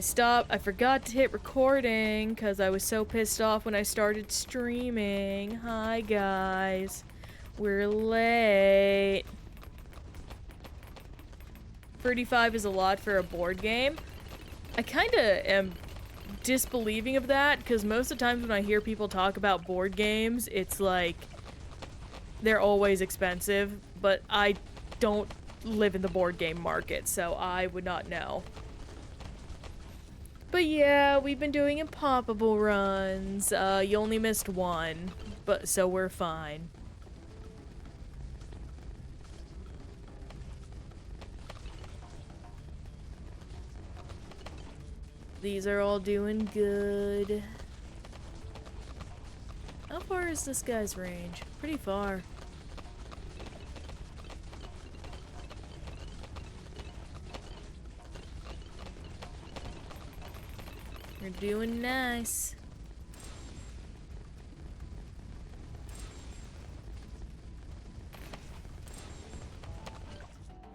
I forgot to hit recording because I was so pissed off when I started streaming. Hi guys. We're late. 35 is a lot for a board game. I kinda am disbelieving of that because most of the times when I hear people talk about board games, it's like they're always expensive, but I don't live in the board game market, so I would not know. But yeah, we've been doing impoppable runs. You only missed one, but so we're fine. These are all doing good. How far is this guy's range? Pretty far. You're doing nice.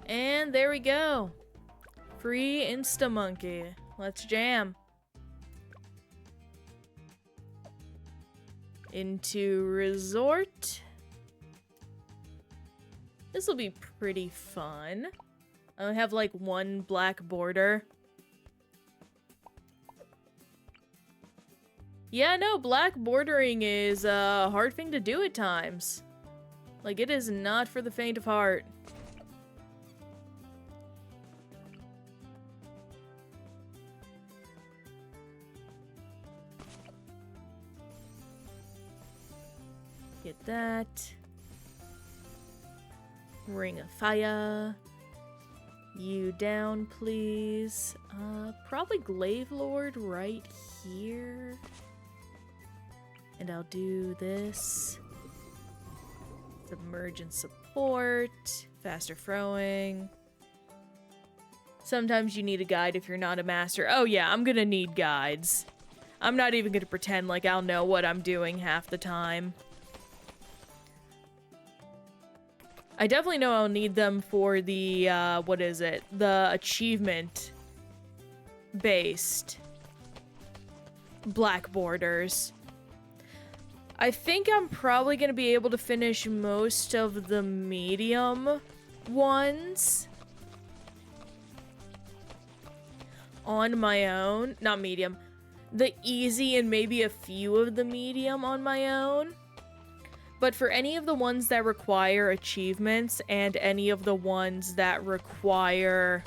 And there we go. Free Insta-Monkey. Let's jam. Into Resort. This will be pretty fun. I have like one black border. Yeah, no, black bordering is a hard thing to do at times. Like, it is not for the faint of heart. Get that. Ring of Fire. You down, please. Probably Glaive Lord right here. And I'll do this. Submergent support. Faster throwing. Sometimes you need a guide if you're not a master. Oh yeah, I'm gonna need guides. I'm not even gonna pretend like I'll know what I'm doing half the time. I definitely know I'll need them for the, what is it? The achievement-based black borders. I think I'm probably going to be able to finish most of the medium ones on my own. Not medium. The easy and maybe a few of the medium on my own. But for any of the ones that require achievements and any of the ones that require,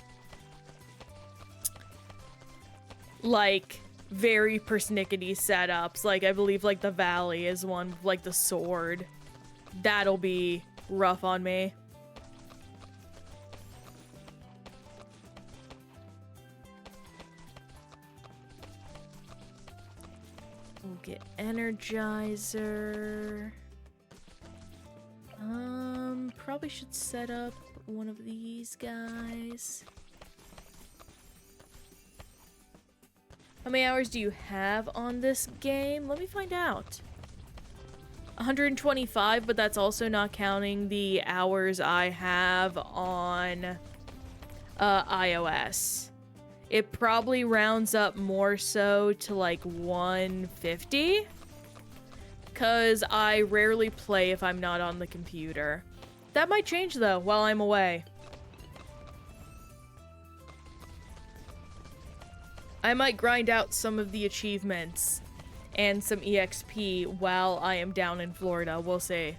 like, very persnickety setups, like I believe like the Valley is one with like the sword, that'll be rough on me. We'll get Energizer. Probably should set up one of these guys. How many hours do you have on this game? Let me find out. 125, but that's also not counting the hours I have on iOS. It probably rounds up more so to like 150. Because I rarely play if I'm not on the computer. That might change though while I'm away. I might grind out some of the achievements and some EXP while I am down in Florida. We'll see.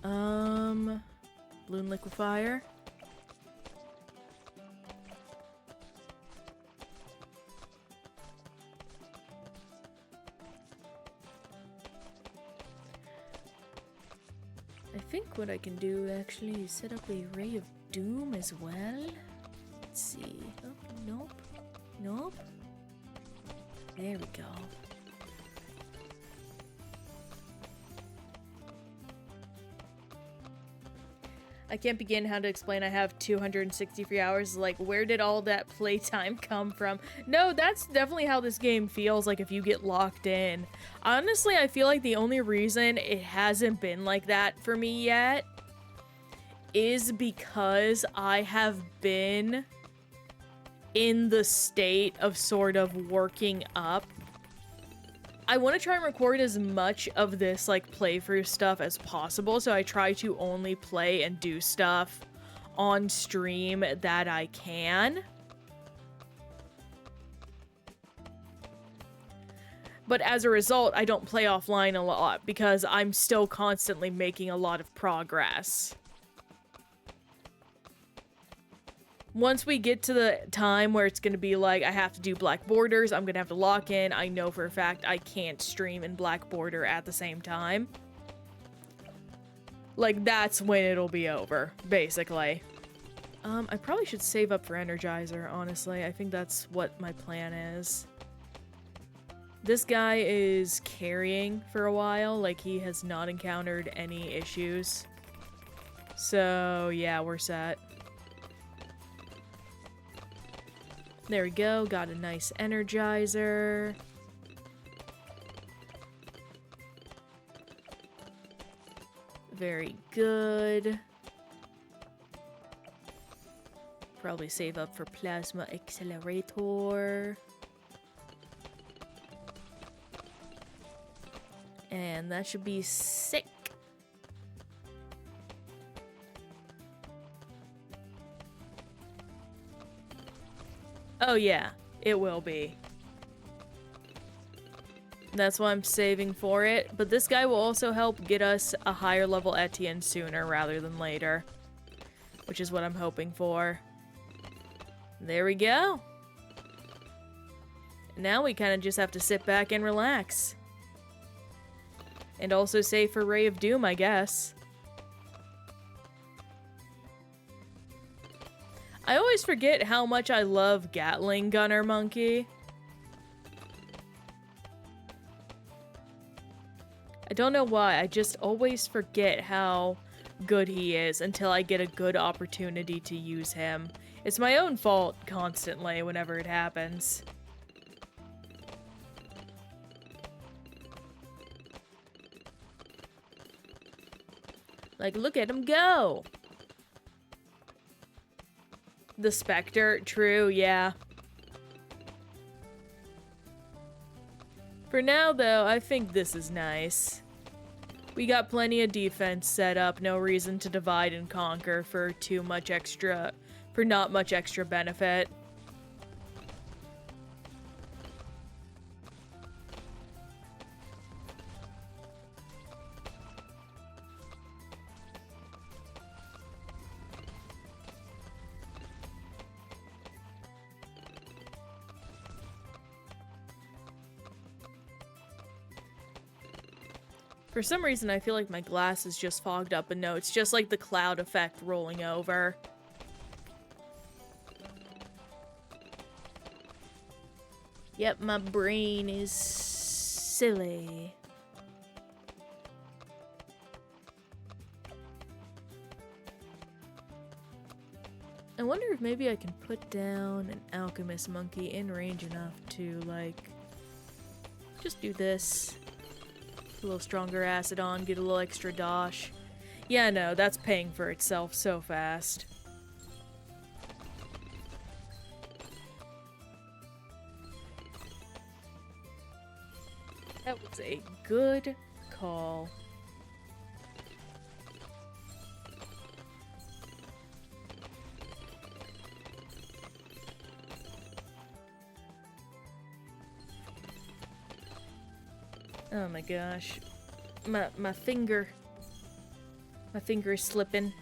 Bloon Liquefier. I think what I can do actually is set up a Ray of Doom as well. Let's see. Oh, nope. Nope. There we go. I can't begin how to explain I have 263 hours. Like, where did all that playtime come from? No, that's definitely how this game feels like if you get locked in. Honestly, I feel like the only reason it hasn't been like that for me yet is because I have been in the state of sort of working up. I want to try and record as much of this, like, playthrough stuff as possible, so I try to only play and do stuff on stream that I can. But as a result, I don't play offline a lot because I'm still constantly making a lot of progress. Once we get to the time where it's going to be like, I have to do black borders, I'm going to have to lock in. I know for a fact I can't stream and black border at the same time. Like, that's when it'll be over, basically. I probably should save up for Energizer, honestly. I think that's what my plan is. This guy is carrying for a while, like he has not encountered any issues. So, yeah, we're set. There we go, got a nice Energizer. Very good. Probably save up for Plasma Accelerator. And that should be sick. Oh yeah, it will be. That's why I'm saving for it. But this guy will also help get us a higher level Etienne sooner rather than later. Which is what I'm hoping for. There we go. Now we kind of just have to sit back and relax. And also save for Ray of Doom, I guess. I always forget how much I love Gatling Gunner Monkey. I don't know why, I just always forget how good he is until I get a good opportunity to use him. It's my own fault constantly whenever it happens. Like, look at him go! The Spectre, true, yeah. For now, though, I think this is nice. We got plenty of defense set up, no reason to divide and conquer for not much extra benefit. For some reason, I feel like my glass is just fogged up, and no, it's just like the cloud effect rolling over. Yep, my brain is silly. I wonder if maybe I can put down an alchemist monkey in range enough to, like, just do this. A little stronger acid on, get a little extra dosh. Yeah, no, that's paying for itself so fast. That was a good call. Oh my gosh. My finger. My finger is slipping.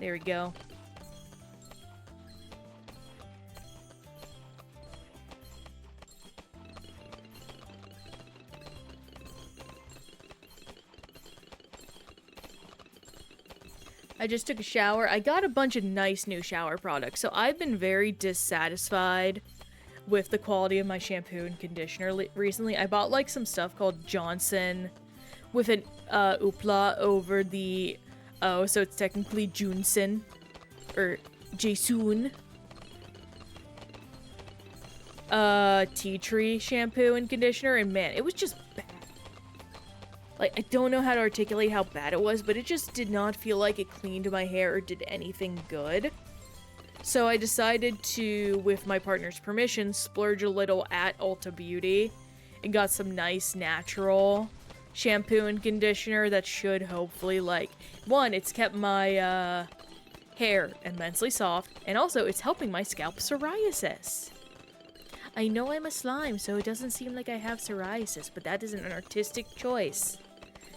There we go. I just took a shower. I got a bunch of nice new shower products, so I've been very dissatisfied with the quality of my shampoo and conditioner recently. I bought like some stuff called Johnson with an oopla over the O, so it's technically Junson or Jasun. Tea tree shampoo and conditioner, and man, it was just bad. Like, I don't know how to articulate how bad it was, but it just did not feel like it cleaned my hair or did anything good. So I decided to, with my partner's permission, splurge a little at Ulta Beauty and got some nice natural shampoo and conditioner that should hopefully, like, one, it's kept my hair immensely soft, and also it's helping my scalp psoriasis. I know I'm a slime, so it doesn't seem like I have psoriasis, but that isn't an artistic choice.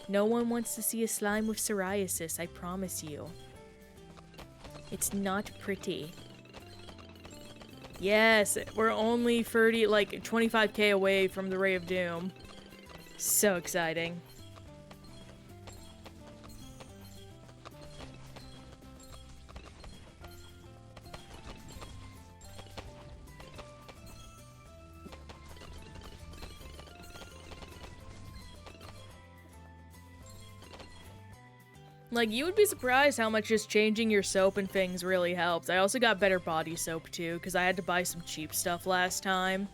No one wants to see a slime with psoriasis, I promise you. It's not pretty. Yes, we're only 25k away from the Ray of Doom. So exciting. Like, you would be surprised how much just changing your soap and things really helps. I also got better body soap, too, because I had to buy some cheap stuff last time.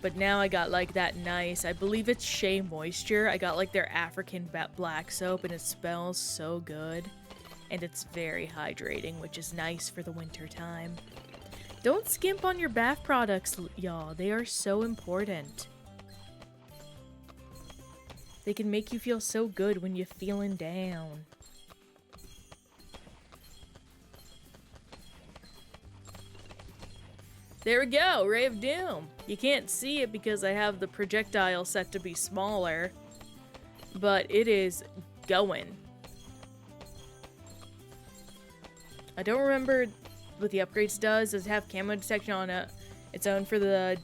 But now I got, like, that nice, I believe it's Shea Moisture. I got, like, their African black soap, and it smells so good. And it's very hydrating, which is nice for the winter time. Don't skimp on your bath products, y'all. They are so important. They can make you feel so good when you're feeling down. There we go, Ray of Doom. You can't see it because I have the projectile set to be smaller, but it is going. I don't remember what the upgrades does. Does it have camo detection on its own for the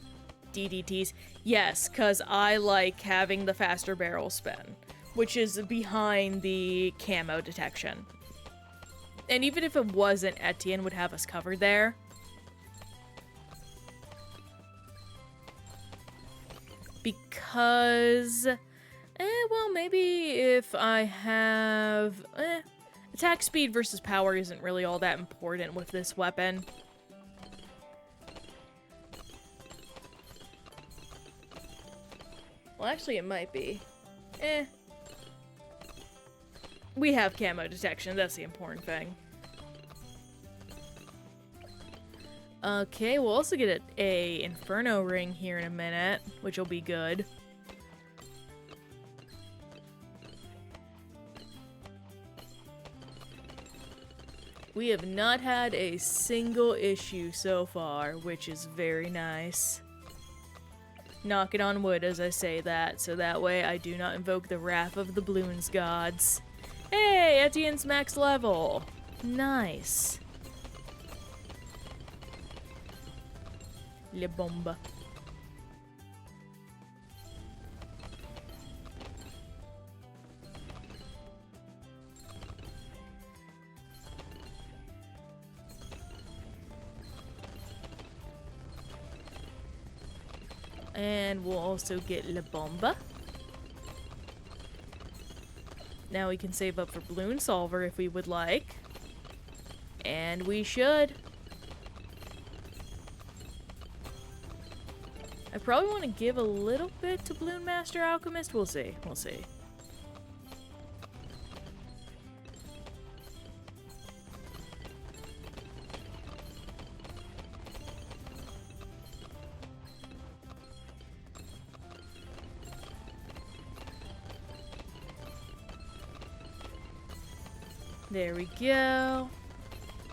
DDTs? Yes, because I like having the faster barrel spin, which is behind the camo detection. And even if it wasn't, Etienne would have us covered there. Because, well, maybe if I have, attack speed versus power isn't really all that important with this weapon. Well, actually, it might be. We have camo detection, that's the important thing. Okay, we'll also get a Inferno ring here in a minute, which will be good. We have not had a single issue so far, which is very nice. Knocking on wood as I say that, so that way I do not invoke the wrath of the Bloons gods. Hey, Etienne's max level! Nice. Le bomba. And we'll also get La Bomba. Now we can save up for Bloon Solver if we would like. And we should. I probably want to give a little bit to Bloon Master Alchemist. We'll see. We'll see. There we go.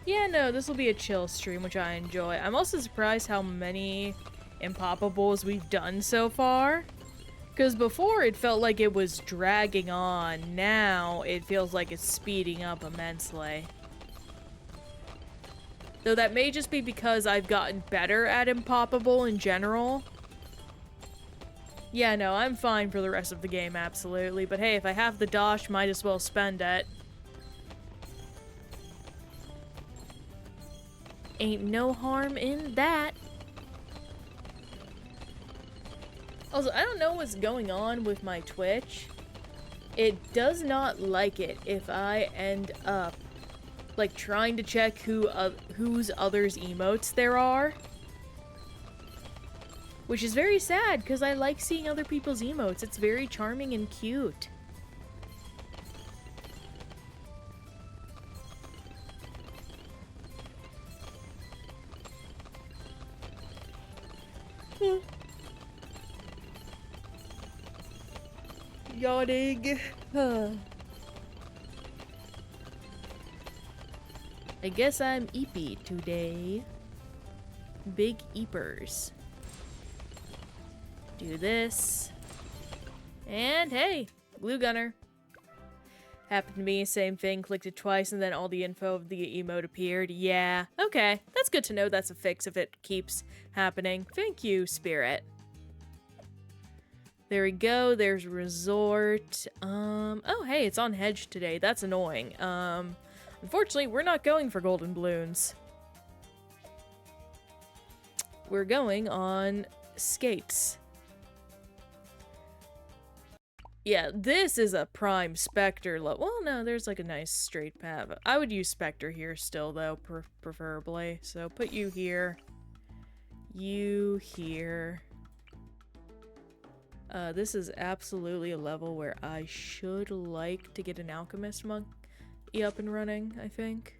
Yeah, no, this will be a chill stream, which I enjoy. I'm also surprised how many Impoppables we've done so far. Because before it felt like it was dragging on. Now it feels like it's speeding up immensely. Though that may just be because I've gotten better at Impoppable in general. Yeah, no, I'm fine for the rest of the game, absolutely. But hey, if I have the dosh, might as well spend it. Ain't no harm in that. Also, I don't know what's going on with my Twitch. It does not like it if I end up, like, trying to check whose others' emotes there are. Which is very sad, because I like seeing other people's emotes. It's very charming and cute. Yawning. I guess I'm eepy today. Big eepers. Do this. And hey, glue gunner. Happened to me, same thing, clicked it twice and then all the info of the emote appeared. Yeah, okay. That's good to know that's a fix if it keeps happening. Thank you, Spirit. There we go, there's resort. Oh hey, it's on hedge today. That's annoying. Unfortunately, we're not going for golden balloons. We're going on skates. Yeah, this is a prime Spectre well, no, there's like a nice straight path. I would use Spectre here still, though, preferably. So put you here. You here. This is absolutely a level where I should like to get an Alchemist monkey up and running, I think.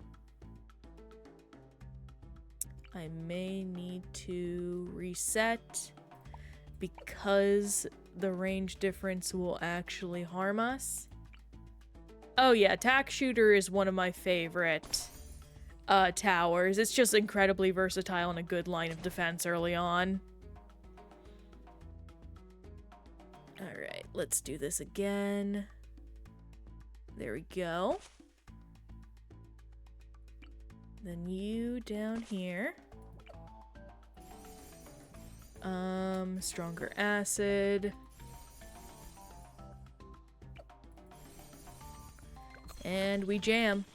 I may need to reset because the range difference will actually harm us. Oh yeah, Tack Shooter is one of my favorite towers. It's just incredibly versatile and a good line of defense early on. Alright, let's do this again. There we go. Then you down here. Stronger acid. And we jam.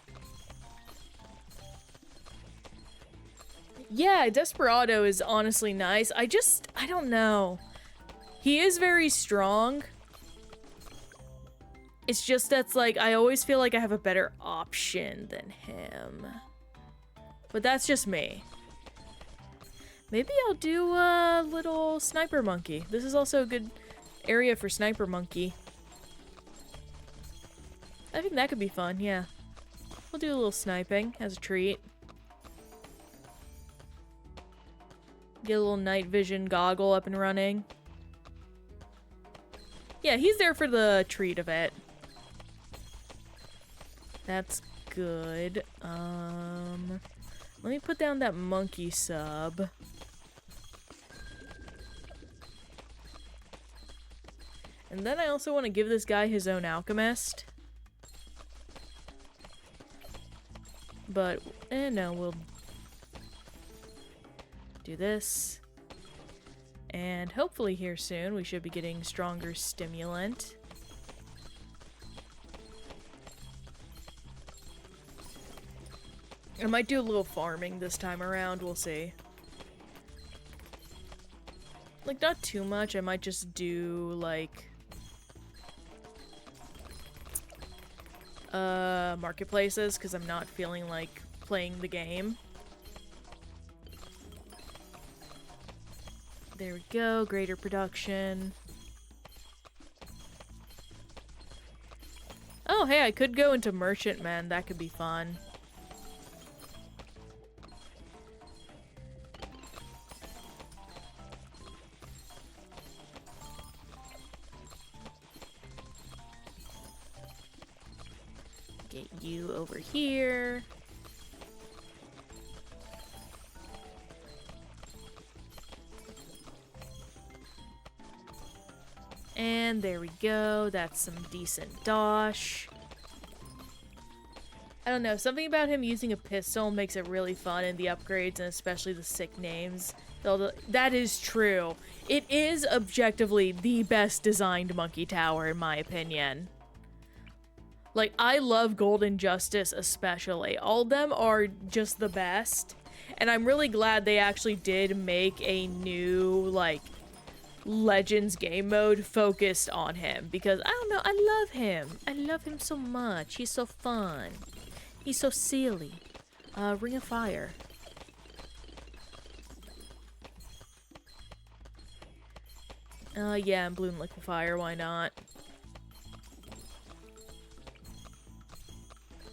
Yeah, Desperado is honestly nice. I don't know. He is very strong. It's just that's like, I always feel like I have a better option than him. But that's just me. Maybe I'll do a little sniper monkey. This is also a good area for sniper monkey. I think that could be fun, yeah. We'll do a little sniping as a treat. Get a little night vision goggle up and running. Yeah, he's there for the treat of it. That's good. Let me put down that monkey sub. And then I also want to give this guy his own alchemist. But, no, we'll do this. And hopefully here soon we should be getting stronger stimulant. I might do a little farming this time around, we'll see. Like, not too much, I might just do, like... marketplaces, because I'm not feeling like playing the game. There we go, greater production. Oh, hey, I could go into merchantmen, that could be fun. Get you over here. And there we go. That's some decent dosh. I don't know. Something about him using a pistol makes it really fun in the upgrades, and especially the sick names. That is true. It is objectively the best designed monkey tower, in my opinion. Like, I love Golden Justice especially. All of them are just the best. And I'm really glad they actually did make a new, like, Legends game mode focused on him. Because, I don't know, I love him. I love him so much. He's so fun. He's so silly. Ring of Fire. Yeah, and Bloon Liquefier, why not?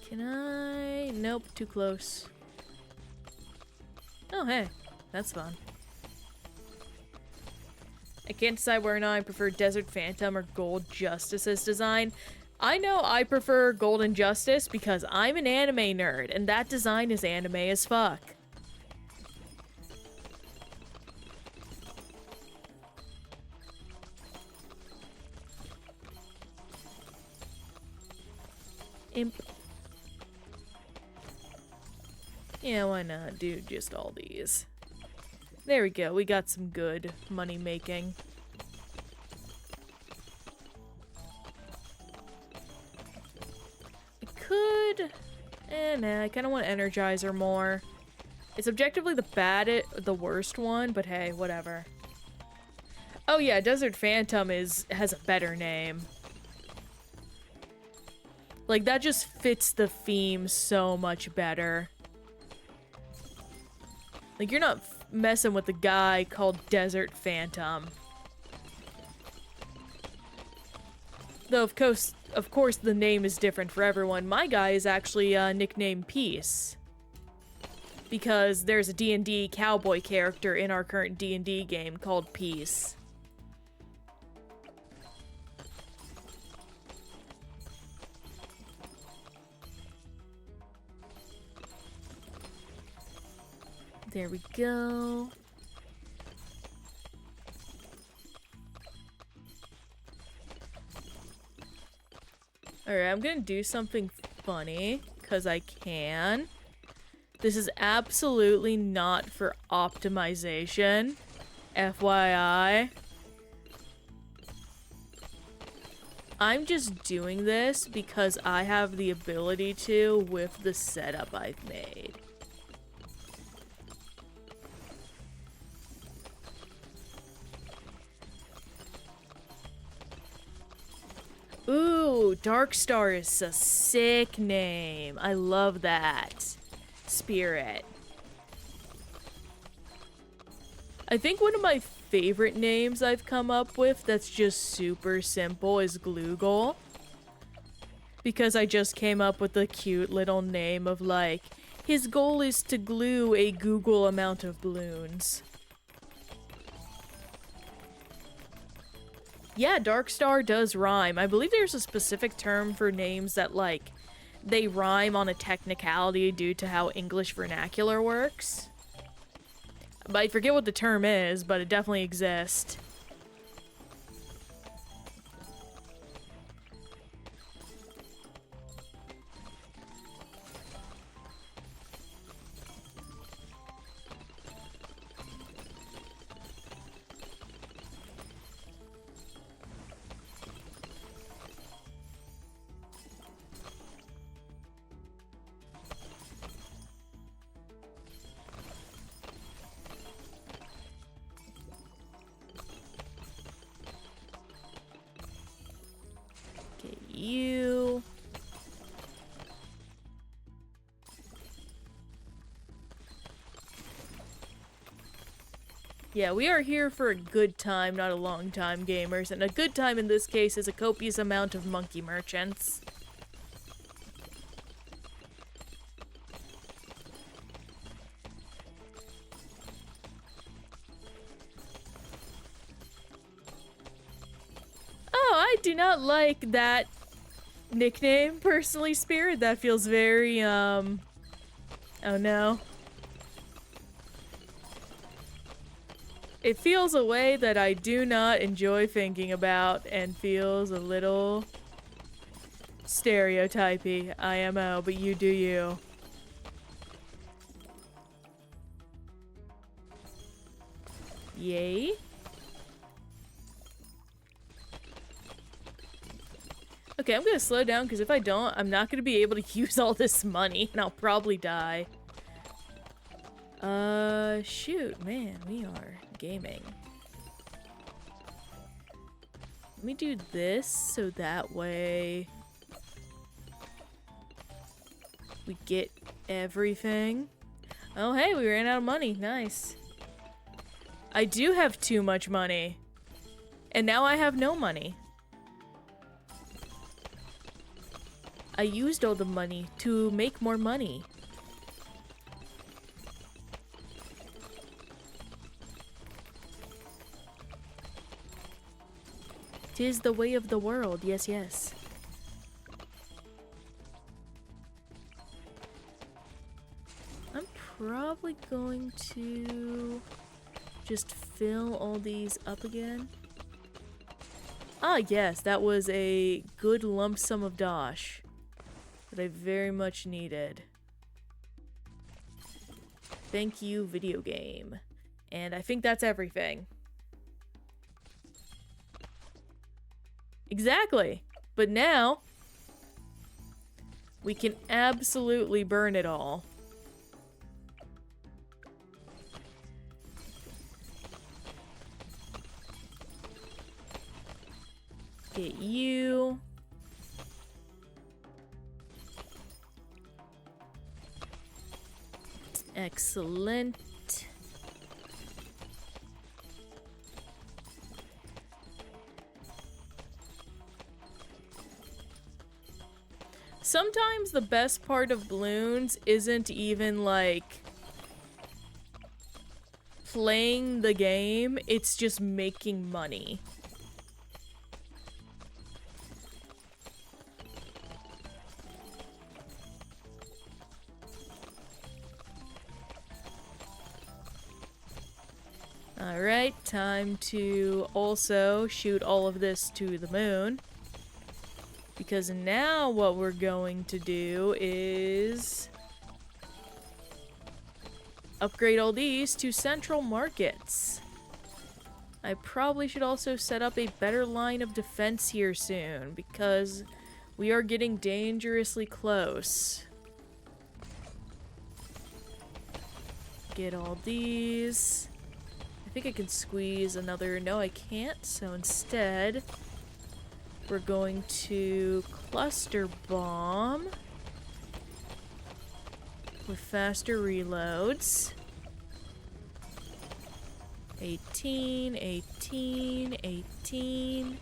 Can I? Nope, too close. Oh, hey. That's fun. I can't decide where or not I prefer Desert Phantom or Gold Justice's design. I know I prefer Golden Justice because I'm an anime nerd, and that design is anime as fuck. Imp. Yeah, why not do just all these? There we go, we got some good money making. I could... nah, I kinda want Energizer more. It's objectively the worst one, but hey, whatever. Oh yeah, Desert Phantom has a better name. Like, that just fits the theme so much better. Like, you're not messing with the guy called Desert Phantom. Though, of course, the name is different for everyone. My guy is actually nicknamed Peace. Because there's a D&D cowboy character in our current D&D game called Peace. There we go. Alright, I'm gonna do something funny, because I can. This is absolutely not for optimization. FYI. I'm just doing this because I have the ability to with the setup I've made. Ooh, Darkstar is a sick name. I love that. Spirit. I think one of my favorite names I've come up with that's just super simple is Gloogle. Because I just came up with a cute little name of like, his goal is to glue a Google amount of balloons. Yeah, Darkstar does rhyme. I believe there's a specific term for names that, like, they rhyme on a technicality due to how English vernacular works. But I forget what the term is, but it definitely exists. You. Yeah, we are here for a good time, not a long time, gamers. And a good time in this case is a copious amount of monkey merchants. Oh, I do not like that nickname, personally, Spirit. That feels very, oh no. It feels a way that I do not enjoy thinking about and feels a little stereotypy. IMO, but you do you. Yay. Okay, I'm gonna slow down because if I don't, I'm not gonna be able to use all this money and I'll probably die. Shoot, man, we are gaming. Let me do this so that way we get everything. Oh, hey, we ran out of money. Nice. I do have too much money. And now I have no money. I used all the money to make more money. Tis the way of the world, yes, yes. I'm probably going to just fill all these up again. Ah, yes, that was a good lump sum of dosh that I very much needed. Thank you, video game. And I think that's everything. Exactly. But now, we can absolutely burn it all. Get you. Excellent. Sometimes the best part of Bloons isn't even, like, playing the game, it's just making money. Alright, time to also shoot all of this to the moon. Because now what we're going to do is upgrade all these to central markets. I probably should also set up a better line of defense here soon, because we are getting dangerously close. Get all these. I think I can squeeze another. No, I can't, so instead we're going to cluster bomb with faster reloads. 18, 18, 18.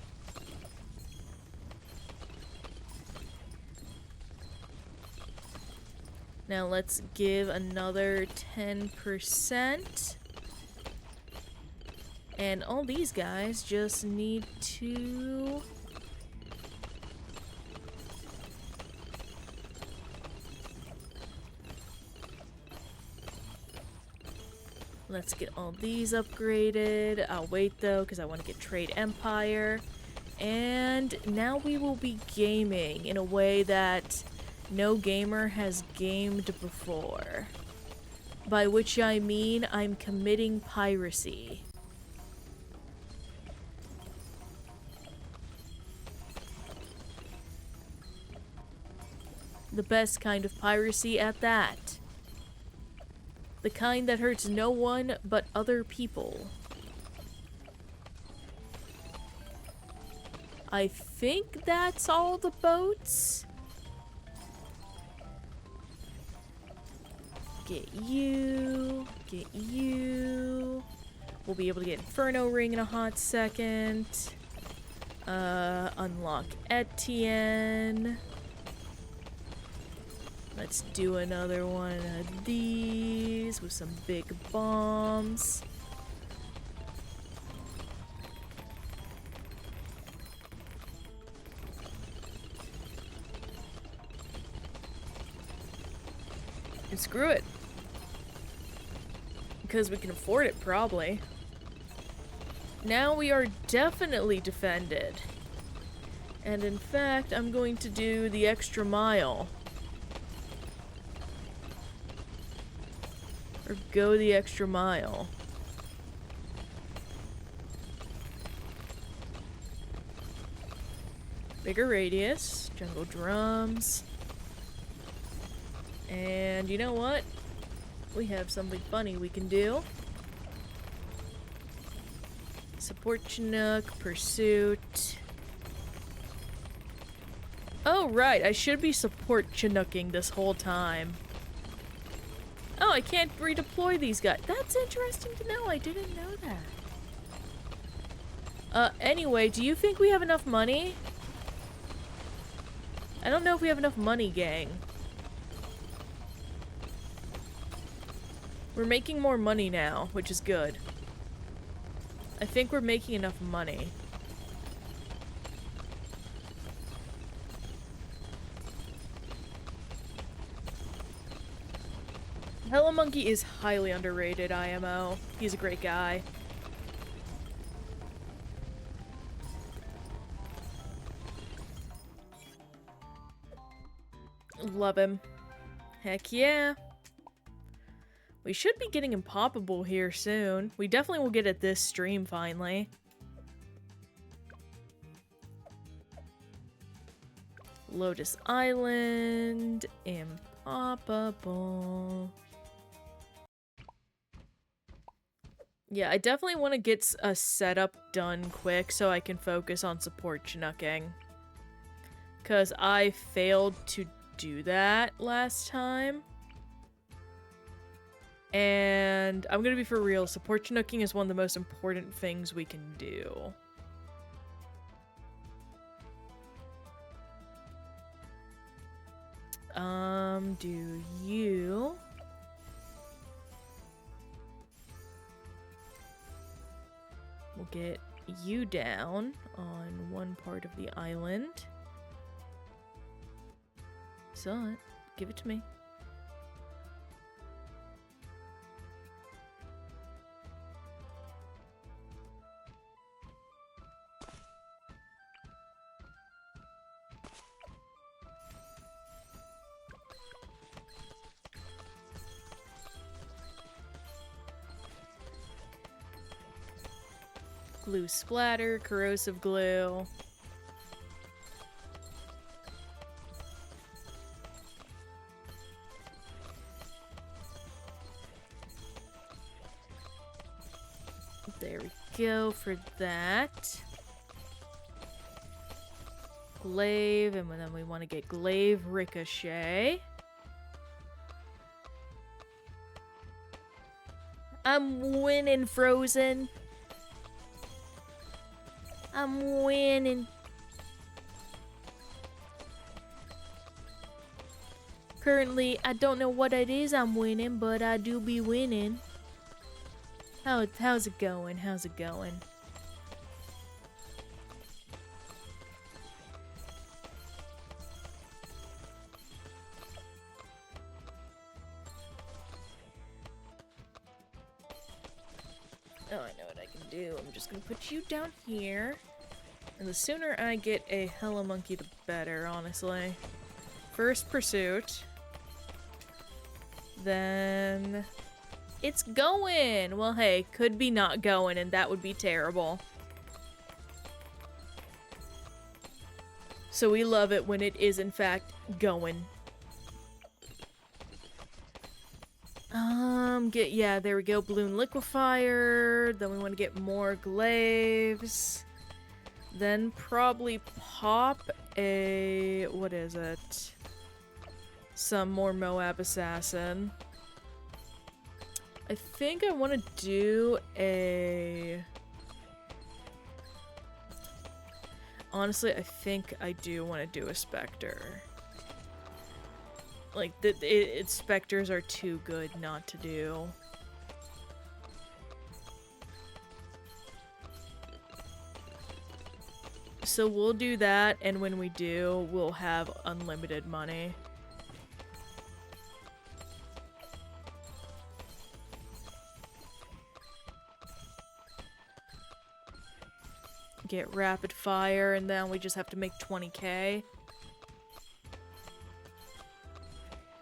Now let's give another 10%. And all these guys just need to... Let's get all these upgraded. I'll wait though, because I want to get Trade Empire. And now we will be gaming in a way that no gamer has gamed before. By which I mean I'm committing piracy. The best kind of piracy at that. The kind that hurts no one but other people. I think that's all the boats. Get you. Get you. We'll be able to get Inferno Ring in a hot second. Unlock Etienne. Let's do another one of these with some big bombs. And screw it. Because we can afford it, probably. Now we are definitely defended. And in fact, I'm going to do the extra mile. Or go the extra mile. Bigger radius, jungle drums. And you know what? We have something funny we can do. Support Chinook, Pursuit. Oh, right, I should be support Chinooking this whole time. Oh, I can't redeploy these guys. That's interesting to know. I didn't know that. Anyway, do you think we have enough money? I don't know if we have enough money, gang. We're making more money now, which is good. I think we're making enough money. Hello Monkey is highly underrated, IMO. He's a great guy. Love him. Heck yeah. We should be getting Impoppable here soon. We definitely will get it this stream, finally. Lotus Island. Impoppable. Yeah, I definitely want to get a setup done quick so I can focus on support Chinooking. Because I failed to do that last time. And I'm gonna be for real, support Chinooking is one of the most important things we can do. Do you... We'll get you down on one part of the island. Saw it. Give it to me. Glue splatter, corrosive glue. There we go for that. Glaive, and then we want to get Glaive Ricochet. I'm winning, Frozen. I'm winning. Currently, I don't know what it is I'm winning, but I do be winning. How's it going? How's it going? Oh, I know what I can do. I'm just gonna put you down here. And the sooner I get a Hello Monkey, the better, honestly. First pursuit. Then... It's going! Well, hey, could be not going, and that would be terrible. So we love it when it is, in fact, going. Yeah, there we go, Bloon Liquefier. Then we want to get more glaives. Then probably pop a... what is it? Some more Moab Assassin. I think I want to do a... Honestly, I think I do want to do a Spectre. Like, Spectres are too good not to do. So we'll do that, and when we do, we'll have unlimited money. Get rapid fire, and then we just have to make 20k.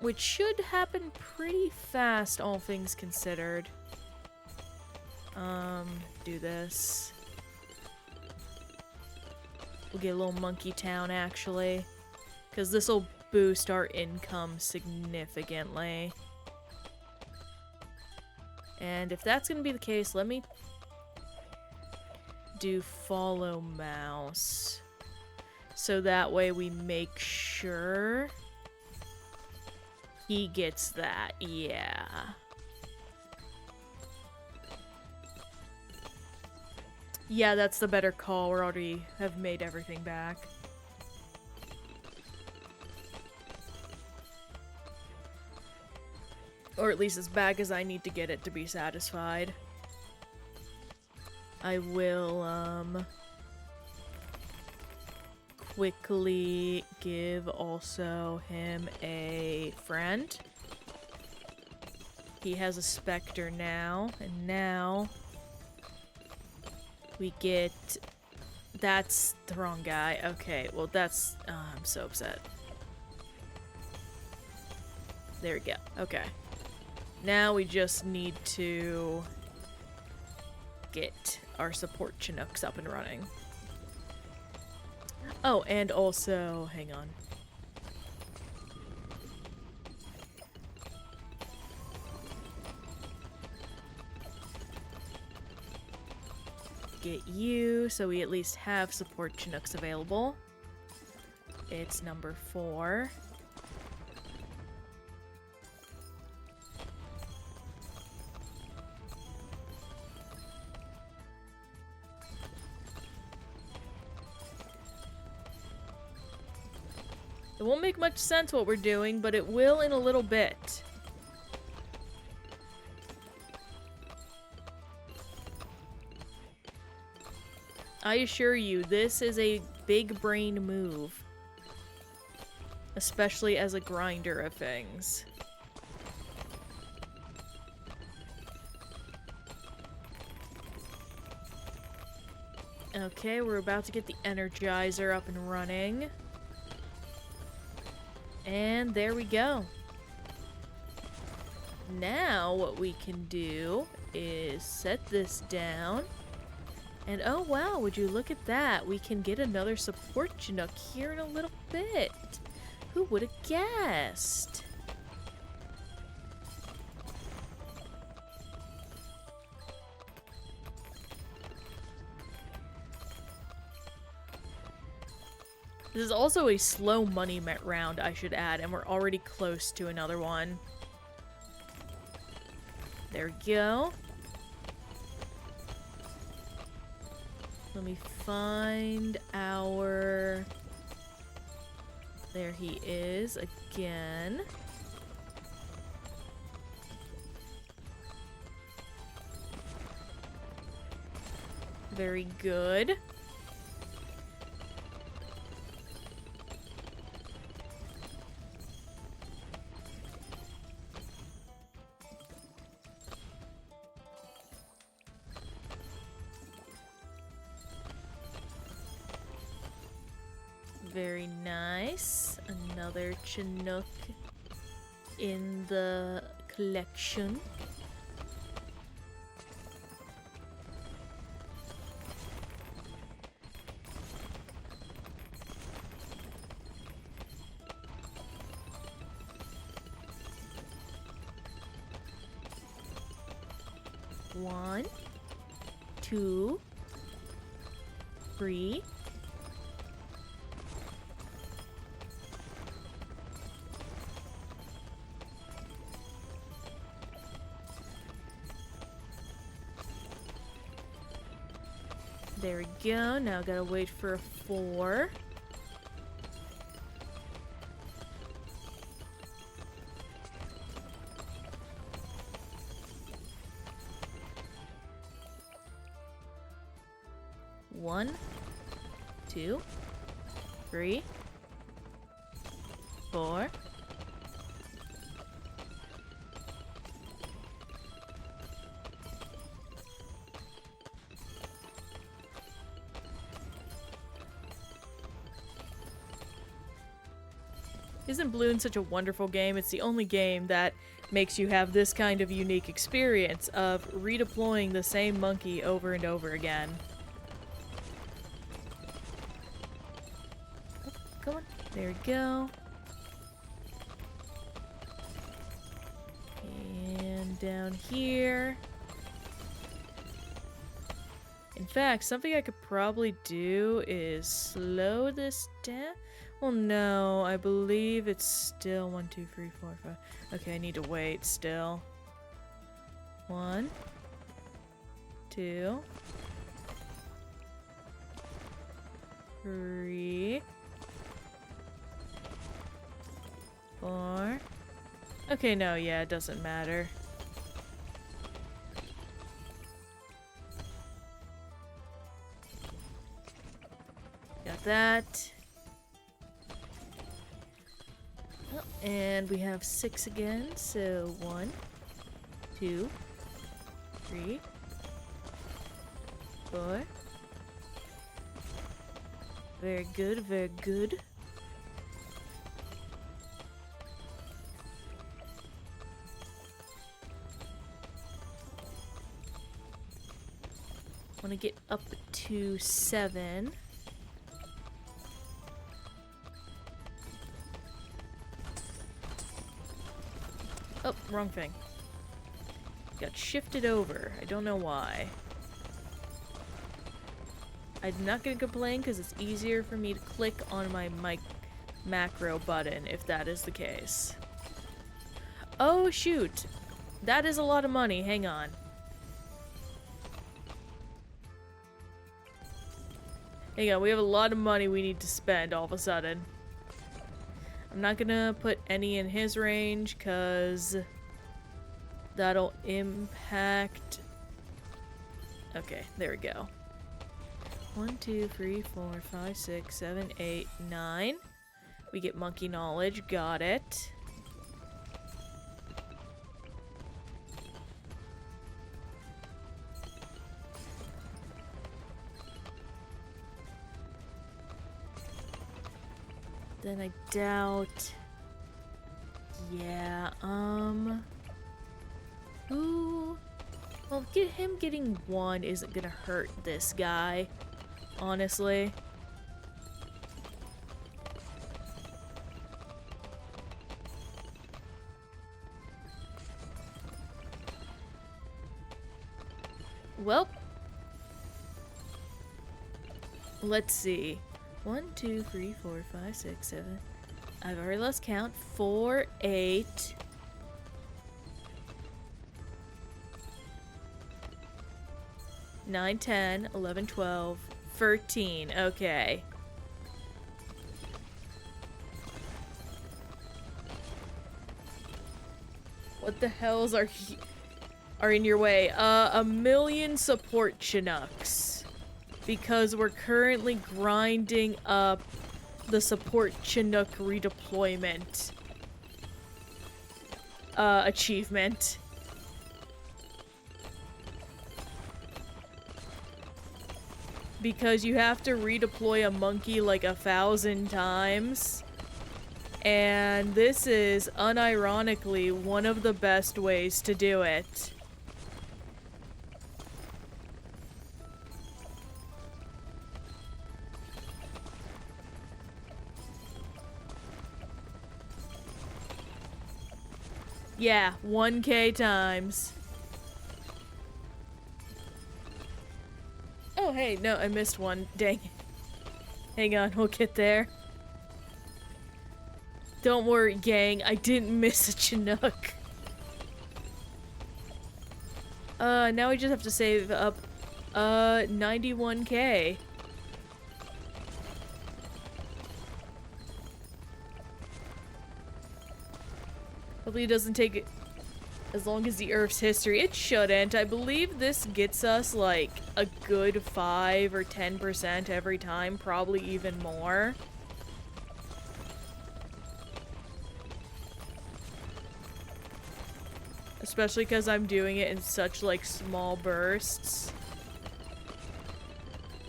Which should happen pretty fast, all things considered. Do this. We'll get a little monkey town, actually. Because this will boost our income significantly. And if that's going to be the case, let me do follow mouse. So that way we make sure he gets that. Yeah. Yeah, that's the better call. We already have made everything back. Or at least as back as I need to get it to be satisfied. I will, quickly give also him a friend. He has a specter now, and now we get... That's the wrong guy. Okay, well that's... Oh, I'm so upset. There we go. Okay. Now we just need to get our support Chinooks up and running. Oh, and also... Hang on. Get you, so we at least have support Chinooks available. It's number 4. It won't make much sense what we're doing, but it will in a little bit. I assure you, this is a big brain move. Especially as a grinder of things. Okay, we're about to get the Energizer up and running. And there we go. Now what we can do is set this down. And oh wow, would you look at that? We can get another support Chinook here in a little bit. Who would have guessed? This is also a slow money round, I should add, and we're already close to another one. There we go. Let me find our... There he is again. Very good. Very nice. Another Chinook in the collection. One, 2, 3. There we go. Now gotta wait for a 4. One, 2, 3, 4. Isn't Bloons such a wonderful game? It's the only game that makes you have this kind of unique experience of redeploying the same monkey over and over again. Oh, come on. There we go. And down here. In fact, something I could probably do is slow this down. Well, no, I believe it's still 1, 2, 3, 4, 5. Okay, I need to wait still. 1, 2, 3, 4. Okay, no, yeah, it doesn't matter. Got that. Oh, and we have 6 again, so 1, 2, 3, 4. Very good, very good. Want to get up to 7. Oh, wrong thing. Got shifted over. I don't know why. I'm not gonna complain because it's easier for me to click on my macro button if that is the case. Oh, shoot. That is a lot of money. Hang on. Hang on, we have a lot of money we need to spend all of a sudden. I'm not gonna put any in his range, because that'll impact... Okay, there we go. 1, 2, 3, 4, 5, 6, 7, 8, 9. We get monkey knowledge, got it. Then I doubt... Yeah, Ooh... Well, him getting 1 isn't gonna hurt this guy, honestly. Well... Let's see. 1, 2, 3, 4, 5, 6, 7. I've already lost count. 4, 8. 9, 10, 11, 12, 13. Okay. What the hells are in your way? A million support Chinooks. Because we're currently grinding up the support Chinook redeployment achievement. Because you have to redeploy a monkey like 1,000 times. And this is unironically one of the best ways to do it. Yeah, 1K times. Oh, hey, no, I missed one. Dang it. Hang on, we'll get there. Don't worry, gang, I didn't miss a Chinook. Now we just have to save up, 91K. Hopefully it doesn't take as long as the Earth's history. It shouldn't. I believe this gets us like a good 5 or 10% every time, probably even more. Especially because I'm doing it in such like small bursts.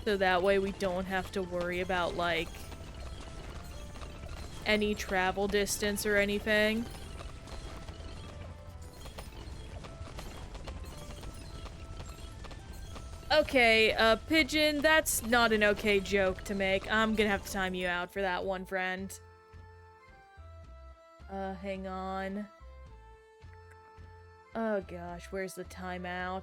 So that way we don't have to worry about like any travel distance or anything. Okay, Pigeon, that's not an okay joke to make. I'm gonna have to time you out for that one, friend. Hang on. Oh gosh, where's the timeout?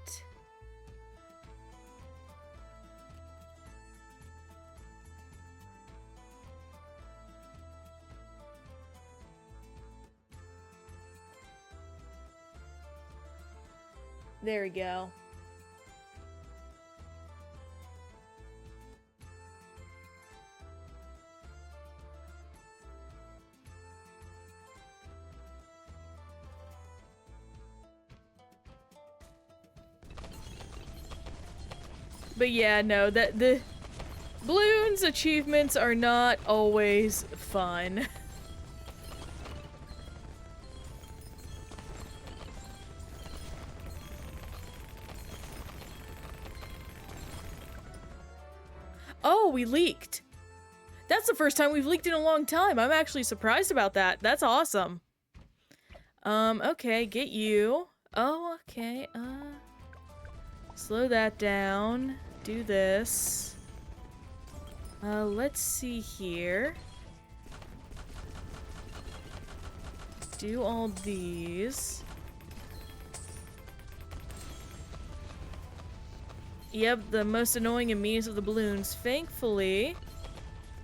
There we go. But yeah, no, that the Bloons achievements are not always fun. Oh, we leaked. That's the first time we've leaked in a long time. I'm actually surprised about that. That's awesome. Okay, get you. Oh, okay, slow that down. Do this. Let's see here. Do all these. Yep, the most annoying and meanest of the balloons. Thankfully,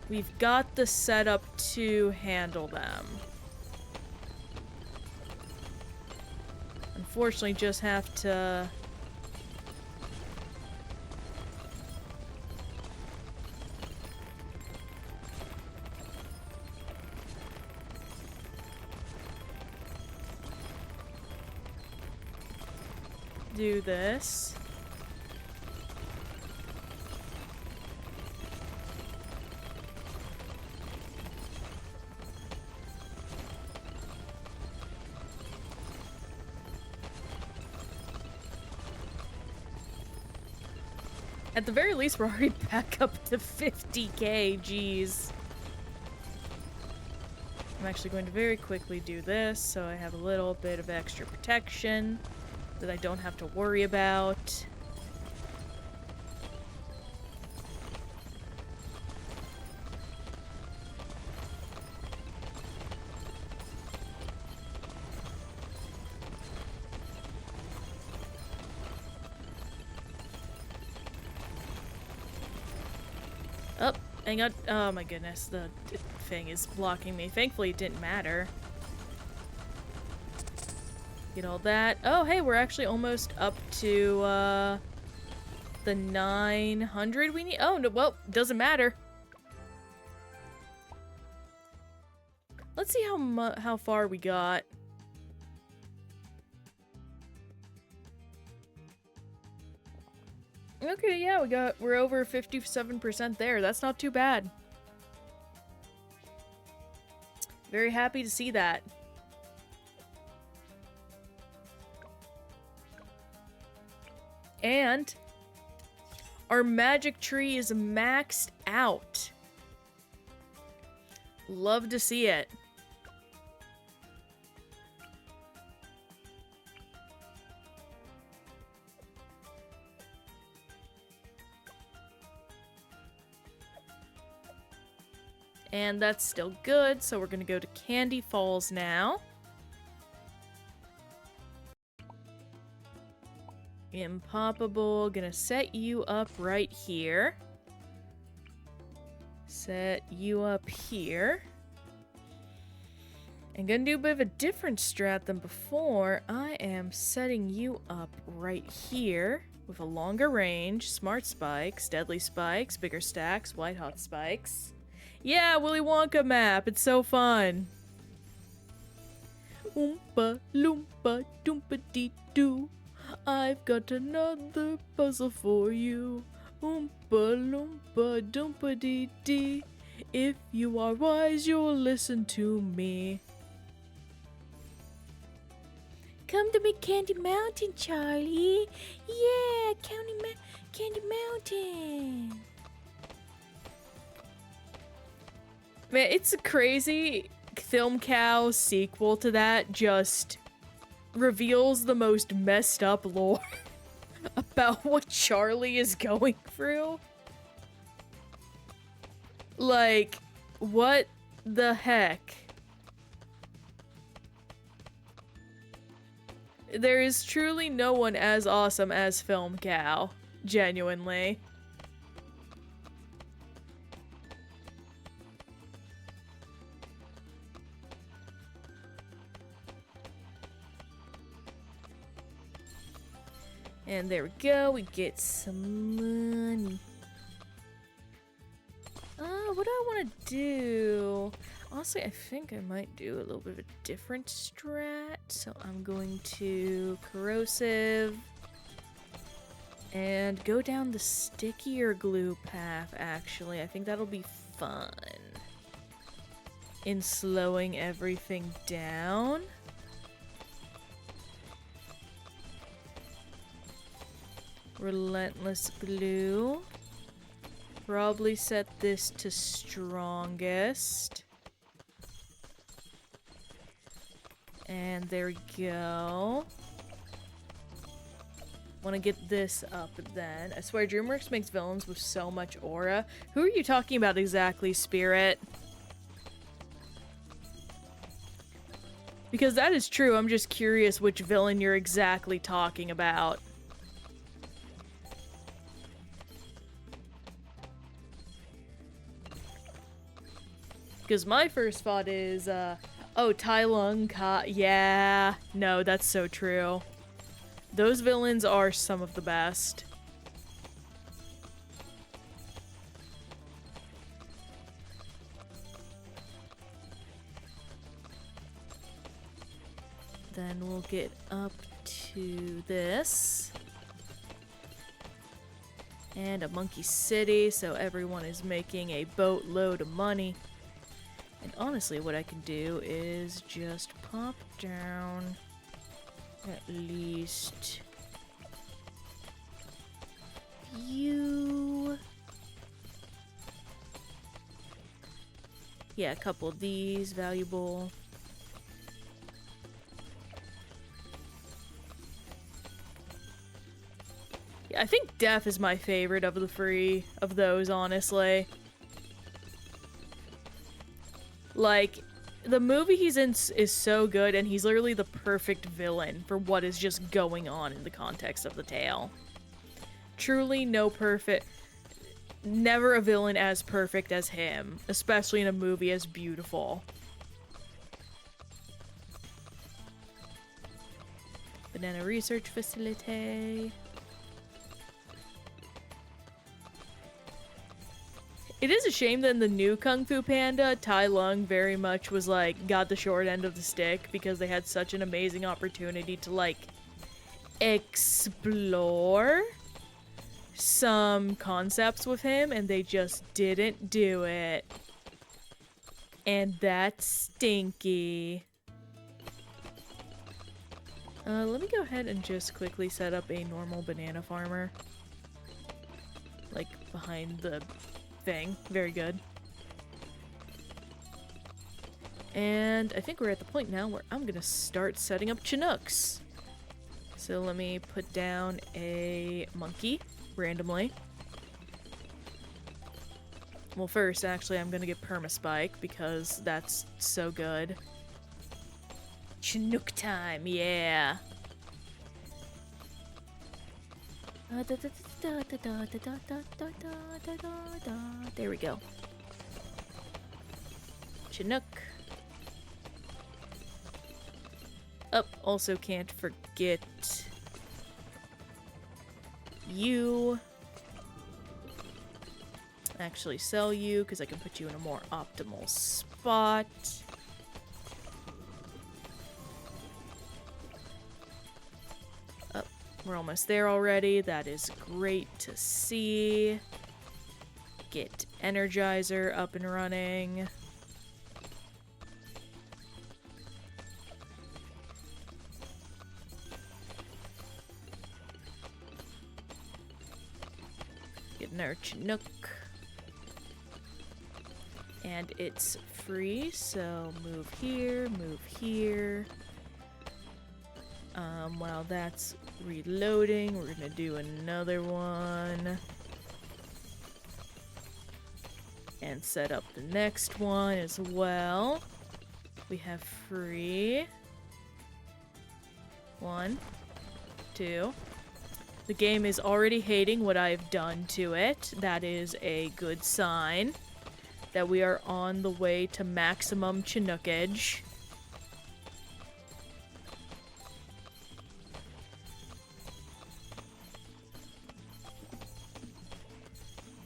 we've got the setup to handle them. Unfortunately, just have to... do this. At the very least, we're already back up to 50k, jeez. I'm actually going to very quickly do this, so I have a little bit of extra protection that I don't have to worry about. Oh, hang on. Oh my goodness, the thing is blocking me. Thankfully, it didn't matter. Get all that. Oh, hey, we're actually almost up to, the 900 we need. Oh, no, well, doesn't matter. Let's see how far we got. Okay, yeah, we're over 57% there. That's not too bad. Very happy to see that. And our magic tree is maxed out. Love to see it. And that's still good, so we're gonna go to Candy Falls now. Impoppable, gonna set you up right here. Set you up here. I'm gonna do a bit of a different strat than before. I am setting you up right here with a longer range, smart spikes, deadly spikes, bigger stacks, white hot spikes. Yeah, Willy Wonka map, it's so fun. Oompa loompa doompa dee doo. I've got another puzzle for you. Oompa loompa doompa dee dee. If you are wise, you'll listen to me. Come to Big Candy Mountain, Charlie. Yeah, Candy Mountain. Man, it's a crazy. Film Cow sequel to that just reveals the most messed up lore about what Charlie is going through. Like, what the heck? There is truly no one as awesome as Film Cow. Genuinely. And there we go, we get some money. What do I want to do? Honestly, I think I might do a little bit of a different strat. So I'm going to corrosive. And go down the stickier glue path, actually. I think that'll be fun. In slowing everything down. Relentless glue. Probably set this to strongest. And there we go. Want to get this up then. I swear DreamWorks makes villains with so much aura. Who are you talking about exactly, Spirit? Because that is true, I'm just curious which villain you're exactly talking about. Because my first thought is, oh, Tai Lung Ka. Yeah, no, that's so true. Those villains are some of the best. Then we'll get up to this. And a monkey city, so everyone is making a boatload of money. And honestly, what I can do is just pop down at least you. Yeah, a couple of these, valuable. Yeah, I think Death is my favorite of the three of those, honestly. Like, the movie he's in is so good, and he's literally the perfect villain for what is just going on in the context of the tale. Truly never a villain as perfect as him, especially in a movie as beautiful. Banana research facility. It is a shame that in the new Kung Fu Panda, Tai Lung very much was like, got the short end of the stick because they had such an amazing opportunity to like explore some concepts with him and they just didn't do it. And that's stinky. Let me go ahead and just quickly set up a normal banana farmer. Like behind the thing. Very good. And I think we're at the point now where I'm gonna start setting up Chinooks. So let me put down a monkey randomly. Well, first, actually, I'm gonna get Permaspike because that's so good. Chinook time, yeah. There we go. Chinook. Oh, also can't forget you. Actually sell you because I can put you in a more optimal spot. We're almost there already. That is great to see. Get Energizer up and running. Get another Chinook. And it's free, so move here, move here. While that's reloading, we're gonna do another one. And set up the next one as well. We have free. 1, 2. The game is already hating what I've done to it. That is a good sign that we are on the way to maximum Chinookage.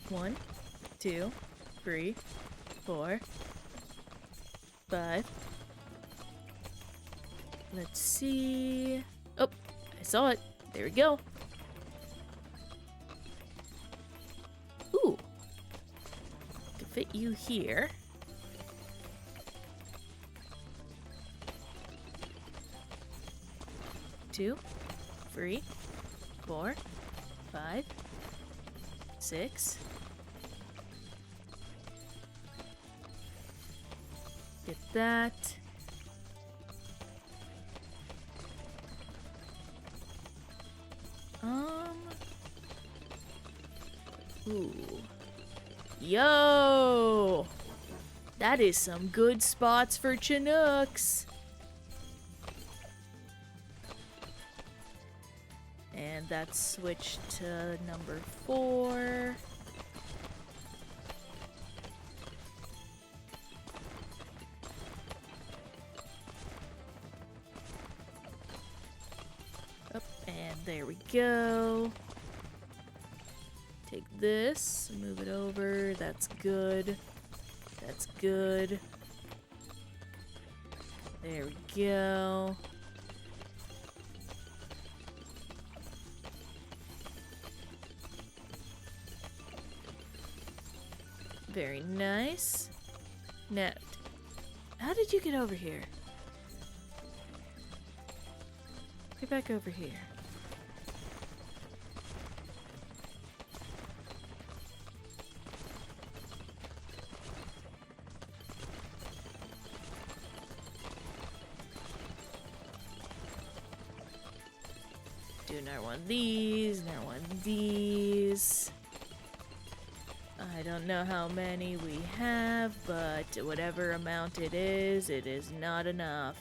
One, 2, 3, 4, 5. Let's see. Oh, I saw it. There we go. fit you here. Two, 3, 4, 5, 6. Get that. Ooh. Yo! That is some good spots for Chinooks. And that's switched to number 4. Up, and there we go. Take this, move it over. That's good. That's good. There we go. Very nice. Now, how did you get over here? Get back over here. Do another one of these, another one of these. I don't know how many we have, but whatever amount it is not enough.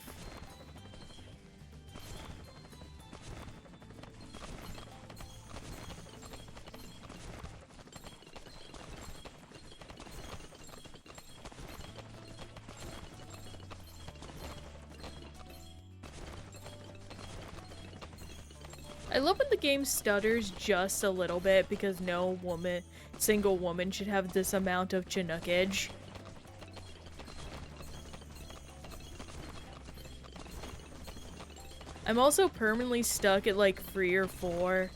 I love when the game stutters just a little bit because no single woman should have this amount of Chinookage. I'm also permanently stuck at like 3 or 4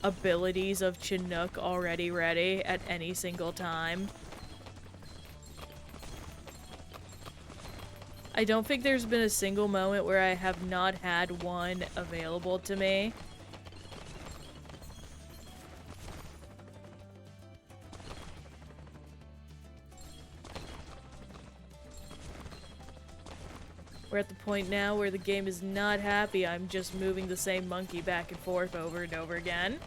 abilities of Chinook already ready at any single time. I don't think there's been a single moment where I have not had one available to me. We're at the point now where the game is not happy. I'm just moving the same monkey back and forth over and over again.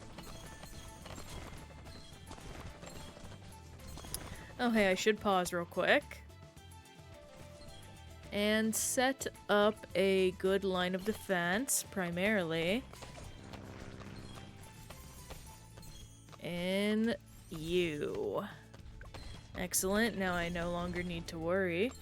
Oh hey, I should pause real quick. And set up a good line of defense, primarily. In you. Excellent, now I no longer need to worry.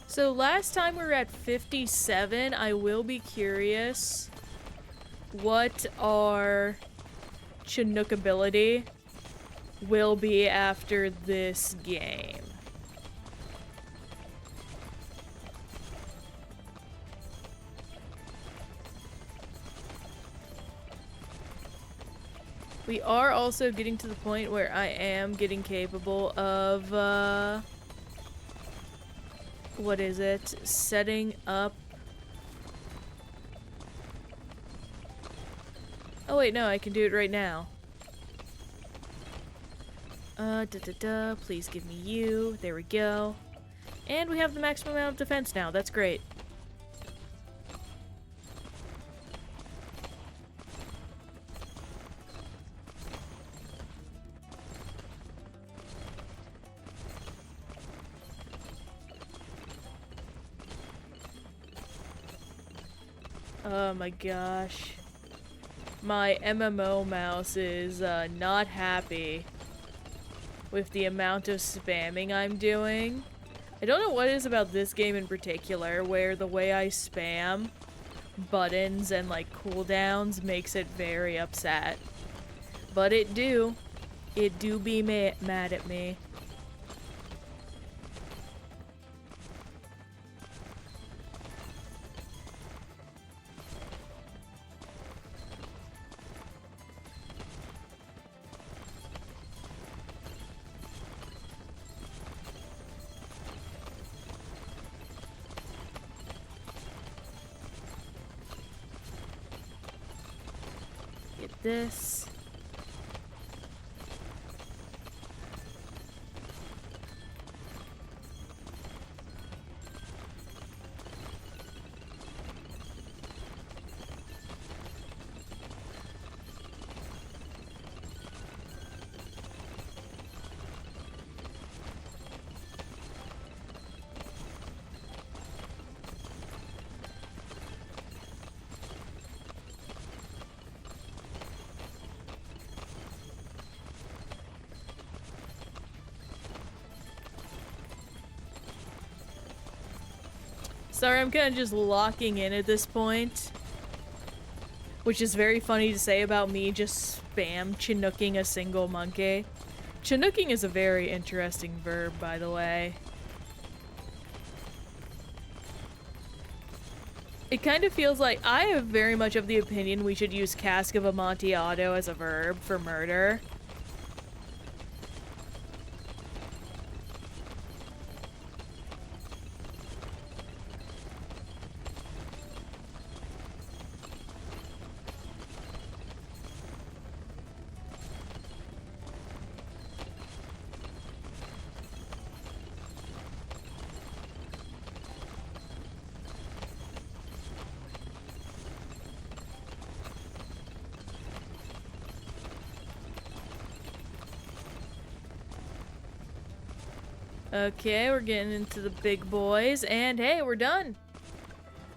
So last time we were at 57, I will be curious what our Chinook ability will be after this game. We are also getting to the point where I am getting capable of, what is it? Setting up... Oh wait, no, I can do it right now. Please give me you. There we go. And we have the maximum amount of defense now. That's great. Oh my gosh. My MMO mouse is not happy with the amount of spamming I'm doing. I don't know what it is about this game in particular, where the way I spam buttons and like cooldowns makes it very upset. But it do be mad at me. this. Sorry, I'm kind of just locking in at this point. Which is very funny to say about me just spam chinooking a single monkey. Chinooking is a very interesting verb, by the way. It kind of feels like I have very much of the opinion we should use Cask of Amontillado as a verb for murder. Okay, we're getting into the big boys, and hey, we're done!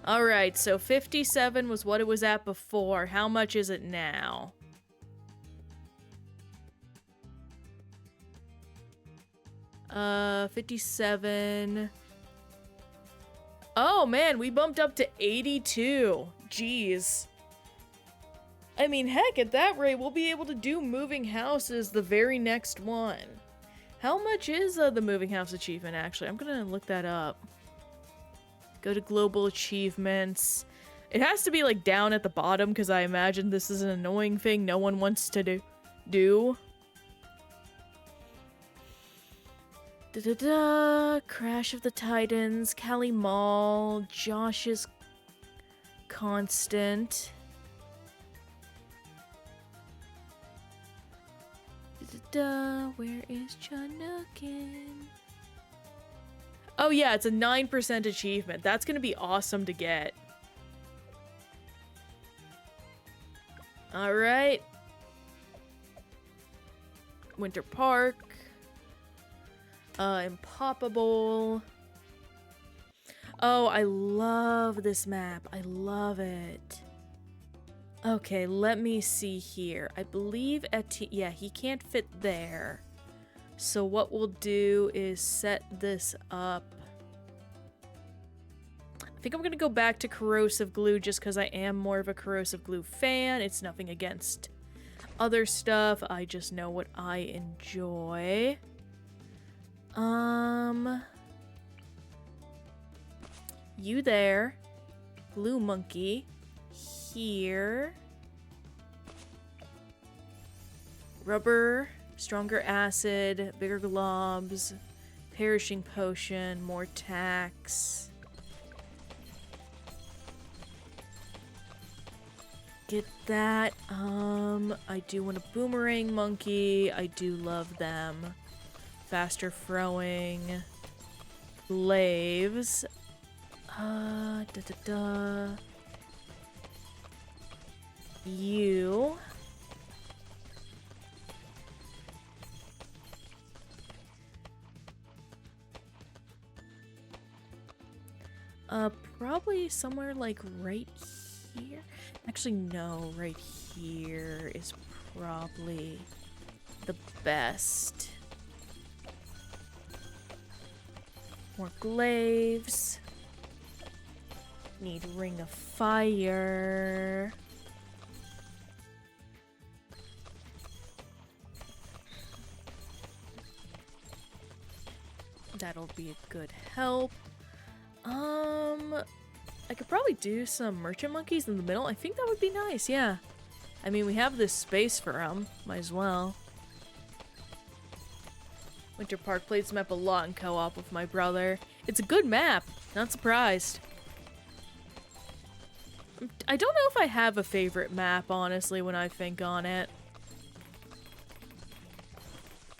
Alright, so 57 was what it was at before. How much is it now? Uh, 57... Oh man, we bumped up to 82. Jeez. I mean, heck, at that rate, we'll be able to do moving houses the very next one. How much is the moving house achievement, actually? I'm gonna look that up. Go to global achievements. It has to be, like, down at the bottom, because I imagine this is an annoying thing no one wants to do. Da-da-da! Crash of the Titans, Cali Mall, Josh's Constant. Da-da-da, where is Chinookin? Oh yeah, it's a 9% achievement. That's gonna be awesome to get. Alright. Winter Park. Impoppable. Oh, I love this map. I love it. Okay, let me see here. I believe yeah, he can't fit there. So what we'll do is set this up. I think I'm gonna go back to corrosive glue just because I am more of a corrosive glue fan. It's nothing against other stuff. I just know what I enjoy. You there. Glue monkey. Here. Rubber, stronger acid, bigger globs, perishing potion, more tax. Get that. I do want a boomerang monkey. I do love them. Faster throwing. Glaives. Da-da-da. You. Probably somewhere like right here. Actually, no, right here is probably the best. More glaives. Need ring of fire. That'll be a good help. I could probably do some merchant monkeys in the middle. I think that would be nice, yeah. I mean, we have this space for them. Might as well. Winter Park played this map a lot in co-op with my brother. It's a good map. Not surprised. I don't know if I have a favorite map, honestly, when I think on it.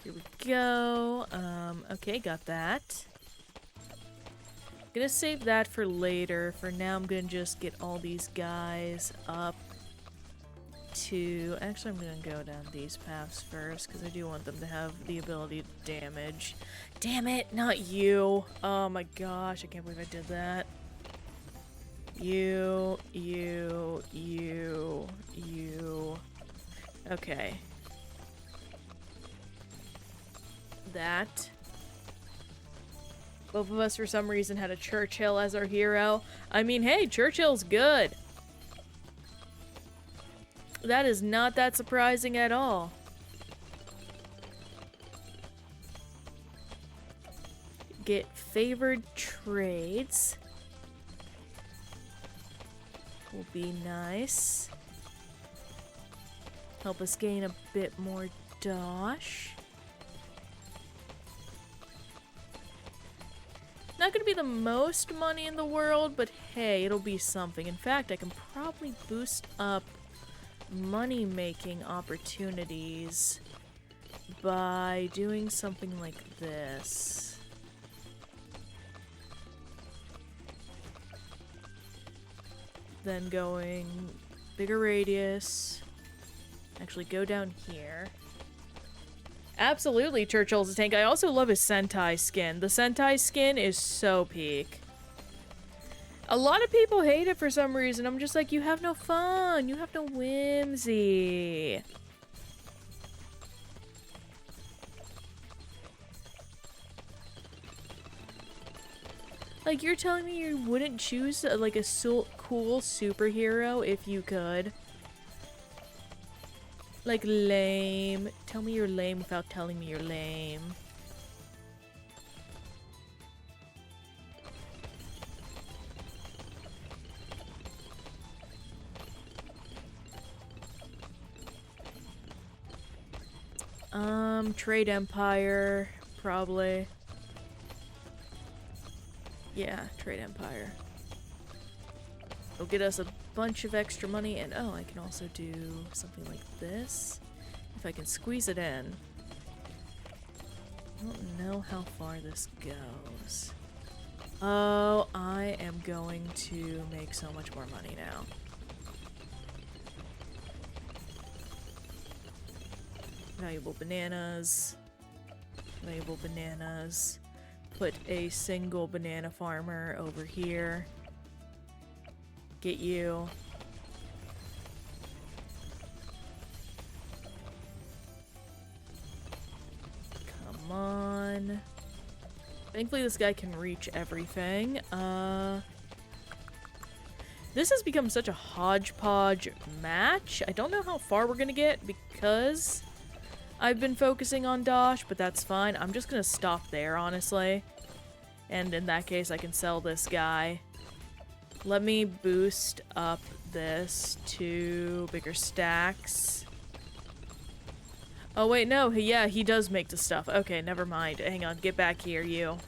Here we go. Okay, got that. Gonna save that for later. For now, I'm gonna just get all these guys up to... Actually, I'm gonna go down these paths first, because I do want them to have the ability to damage. Damn it, not you. Oh my gosh, I can't believe I did that. You. Okay. That. Both of us, for some reason, had a Churchill as our hero. I mean, hey, Churchill's good. That is not that surprising at all. Get favored trades. Will be nice. Help us gain a bit more dosh. Not gonna be the most money in the world, but hey, it'll be something. In fact, I can probably boost up money-making opportunities by doing something like this. Then going bigger radius. Actually, go down here. Absolutely, Churchill's a tank. I also love his Sentai skin. The Sentai skin is so peak. A lot of people hate it for some reason. I'm just like, you have no fun. You have no whimsy. Like, you're telling me you wouldn't choose, like, a cool superhero if you could? Like, lame. Tell me you're lame without telling me you're lame. Trade Empire, probably. Yeah, Trade Empire. It'll get us a bunch of extra money, and oh, I can also do something like this. If I can squeeze it in. I don't know how far this goes. Oh, I am going to make so much more money now. Valuable bananas. Valuable bananas. Put a single banana farmer over here. Get you. Come on. Thankfully this guy can reach everything. This has become such a hodgepodge match. I don't know how far we're gonna get because I've been focusing on Dosh, but that's fine. I'm just gonna stop there, honestly. And in that case, I can sell this guy. Let me boost up this to bigger stacks. Oh, wait, no. Yeah, he does make the stuff. Okay, never mind. Hang on. Get back here, you.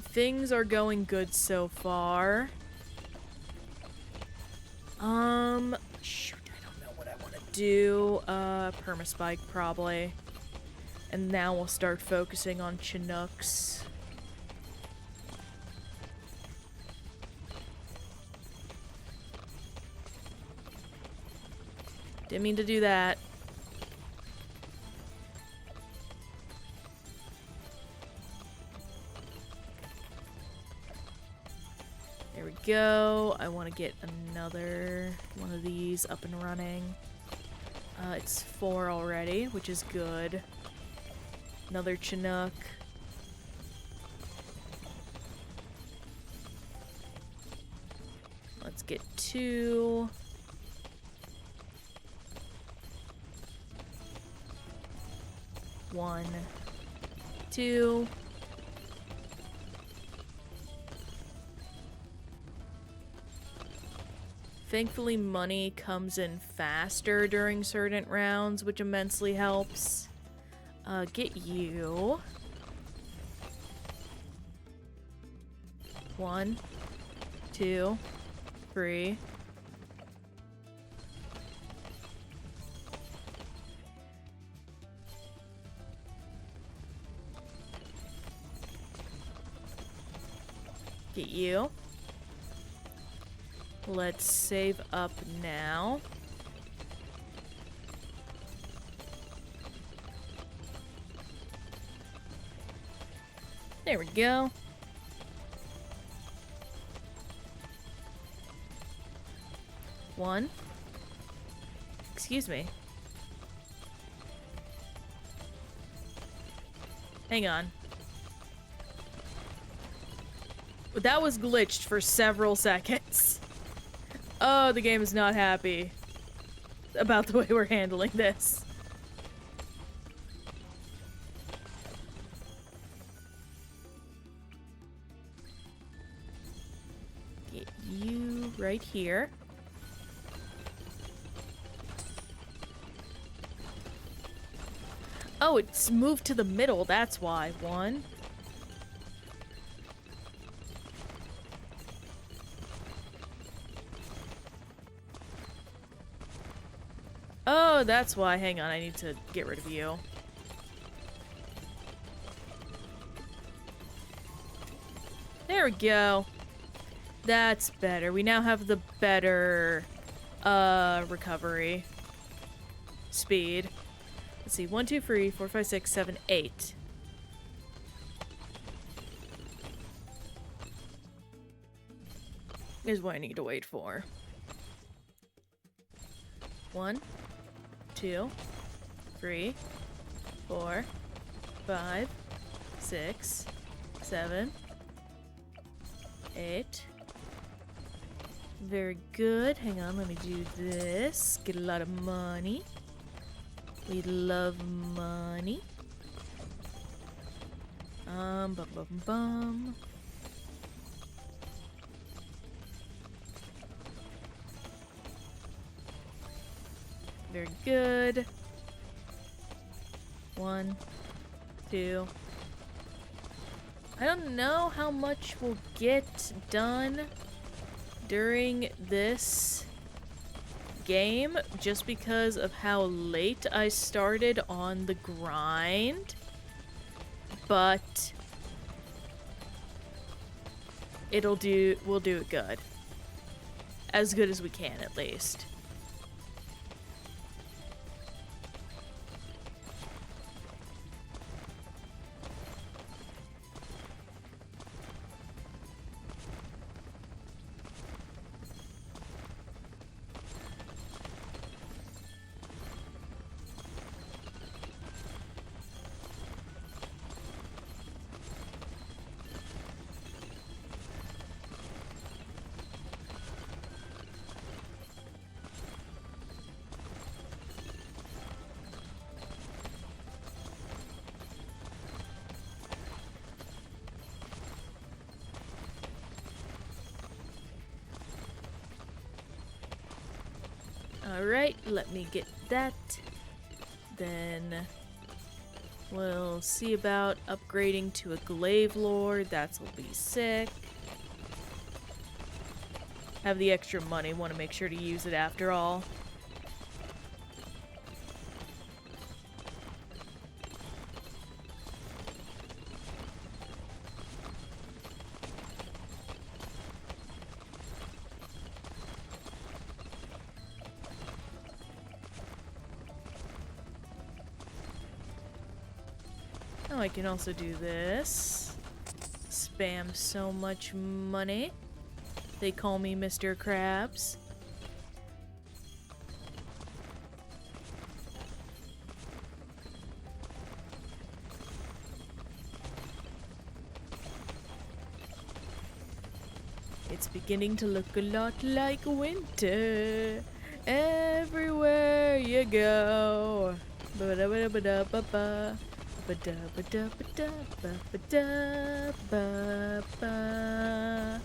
Things are going good so far. Shoot. Do permaspike probably, and now we'll start focusing on Chinooks. Didn't mean to do that. There we go. I want to get another one of these up and running. It's 4 already, which is good. Another Chinook. Let's get 2. One, 2. Thankfully, money comes in faster during certain rounds, which immensely helps. Get you. 1, 2, 3. Get you. Let's save up now. There we go. One. Excuse me. Hang on. That was glitched for several seconds. Oh, the game is not happy about the way we're handling this. Get you right here. Oh, it's moved to the middle, that's why. 1. Oh, that's why. Hang on, I need to get rid of you. There we go. That's better. We now have the better, recovery speed. Let's see, 1, 2, 3, 4, 5, 6, 7, 8. Here's what I need to wait for. 1, 2, 3, 4, 5, 6, 7, 8. Very good. Hang on, let me do this. Get a lot of money. We love money. Bum bum bum. Very good. 1, 2. I don't know how much we'll get done during this game just because of how late I started on the grind, but we'll do it good. As good as we can, at least. Alright, let me get that. Then we'll see about upgrading to a Glaive Lord. That'll be sick. Have the extra money, want to make sure to use it after all. Oh, I can also do this. Spam so much money. They call me Mr. Krabs. It's beginning to look a lot like winter everywhere you go. Ba-da-ba-da-ba-da-ba-ba. Ba-da-ba-da-ba-da-ba-da-ba-ba.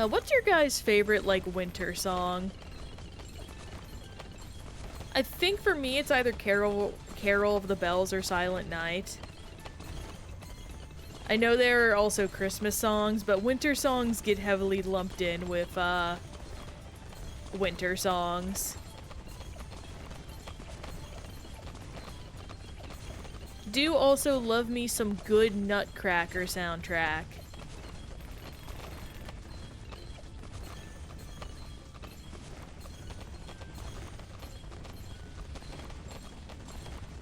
What's your guys' favorite, like, winter song? I think for me it's either Carol of the Bells or Silent Night. I know there are also Christmas songs, but winter songs get heavily lumped in with, winter songs. Do also love me some good Nutcracker soundtrack.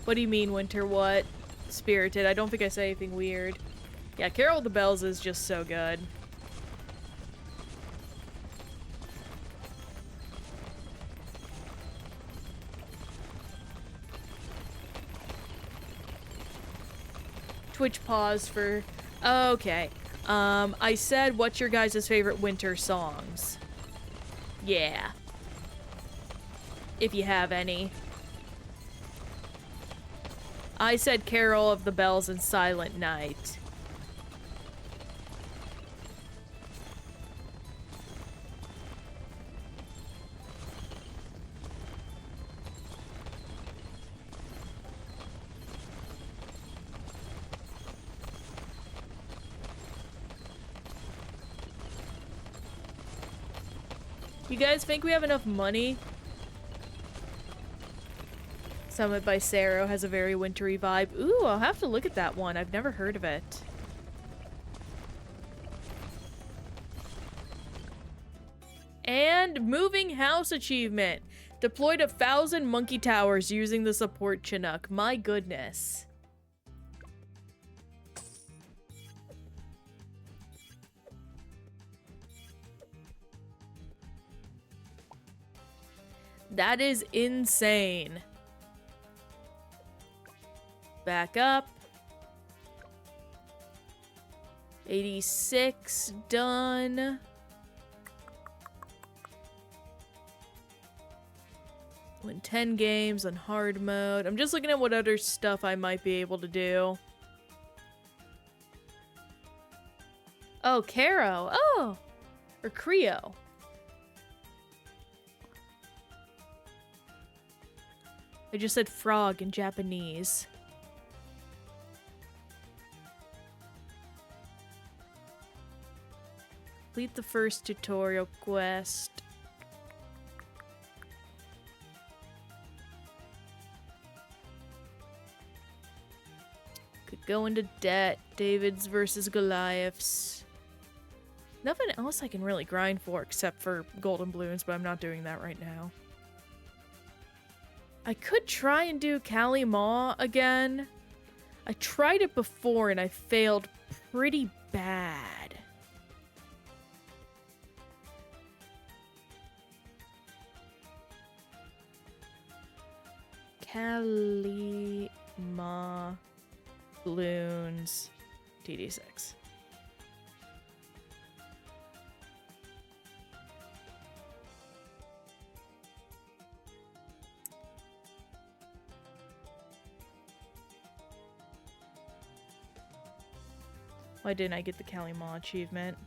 What do you mean, winter what? Spirited. I don't think I said anything weird. Yeah, Carol of the Bells is just so good. Twitch pause for... Okay. I said, what's your guys' favorite winter songs? Yeah. If you have any. I said Carol of the Bells and Silent Night. You guys think we have enough money? Summit by Saro has a very wintry vibe. Ooh, I'll have to look at that one. I've never heard of it. And moving house achievement. Deployed 1,000 monkey towers using the support Chinook. My goodness. That is insane. Back up. 86 done. Win 10 games on hard mode. I'm just looking at what other stuff I might be able to do. Oh, Caro. Oh! Or Creo. I just said frog in Japanese. Complete the first tutorial quest. Could go into debt. David's versus Goliaths. Nothing else I can really grind for except for golden balloons, but I'm not doing that right now. I could try and do Kali Ma again. I tried it before and I failed pretty bad. Kali Ma Bloons TD6. Why didn't I get the Kali Ma achievement?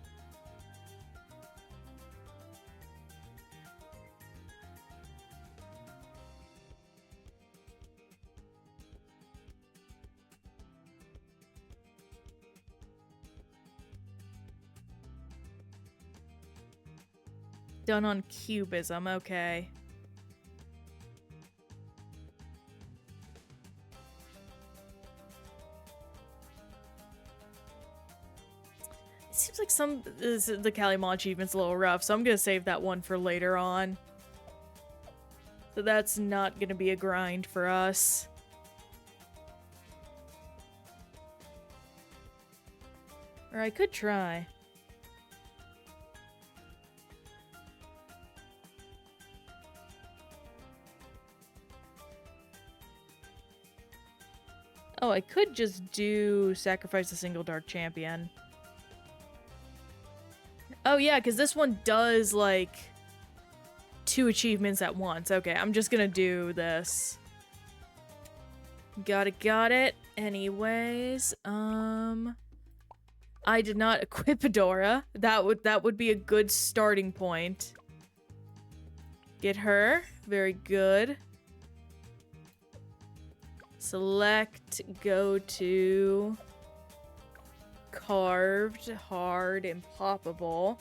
Done on cubism, okay. Seems like the Kali Ma achievement's a little rough, so I'm gonna save that one for later on. So that's not gonna be a grind for us. Or I could try. Oh, I could just do sacrifice a single dark champion. Oh yeah, because this one does, like, 2 achievements at once. Okay, I'm just gonna do this. Got it. Anyways, I did not equip Adora. That would be a good starting point. Get her. Very good. Select, go to carved, hard, and poppable.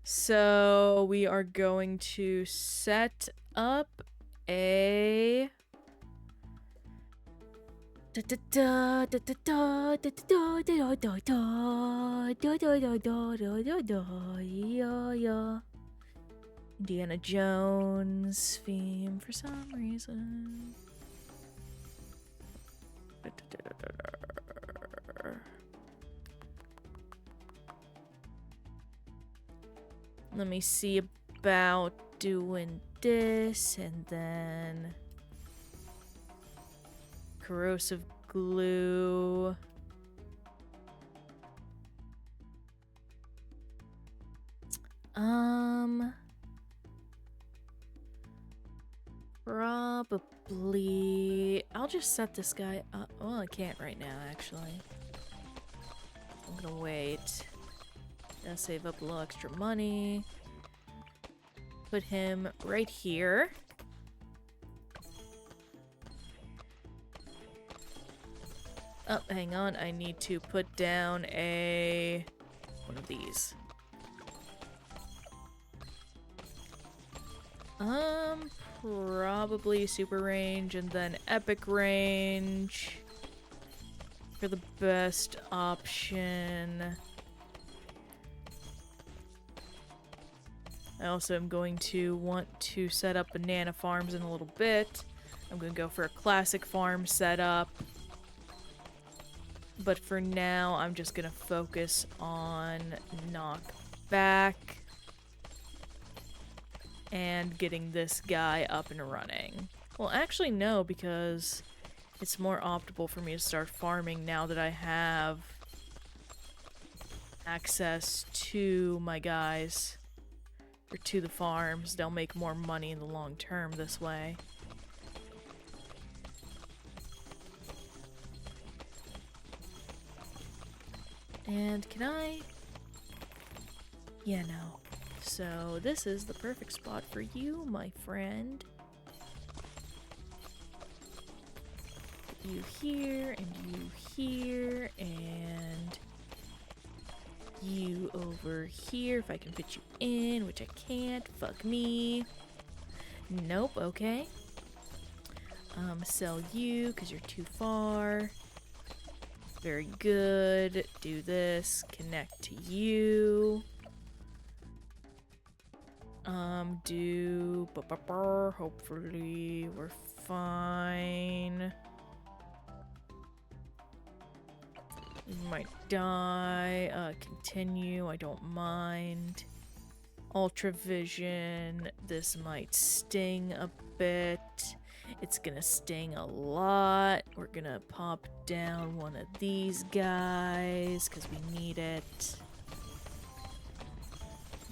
So we are going to set up a... Indiana Jones theme for some reason. Let me see about doing this and then corrosive glue. Probably I'll just set this guy up. Well, I can't right now, actually. I'm gonna wait. Gonna save up a little extra money. Put him right here. Oh, hang on. I need to put down one of these. Probably super range and then epic range for the best option. I also am going to want to set up banana farms in a little bit. I'm going to go for a classic farm setup. But for now, I'm just going to focus on knockback and getting this guy up and running. Well, actually, no, because it's more optimal for me to start farming now that I have access to my guys. Or to the farms. They'll make more money in the long term this way. And can I? Yeah, no. So this is the perfect spot for you, my friend. You here, and you here, and you over here, if I can fit you in, which I can't. Fuck me. Nope, okay. Sell you, because you're too far. Very good. Do this. Connect to you. Hopefully we're fine. You might die. Continue. I don't mind. Ultravision. This might sting a bit. It's gonna sting a lot. We're gonna pop down one of these guys because we need it.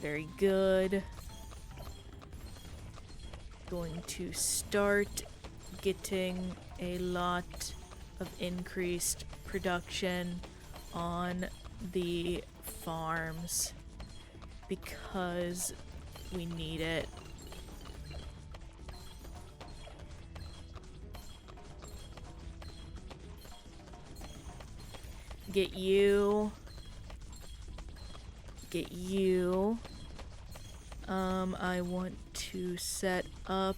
Very good. Going to start getting a lot of increased production on the farms because we need it. Get you. Get you. I want to set up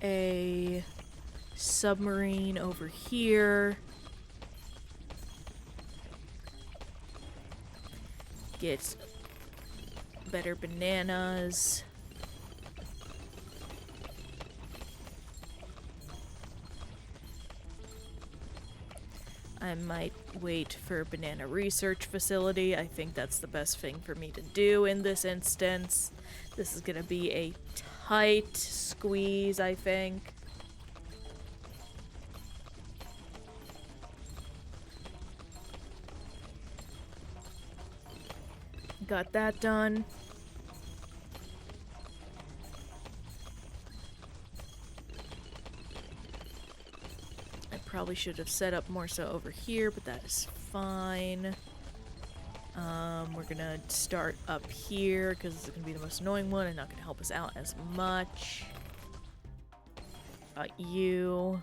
a submarine over here. Get better bananas. I might wait for a banana research facility. I think that's the best thing for me to do in this instance. This is gonna be a tight squeeze, I think. Got that done. I probably should have set up more so over here, but that is fine. We're gonna start up here because this is gonna be the most annoying one and not gonna help us out as much. You.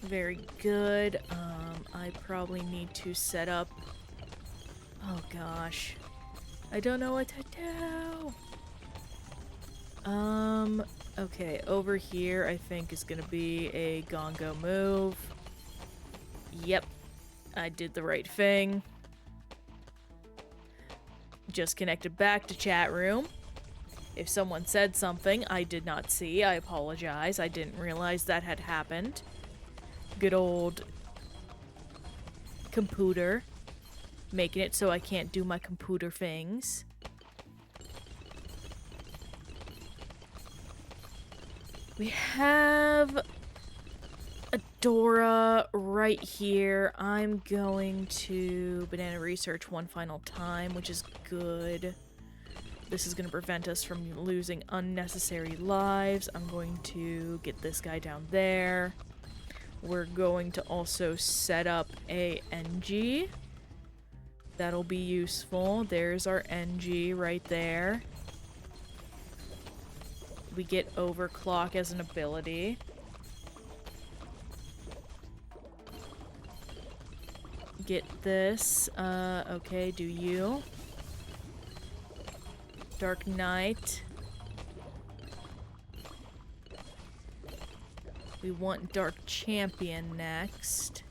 Very good. I probably need to set up... Oh gosh. I don't know what to do! Okay, over here I think is gonna be a gongo move. Yep, I did the right thing. Just connected back to chat room. If someone said something I did not see, I apologize. I didn't realize that had happened. Good old computer. Making it so I can't do my computer things. We have a Dora right here. I'm going to banana research one final time, which is good. This is going to prevent us from losing unnecessary lives. I'm going to get this guy down there. We're going to also set up a NG. That'll be useful. There's our NG right there. We get overclock as an ability. Get this. Okay, do you. Dark Knight. We want Dark Champion next.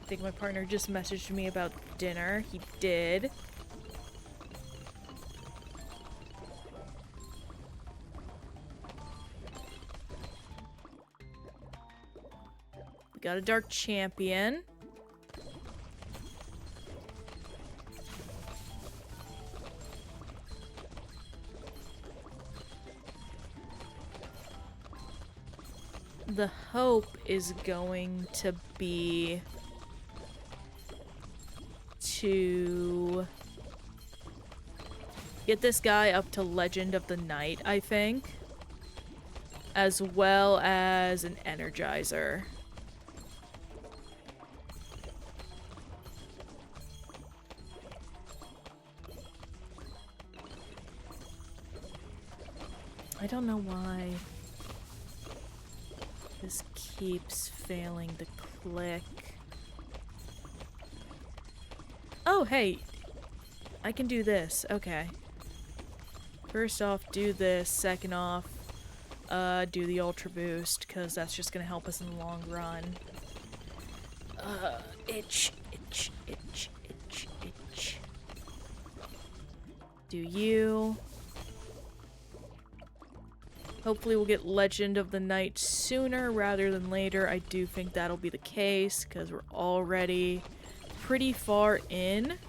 I think my partner just messaged me about dinner. He did. We got a Dark Champion. The hope is going to be to get this guy up to Legend of the Night, I think, as well as an Energizer. I don't know why this keeps failing to click. Oh, hey! I can do this. Okay. First off, do this. Second off, do the Ultra Boost, because that's just gonna help us in the long run. Itch, itch, itch, itch, itch. Do you. Hopefully we'll get Legend of the Night sooner rather than later. I do think that'll be the case, because we're already pretty far in.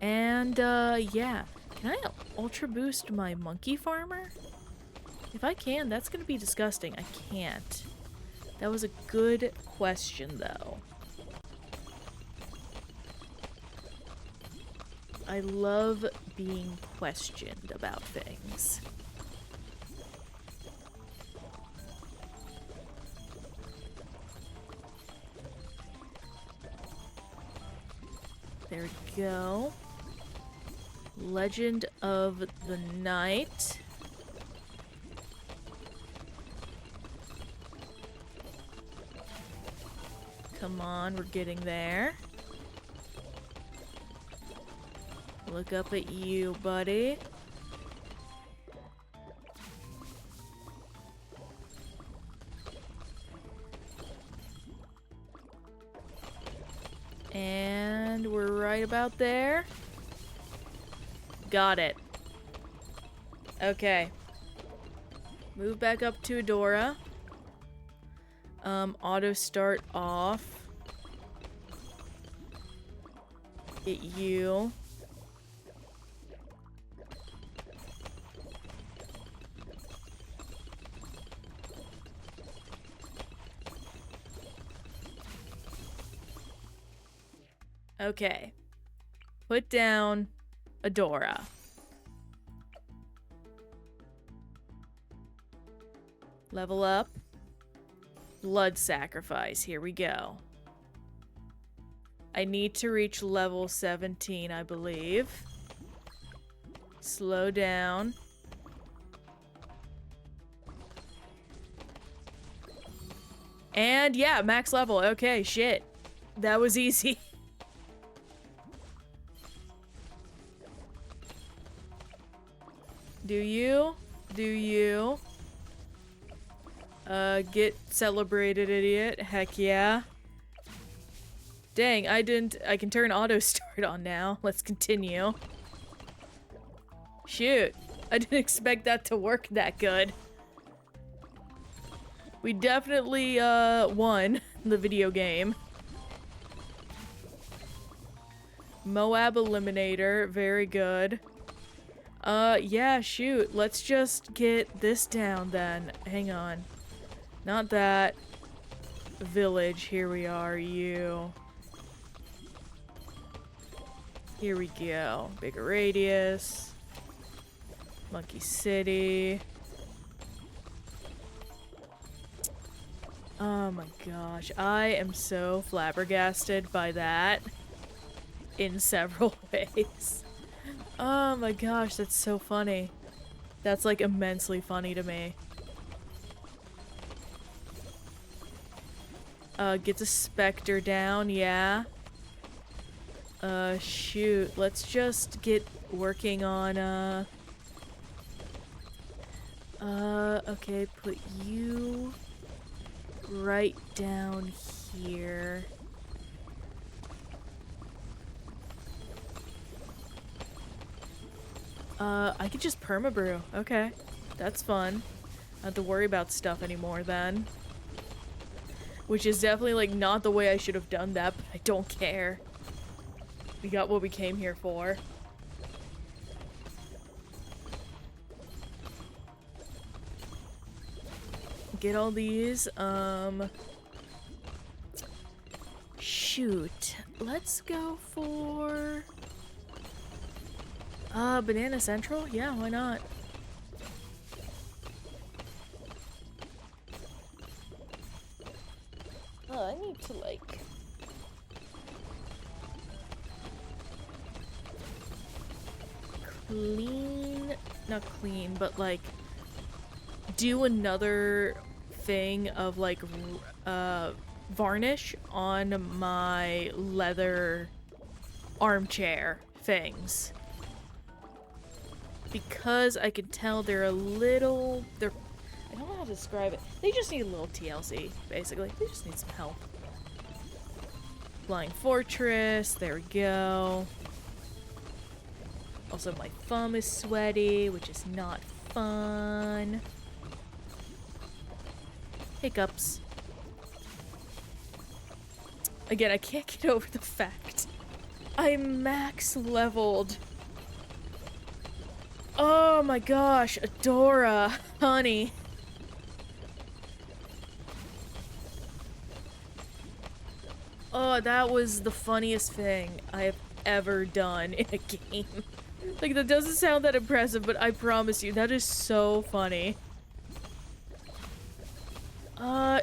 And, yeah. Can I Ultra Boost my Monkey Farmer? If I can, that's gonna be disgusting. I can't. That was a good question, though. I love being questioned about things. There we go. Legend of the Night. Come on, we're getting there. Look up at you, buddy. And we're right about there. Got it. Okay. Move back up to Adora. Auto start off. Get you. Okay. Put down Adora. Level up. Blood sacrifice. Here we go. I need to reach level 17, I believe. Slow down. And yeah, max level. Okay, shit. That was easy. Do you? Do you? Get celebrated, idiot. Heck yeah. Dang, I can turn auto start on now. Let's continue. Shoot. I didn't expect that to work that good. We definitely, won the video game. Moab Eliminator, very good. Yeah, shoot. Let's just get this down then. Hang on. Not that. Village, here we are, you. Here we go. Bigger radius. Monkey City. Oh my gosh. I am so flabbergasted by that. In several ways. Oh my gosh, that's so funny. That's like immensely funny to me. Get the Spectre down, yeah. Shoot. Let's just get working on, okay, put you right down here. I could just permabrew. Okay. That's fun. Not have to worry about stuff anymore then. Which is definitely, like, not the way I should have done that, but I don't care. We got what we came here for. Get all these, shoot. Let's go for... Banana Central? Yeah, why not? Oh, I need to, like... clean... not clean, but, like... do another thing of, like, varnish on my leather armchair things. Because I can tell they're a little... I don't know how to describe it. They just need a little TLC, basically. They just need some help. Flying Fortress, there we go. Also, my thumb is sweaty, which is not fun. Hiccups. Again, I can't get over the fact I'm max leveled. Oh my gosh, Adora, honey. Oh, that was the funniest thing I have ever done in a game. Like, that doesn't sound that impressive, but I promise you, that is so funny.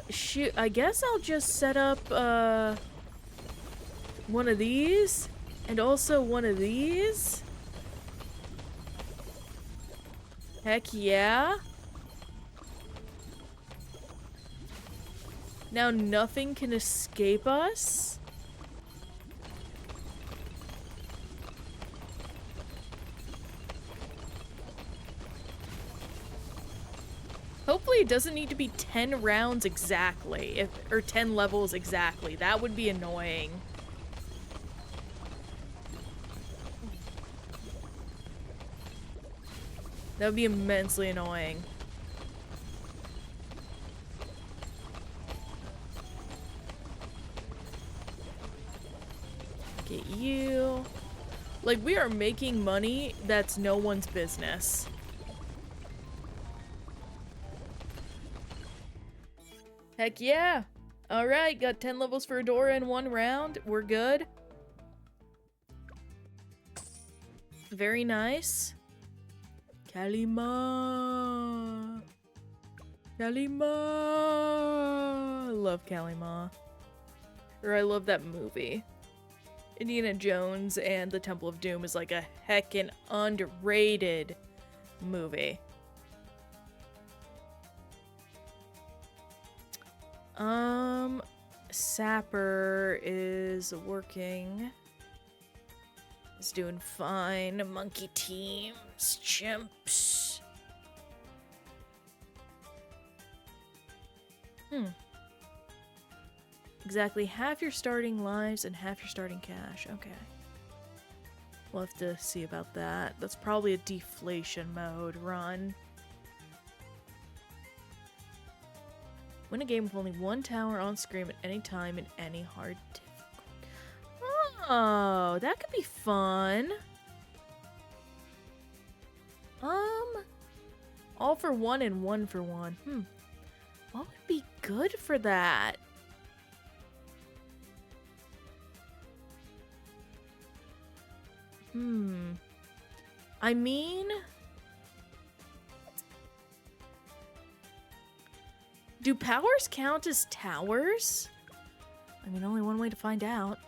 Shoot, I guess I'll just set up, one of these, and also one of these. Heck yeah. Now nothing can escape us. Hopefully it doesn't need to be 10 rounds exactly, or 10 levels exactly. That would be annoying. That would be immensely annoying. Get you. Like, we are making money that's no one's business. Heck yeah! Alright, got 10 levels for Adora in 1 round. We're good. Very nice. Kalima! Kalima! I love Kalima. Or I love that movie. Indiana Jones and the Temple of Doom is like a heckin' underrated movie. Sapper is working. Is doing fine. Monkey teams, chimps. Exactly half your starting lives and half your starting cash. Okay. We'll have to see about that. That's probably a deflation mode run. Win a game with only one tower on screen at any time in any hard difficulty. Oh, that could be fun. All for one and one for one. What would be good for that? I mean, do powers count as towers? I mean, only one way to find out.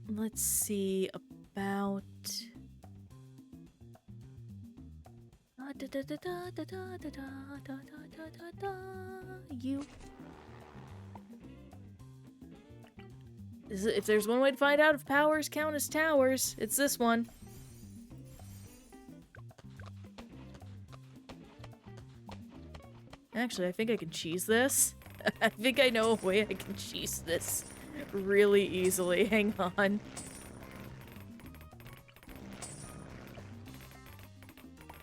Let's see about... You. If there's one way to find out if powers count as towers, it's this one. Actually, I think I can cheese this. I think I know a way I can cheese this really easily. Hang on.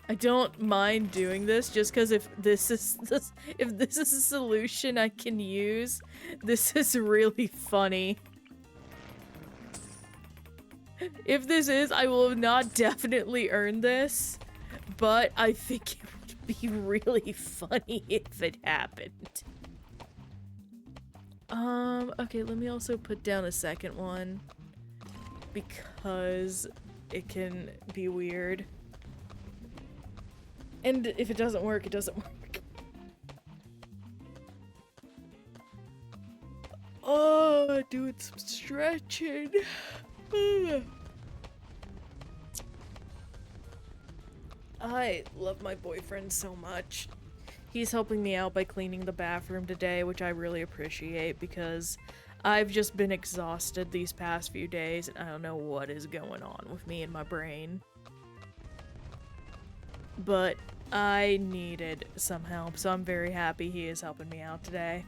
I don't mind doing this just because if this is a solution I can use, this is really funny. If this is, I will have not definitely earned this, but I think it would be really funny if it happened. Okay, let me also put down a second one because it can be weird. And if it doesn't work, it doesn't work. Oh, doing some stretching. I love my boyfriend so much. He's helping me out by cleaning the bathroom today, which I really appreciate because I've just been exhausted these past few days and I don't know what is going on with me and my brain. But I needed some help, so I'm very happy he is helping me out today.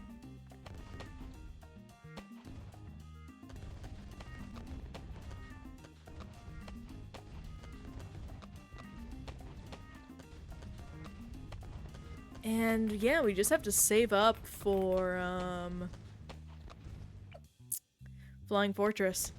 And yeah, we just have to save up for Flying Fortress.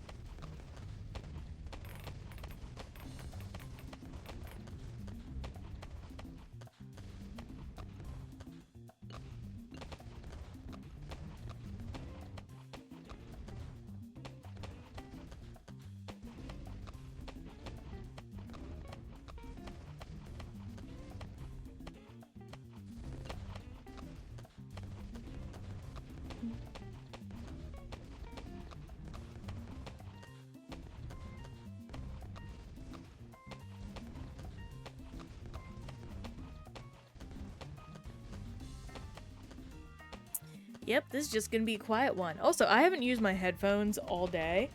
Yep, this is just gonna be a quiet one. Also, I haven't used my headphones all day.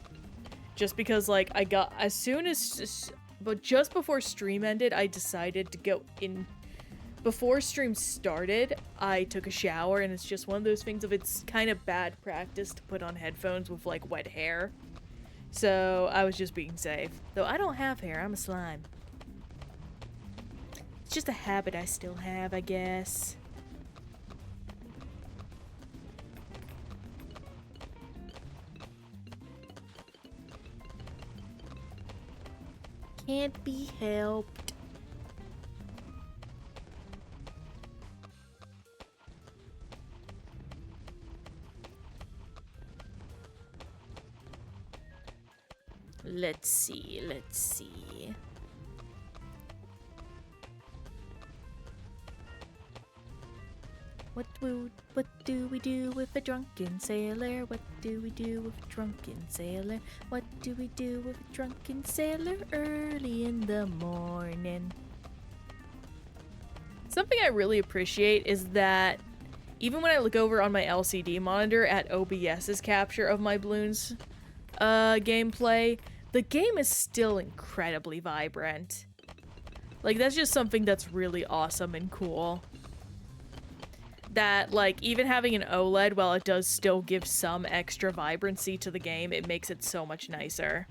Just because, like, but just before stream ended, I decided to go in. Before stream started, I took a shower, and it's just one of those things of it's kind of bad practice to put on headphones with, like, wet hair. So, I was just being safe. Though I don't have hair, I'm a slime. It's just a habit I still have, I guess. Can't be helped. Let's see, let's see. What do we do with a drunken sailor? What do we do with a drunken sailor? What do we do with a drunken sailor early in the morning? Something I really appreciate is that even when I look over on my LCD monitor at OBS's capture of my Bloons gameplay, the game is still incredibly vibrant. Like, that's just something that's really awesome and cool. That, like, even having an OLED, while it does still give some extra vibrancy to the game, it makes it so much nicer.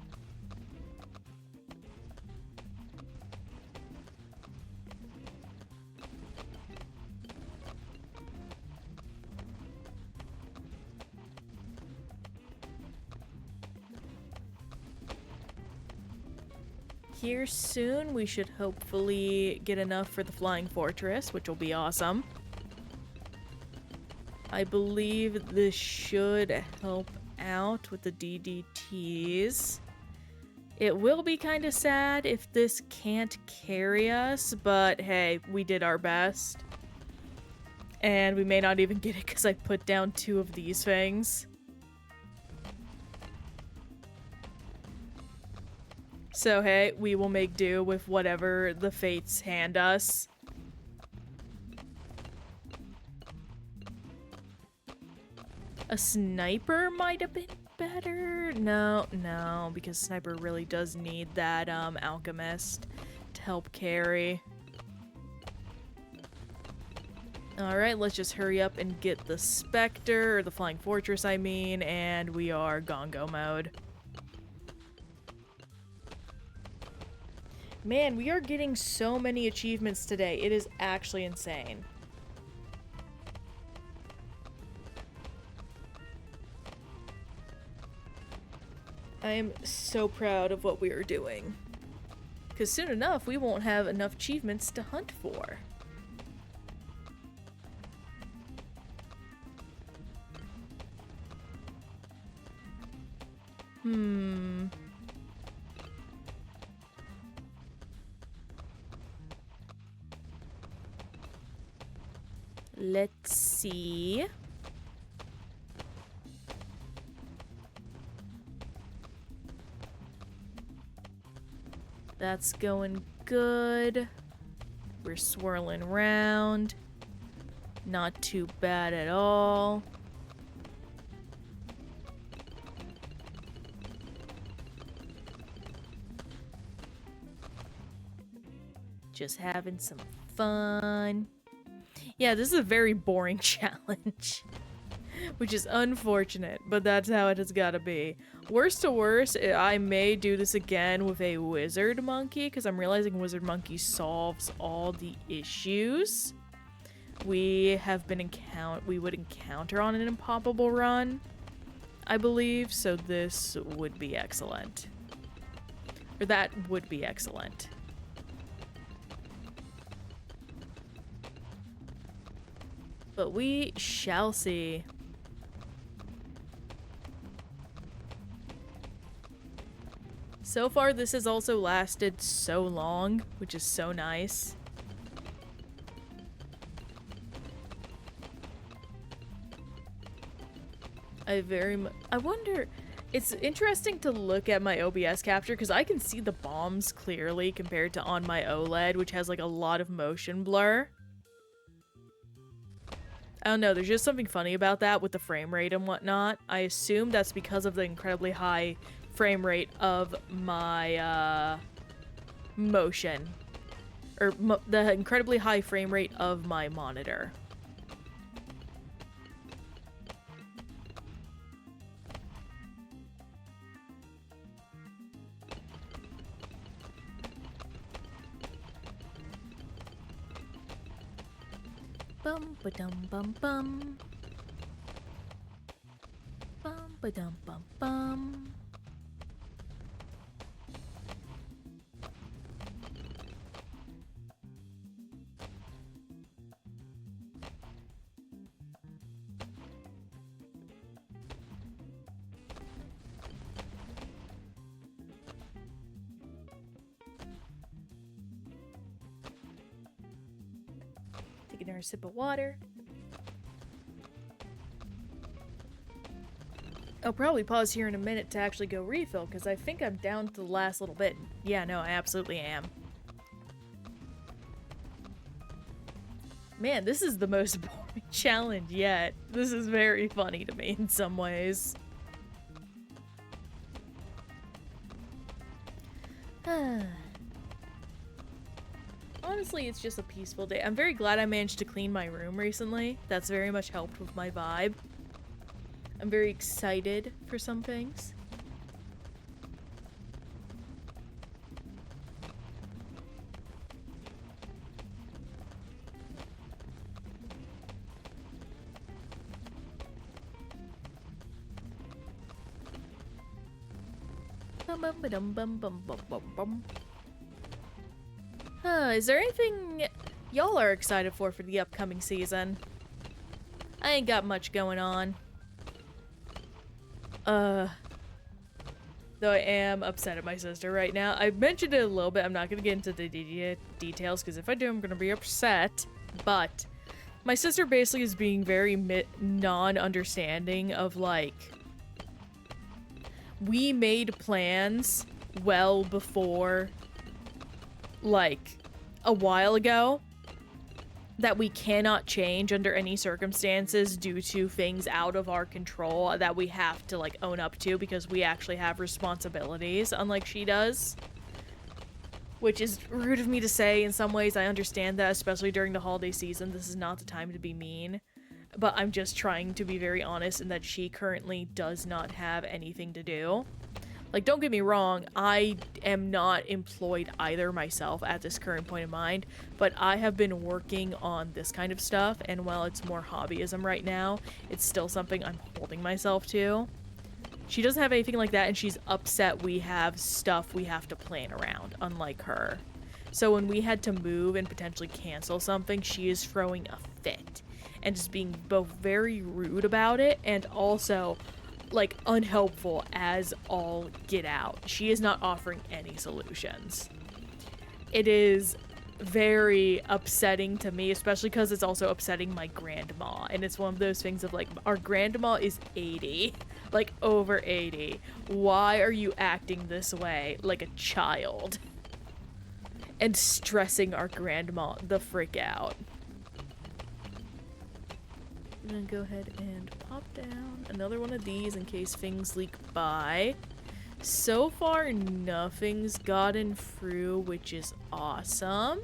Here soon, we should hopefully get enough for the Flying Fortress, which will be awesome. I believe this should help out with the DDTs. It will be kind of sad if this can't carry us, but hey, we did our best. And we may not even get it because I put down 2 of these things. So hey, we will make do with whatever the fates hand us. A sniper might have been better. No, because sniper really does need that alchemist to help carry. Alright, let's just hurry up and get the Spectre, or the Flying Fortress I mean, and we are gongo mode. Man, we are getting so many achievements today. It is actually insane. I am so proud of what we are doing. Because soon enough, we won't have enough achievements to hunt for. Let's see. That's going good. We're swirling around. Not too bad at all. Just having some fun. Yeah, this is a very boring challenge. Which is unfortunate, but that's how it has gotta be. Worst to worst, I may do this again with a wizard monkey, because I'm realizing wizard monkey solves all the issues we would encounter on an impossible run, I believe, so this would be excellent. Or that would be excellent. But we shall see. So far, this has also lasted so long, which is so nice. I wonder... It's interesting to look at my OBS capture, because I can see the bombs clearly compared to on my OLED, which has, like, a lot of motion blur. I don't know, there's just something funny about that with the frame rate and whatnot. I assume that's because of the incredibly high frame rate of my motion, or the incredibly high frame rate of my monitor. Bum ba dum bum bum. Bum ba dum bum bum. Taking another sip of water. I'll probably pause here in a minute to actually go refill, because I think I'm down to the last little bit. Yeah, no, I absolutely am. Man, this is the most boring challenge yet. This is very funny to me in some ways. Honestly, it's just a peaceful day. I'm very glad I managed to clean my room recently. That's very much helped with my vibe. I'm very excited for some things. Is there anything y'all are excited for the upcoming season? I ain't got much going on. Though I am upset at my sister right now. I mentioned it a little bit. I'm not gonna get into the details, because if I do, I'm gonna be upset. But my sister basically is being very non-understanding of, like, we made plans well before, like, a while ago that we cannot change under any circumstances due to things out of our control that we have to, like, own up to because we actually have responsibilities, unlike she does. Which is rude of me to say in some ways. I understand that, especially during the holiday season. This is not the time to be mean. But I'm just trying to be very honest in that she currently does not have anything to do. Like, don't get me wrong, I am not employed either myself at this current point in mind, but I have been working on this kind of stuff, and while it's more hobbyism right now, it's still something I'm holding myself to. She doesn't have anything like that, and she's upset we have stuff we have to plan around, unlike her. So when we had to move and potentially cancel something, she is throwing a fit, and just being both very rude about it, and also, like, unhelpful as all get out. She is not offering any solutions. It is very upsetting to me, especially because it's also upsetting my grandma. And it's one of those things of, like, our grandma is 80. Like, over 80. Why are you acting this way like a child? And stressing our grandma the frick out. I'm gonna go ahead and pop down another one of these in case things leak by. So far, nothing's gotten through, which is awesome.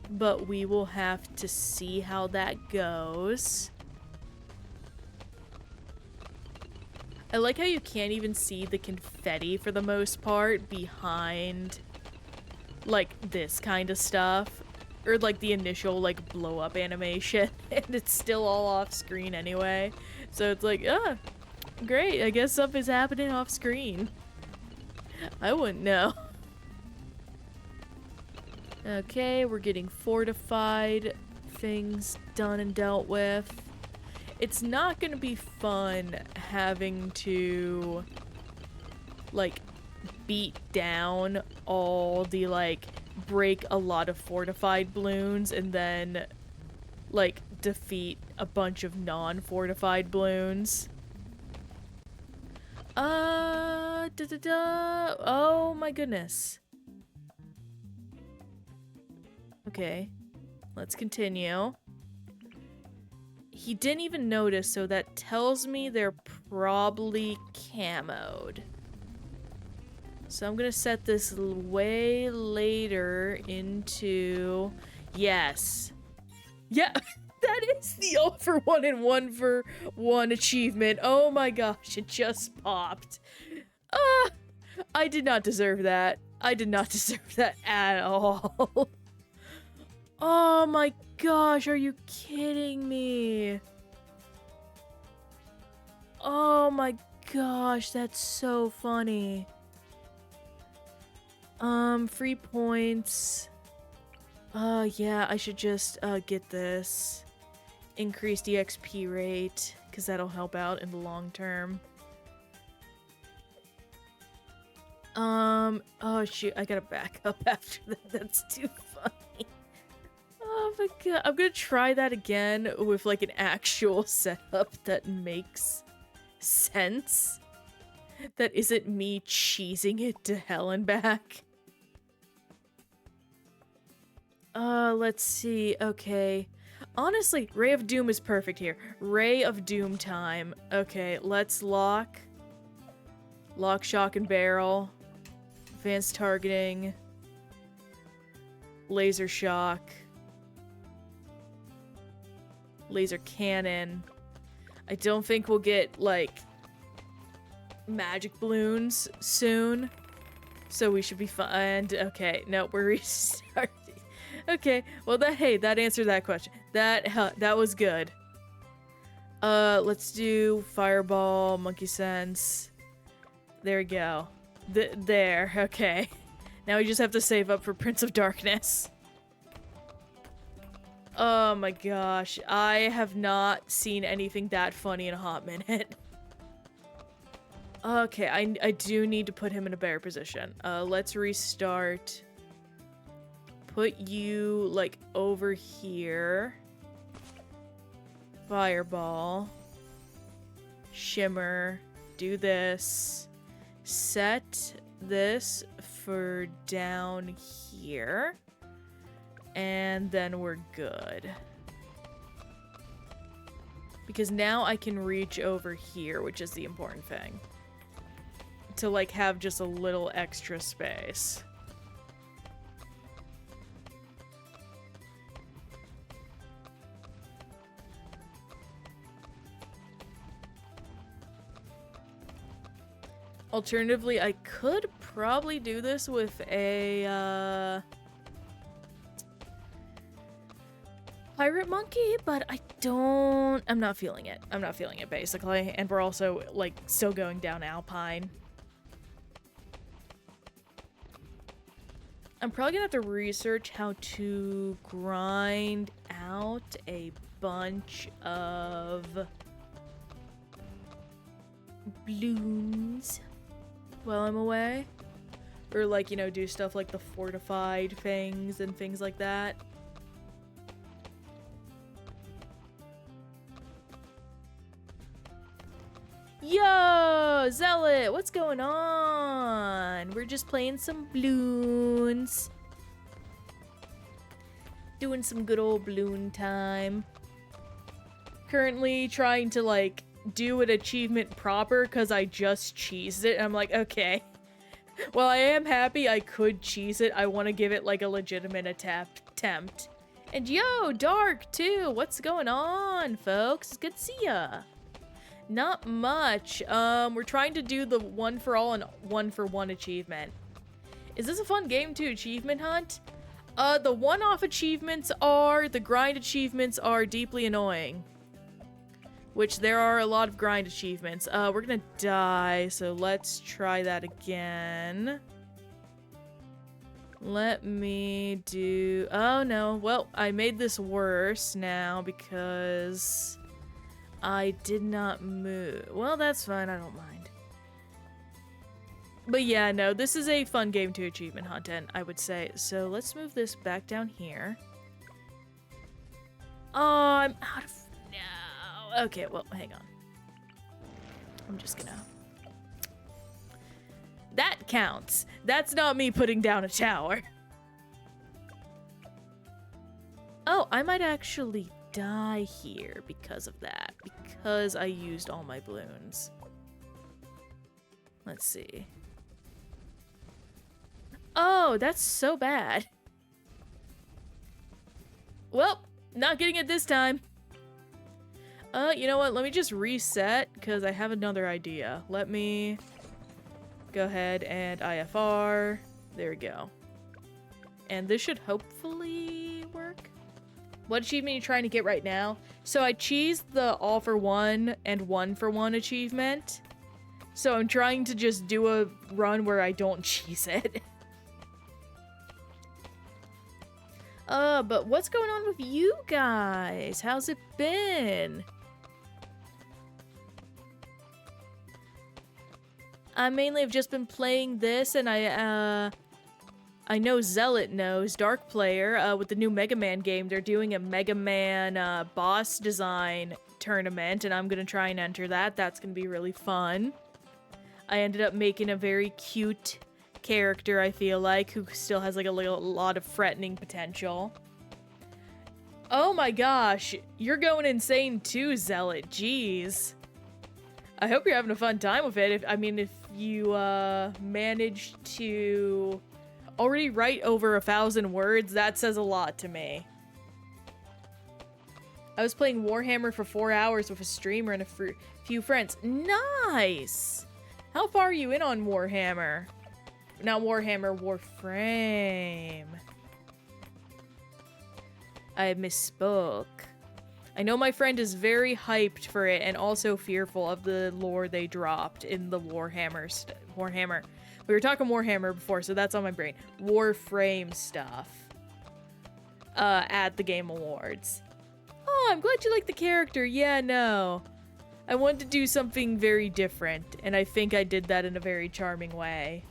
But we will have to see how that goes. I like how you can't even see the confetti for the most part behind, like, this kind of stuff. Or, like, the initial, like, blow-up animation. And it's still all off-screen anyway. So it's like, ah, great. I guess stuff is happening off-screen. I wouldn't know. Okay, we're getting fortified things done and dealt with. It's not gonna be fun having to, like, beat down all the, like, break a lot of fortified balloons and then, like, defeat a bunch of non-fortified balloons. Oh my goodness. Okay, let's continue. He didn't even notice, so that tells me they're probably camoed. So I'm gonna set this way later into... Yes. Yeah, that is the 0 for 1 and 1 for 1 achievement. Oh my gosh, it just popped. I did not deserve that. I did not deserve that at all. Oh my gosh, are you kidding me? Oh my gosh, that's so funny. 3 points. Yeah, I should just, get this. Increase the XP rate, because that'll help out in the long term. Oh shoot, I gotta back up after that. That's too funny. Oh my god, I'm gonna try that again with, like, an actual setup that makes sense that isn't me cheesing it to hell and back. Let's see. Okay. Honestly, Ray of Doom is perfect here. Ray of Doom time. Okay, let's lock. Lock, shock, and barrel. Advanced targeting. Laser shock. Laser cannon. I don't think we'll get, like, magic balloons soon. So we should be fine. Okay, no, we're restarting. Okay, well, that answered that question. That was good. Let's do fireball, monkey sense. There we go. There, okay. Now we just have to save up for Prince of Darkness. Oh my gosh, I have not seen anything that funny in a hot minute. Okay, I do need to put him in a better position. Let's restart. Put you, like, over here. Fireball. Shimmer. Do this. Set this for down here. And then we're good. Because now I can reach over here, which is the important thing. To, like, have just a little extra space. Alternatively, I could probably do this with a, pirate monkey, but I'm not feeling it. I'm not feeling it, basically. And we're also, like, still going down Alpine. I'm probably gonna have to research how to grind out a bunch of balloons while I'm away. Or, like, you know, do stuff like the fortified things and things like that. Yo, Zealot, what's going on? We're just playing some Bloons. Doing some good old balloon time. Currently trying to, like, do an achievement proper because I just cheesed it. And I'm like, okay. Well, I am happy I could cheese it. I want to give it, like, a legitimate attempt. And yo, Dark, too. What's going on, folks? It's good to see ya. Not much. We're trying to do the one for all and one for one achievement. Is this a fun game to achievement hunt? The one-off achievements the grind achievements are deeply annoying. Which there are a lot of grind achievements. We're gonna die, so let's try that again. Let me do... Oh no, well, I made this worse now because I did not move. Well, that's fine, I don't mind. But yeah, no, this is a fun game to achievement hunt in, I would say. So let's move this back down here. Oh, I'm out of... No. Okay, well, hang on. I'm just gonna... That counts. That's not me putting down a tower. Oh, I might actually die here because of that. Because I used all my balloons. Let's see. Oh, that's so bad. Well, not getting it this time. You know what? Let me just reset because I have another idea. Let me go ahead and IFR. There we go. And this should hopefully work. What achievement are you trying to get right now? So I cheesed the all for one and one for one achievement. So I'm trying to just do a run where I don't cheese it. But what's going on with you guys? How's it been? I mainly have just been playing this, and I I know Zealot knows, Dark Player, with the new Mega Man game, they're doing a Mega Man boss design tournament, and I'm gonna try and enter that. That's gonna be really fun. I ended up making a very cute character, I feel like, who still has like a lot of threatening potential. Oh my gosh, you're going insane too, Zealot. Jeez. I hope you're having a fun time with it. If you managed to already write over 1,000 words, that says a lot to me. I was playing Warhammer for 4 hours with a streamer and a few friends. Nice! How far are you in on Warhammer? Not Warhammer, Warframe. I misspoke. I know my friend is very hyped for it and also fearful of the lore they dropped in the Warhammer. We were talking Warhammer before, so that's on my brain. Warframe stuff. At the Game Awards. Oh, I'm glad you like the character. Yeah, no. I wanted to do something very different, and I think I did that in a very charming way.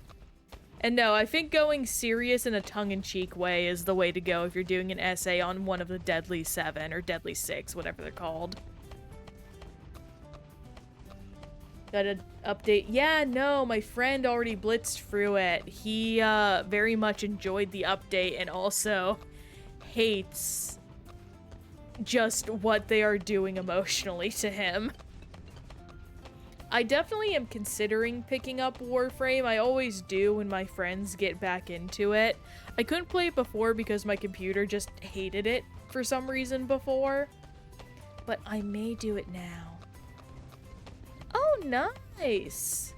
And no, I think going serious in a tongue-in-cheek way is the way to go if you're doing an essay on one of the Deadly 7 or Deadly 6, whatever they're called. Got an update. Yeah, no, my friend already blitzed through it. He very much enjoyed the update and also hates just what they are doing emotionally to him. I definitely am considering picking up Warframe. I always do when my friends get back into it. I couldn't play it before because my computer just hated it for some reason before. But I may do it now. Oh, nice!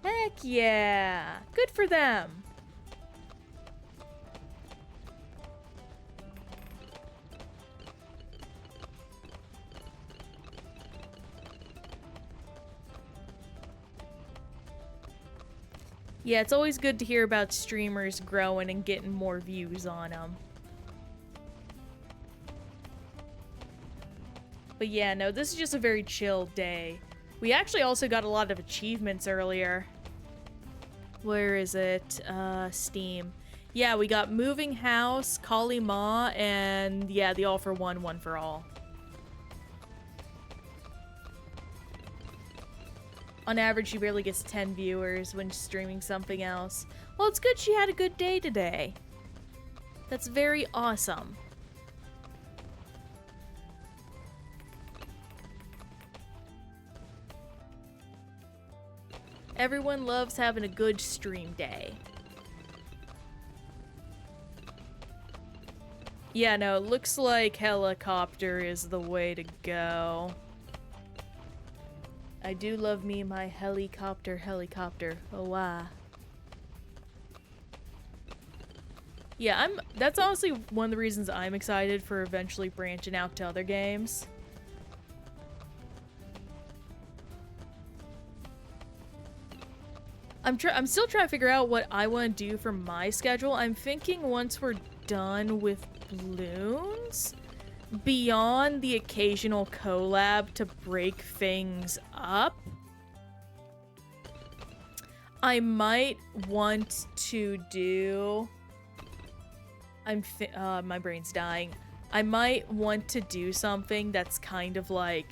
Heck yeah! Good for them! Yeah, it's always good to hear about streamers growing and getting more views on them. But yeah, no, this is just a very chill day. We actually also got a lot of achievements earlier. Where is it? Steam. Yeah, we got Moving House, Kali Ma, and yeah, the All for One, One for All. On average, she barely gets 10 viewers when streaming something else. Well, it's good she had a good day today. That's very awesome. Everyone loves having a good stream day. Yeah, no, it looks like helicopter is the way to go. I do love me my helicopter. Oh, wow. Yeah, that's honestly one of the reasons I'm excited for eventually branching out to other games. I'm still trying to figure out what I want to do for my schedule. I'm thinking once we're done with Bloons, beyond the occasional collab to break things up, I might want to do... my brain's dying. I might want to do something that's kind of like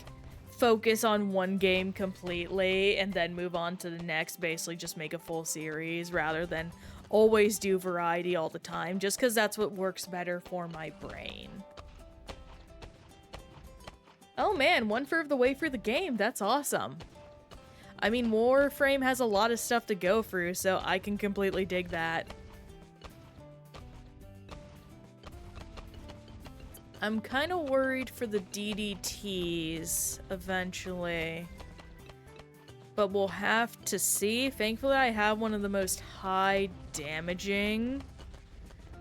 focus on one game completely and then move on to the next, basically just make a full series rather than always do variety all the time, just because that's what works better for my brain. Oh man, 1/3 of the way through the game. That's awesome. I mean, Warframe has a lot of stuff to go through, so I can completely dig that. I'm kind of worried for the DDTs eventually, but we'll have to see. Thankfully, I have one of the most high damaging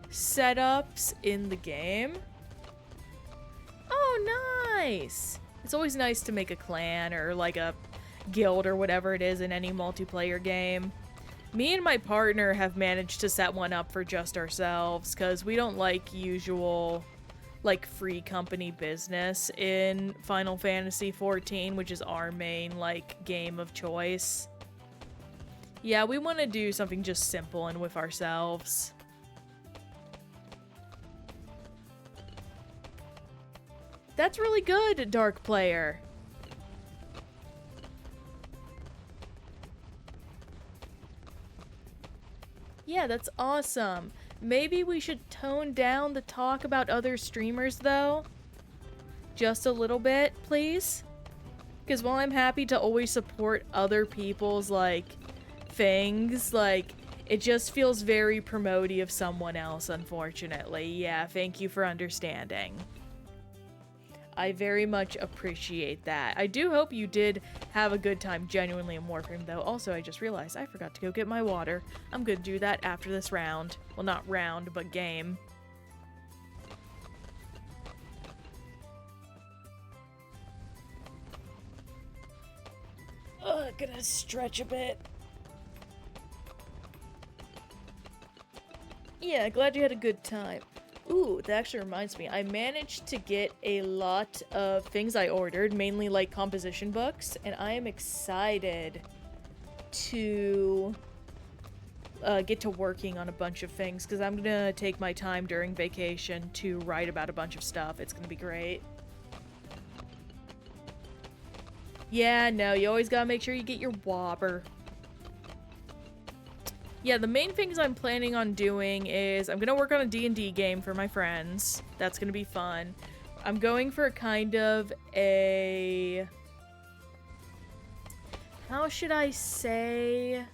setups in the game. Oh, nice! It's always nice to make a clan or like a guild or whatever it is in any multiplayer game. Me and my partner have managed to set one up for just ourselves because we don't like usual like free company business in Final Fantasy XIV, which is our main like game of choice. Yeah, we want to do something just simple and with ourselves. That's really good, Dark Player. Yeah, that's awesome. Maybe we should tone down the talk about other streamers, though. Just a little bit, please. Because while I'm happy to always support other people's, like, things, like, it just feels very promoty of someone else, unfortunately. Yeah, thank you for understanding. I very much appreciate that. I do hope you did have a good time genuinely in Warframe, though. Also, I just realized I forgot to go get my water. I'm gonna do that after this round. Well, not round, but game. Gonna stretch a bit. Yeah, glad you had a good time. Ooh, that actually reminds me. I managed to get a lot of things I ordered, mainly like composition books, and I am excited to get to working on a bunch of things, because I'm gonna take my time during vacation to write about a bunch of stuff. It's gonna be great. Yeah, no, you always gotta make sure you get your whopper. Yeah, the main things I'm planning on doing is I'm gonna work on a D&D game for my friends. That's gonna be fun. I'm going for kind of a... how should I say?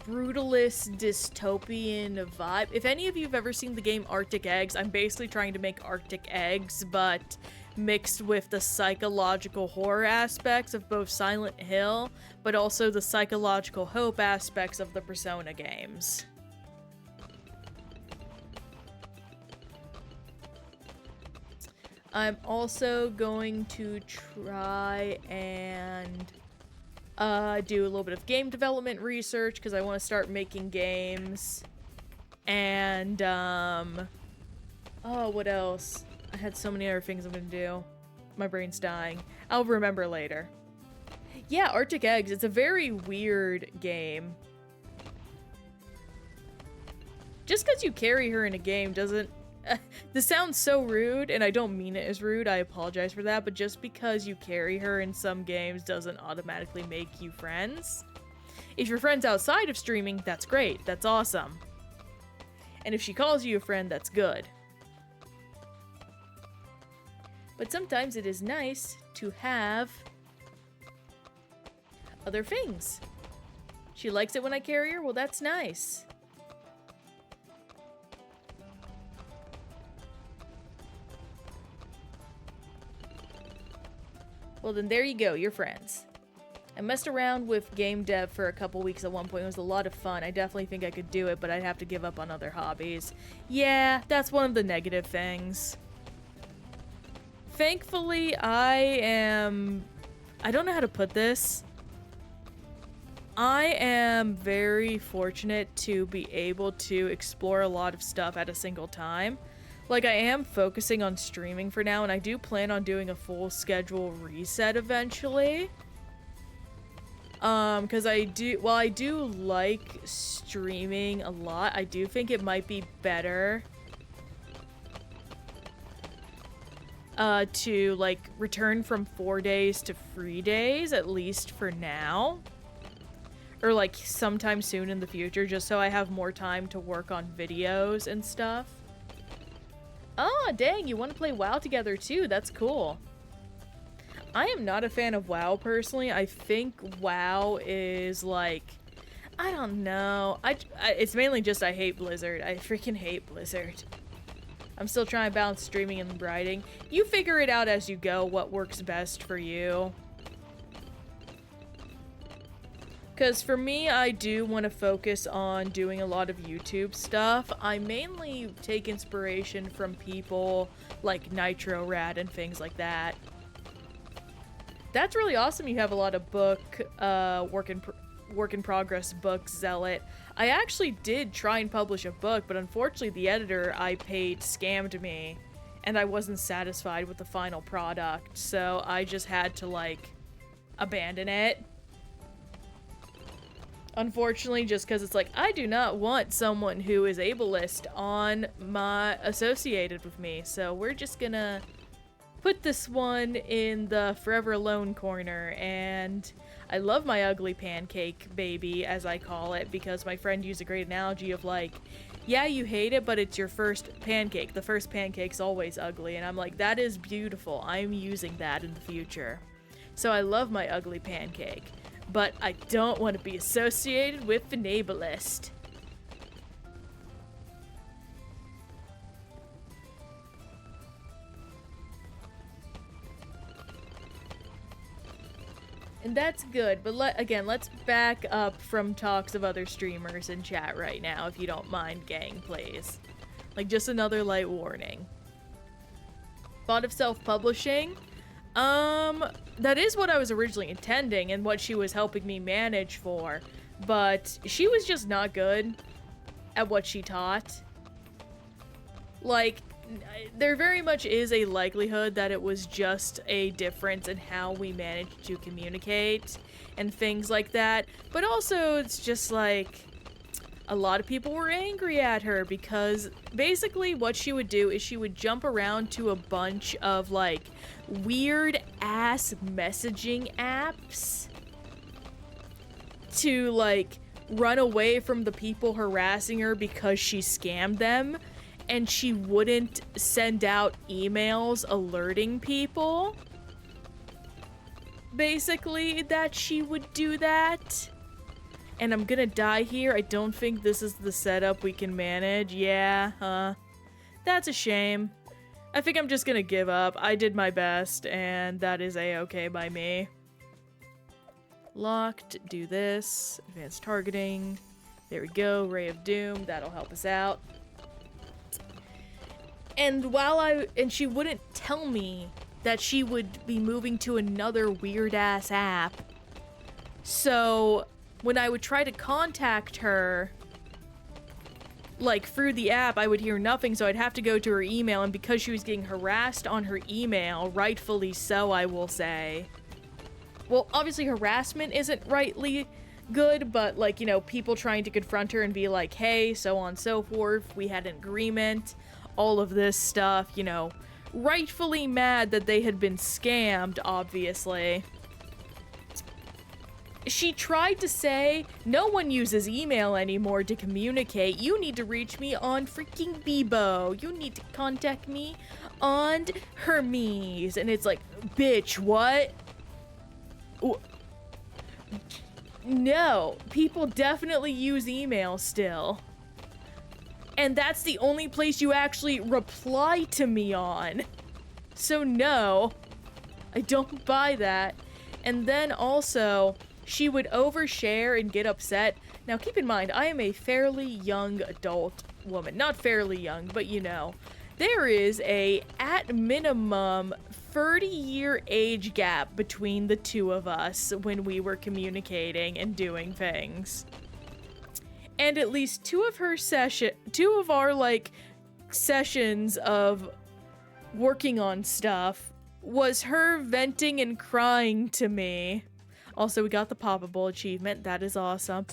Brutalist dystopian vibe. If any of you have ever seen the game Arctic Eggs, I'm basically trying to make Arctic Eggs, but mixed with the psychological horror aspects of both Silent Hill, but also the psychological hope aspects of the Persona games. I'm also going to try and do a little bit of game development research, because I want to start making games. And, oh, what else? I had so many other things I'm gonna do. My brain's dying. I'll remember later. Yeah, Arctic Eggs. It's a very weird game. Just because you carry her in a game doesn't... this sounds so rude, and I don't mean it as rude. I apologize for that. But just because you carry her in some games doesn't automatically make you friends. If you're friends outside of streaming, that's great. That's awesome. And if she calls you a friend, that's good. But sometimes it is nice to have other things. She likes it when I carry her? Well, that's nice. Well, then there you go. You're friends. I messed around with game dev for a couple weeks at one point. It was a lot of fun. I definitely think I could do it, but I'd have to give up on other hobbies. Yeah, that's one of the negative things. Thankfully, I don't know how to put this. I am very fortunate to be able to explore a lot of stuff at a single time. Like, I am focusing on streaming for now, and I do plan on doing a full schedule reset eventually. Because I do like streaming a lot, I do think it might be better to, like, return from 4 days to 3 days, at least for now. Or, like, sometime soon in the future, just so I have more time to work on videos and stuff. Oh, dang, you want to play WoW together too? That's cool. I am not a fan of WoW, personally. I think WoW is, like... I don't know. It's mainly just I hate Blizzard. I freaking hate Blizzard. I'm still trying to balance streaming and writing. You figure it out as you go, what works best for you. Because for me, I do want to focus on doing a lot of YouTube stuff. I mainly take inspiration from people like Nitro Rad and things like that. That's really awesome. You have a lot of work in progress books, Zealot. I actually did try and publish a book, but unfortunately the editor I paid scammed me, and I wasn't satisfied with the final product, so I just had to, like, abandon it. Unfortunately, just because it's like, I do not want someone who is ableist associated with me. So we're just gonna put this one in the forever alone corner. And I love my ugly pancake baby, as I call it, because my friend used a great analogy of like, yeah, you hate it, but it's your first pancake. The first pancake's always ugly. And I'm like, that is beautiful. I'm using that in the future. So I love my ugly pancake, but I don't want to be associated with an ableist. And that's good, but let's back up from talks of other streamers in chat right now, if you don't mind, gang, please. Like, just another light warning. Thought of self-publishing? That is what I was originally intending and what she was helping me manage for, but she was just not good at what she taught. Like, there very much is a likelihood that it was just a difference in how we managed to communicate and things like that, but also it's just like a lot of people were angry at her because basically what she would do is she would jump around to a bunch of like weird ass messaging apps to like run away from the people harassing her because she scammed them. And she wouldn't send out emails alerting people. Basically, that she would do that. And I'm gonna die here. I don't think this is the setup we can manage. Yeah, huh? That's a shame. I think I'm just gonna give up. I did my best, and that is a-okay by me. Locked, do this. Advanced targeting. There we go, Ray of Doom. That'll help us out. And she wouldn't tell me that she would be moving to another weird-ass app. So, when I would try to contact her, like, through the app, I would hear nothing, so I'd have to go to her email, and because she was getting harassed on her email, rightfully so, I will say. Well, obviously harassment isn't rightly good, but, like, you know, people trying to confront her and be like, hey, so on and so forth, we had an agreement. All of this stuff, you know, rightfully mad that they had been scammed, obviously. She tried to say, no one uses email anymore to communicate. You need to reach me on freaking Bebo. You need to contact me on Hermes. And it's like, bitch, what? No, people definitely use email still. And that's the only place you actually reply to me on. So no, I don't buy that. And then also, she would overshare and get upset. Now keep in mind, I am a fairly young adult woman. Not fairly young, but you know. There is a, at minimum, 30-year age gap between the two of us when we were communicating and doing things. And at least two of our, like, sessions of working on stuff was her venting and crying to me. Also, we got the Poppable achievement. That is awesome.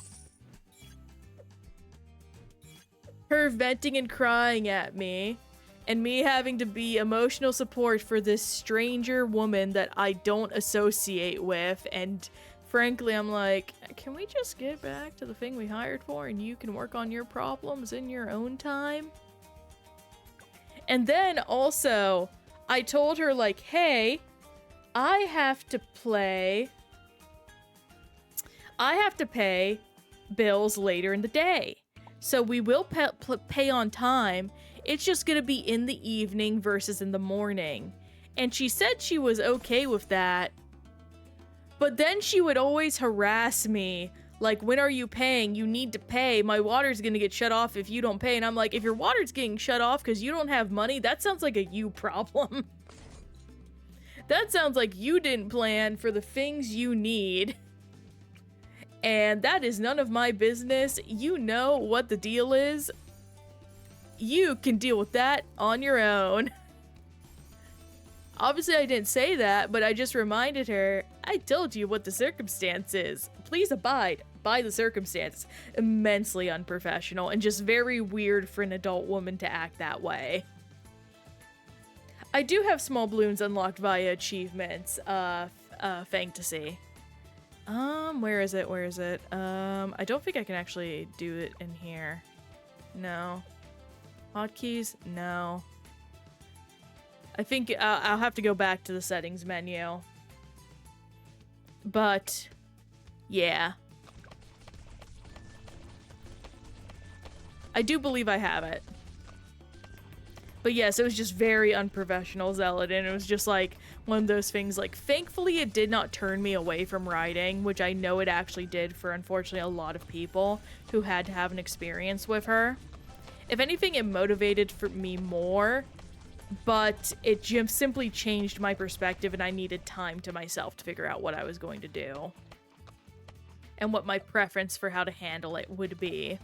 Her venting and crying at me, and me having to be emotional support for this stranger woman that I don't associate with, and frankly, I'm like, can we just get back to the thing we hired for and you can work on your problems in your own time? And then also, I told her like, hey, I have to pay bills later in the day. So we will pay on time. It's just gonna be in the evening versus in the morning. And she said she was okay with that. But then she would always harass me, like, when are you paying? You need to pay. My water's gonna get shut off if you don't pay. And I'm like, if your water's getting shut off because you don't have money, that sounds like a you problem. That sounds like you didn't plan for the things you need. And that is none of my business. You know what the deal is. You can deal with that on your own. Obviously, I didn't say that, but I just reminded her, I told you what the circumstance is. Please abide by the circumstances, immensely unprofessional and just very weird for an adult woman to act that way. I do have small balloons unlocked via achievements, fantasy. Where is it? Where is it? I don't think I can actually do it in here. No. Hotkeys? No. I think I'll have to go back to the settings menu. But, yeah. I do believe I have it. But yes, it was just very unprofessional, Zealot, and it was just like one of those things, like, thankfully it did not turn me away from riding, which I know it actually did for, unfortunately, a lot of people who had to have an experience with her. If anything, it motivated for me more, but it just simply changed my perspective, and I needed time to myself to figure out what I was going to do. And what my preference for how to handle it would be.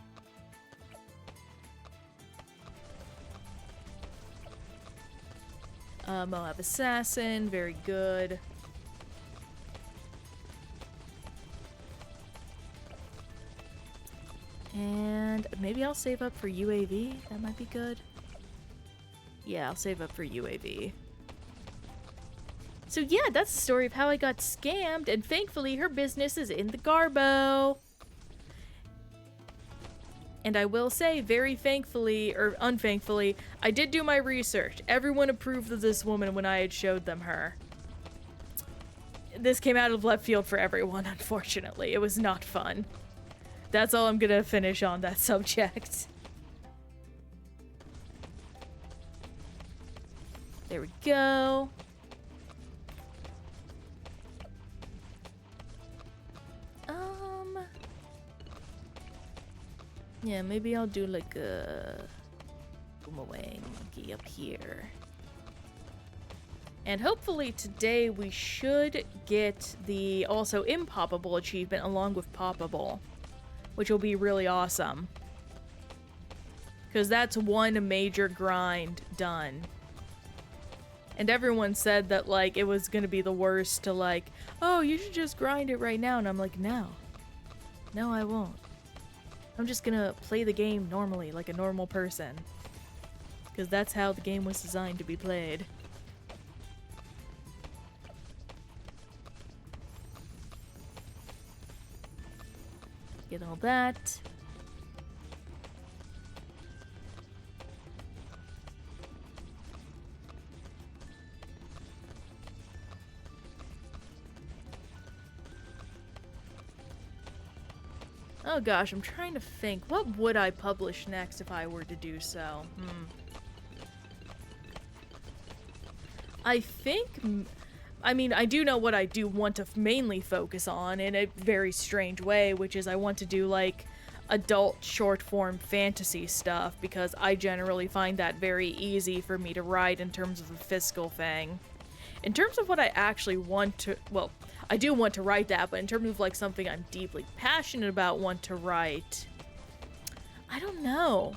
Moab Assassin, very good. And maybe I'll save up for UAV, that might be good. Yeah, I'll save up for UAV. So yeah, that's the story of how I got scammed, and thankfully her business is in the Garbo. And I will say, very thankfully, or unthankfully, I did do my research. Everyone approved of this woman when I had showed them her. This came out of left field for everyone, unfortunately. It was not fun. That's all I'm gonna finish on that subject. There we go. Yeah, maybe I'll do like a boomerang monkey up here. And hopefully today we should get the also impoppable achievement along with poppable, which will be really awesome. Because that's one major grind done. And everyone said that, like, it was gonna be the worst to, like, oh, you should just grind it right now. And I'm like, no. No, I won't. I'm just gonna play the game normally, like a normal person. Because that's how the game was designed to be played. Get all that. Oh gosh, I'm trying to think. What would I publish next if I were to do so? I think... I mean, I do know what I do want to mainly focus on in a very strange way, which is I want to do, like, adult short-form fantasy stuff, because I generally find that very easy for me to write in terms of a fiscal thing. In terms of what I actually want to... well, I do want to write that, but in terms of, like, something I'm deeply passionate about, want to write... I don't know.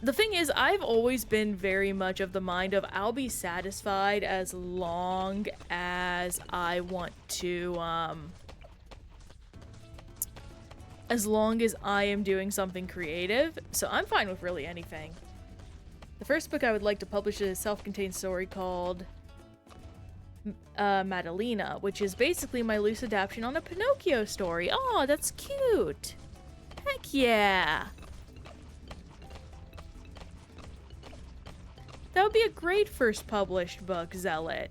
The thing is, I've always been very much of the mind of I'll be satisfied as long as I want to, as long as I am doing something creative, so I'm fine with really anything. The first book I would like to publish is a self-contained story called Madalena, which is basically my loose adaptation on a Pinocchio story. Oh, that's cute! Heck yeah! That would be a great first published book, Zealot.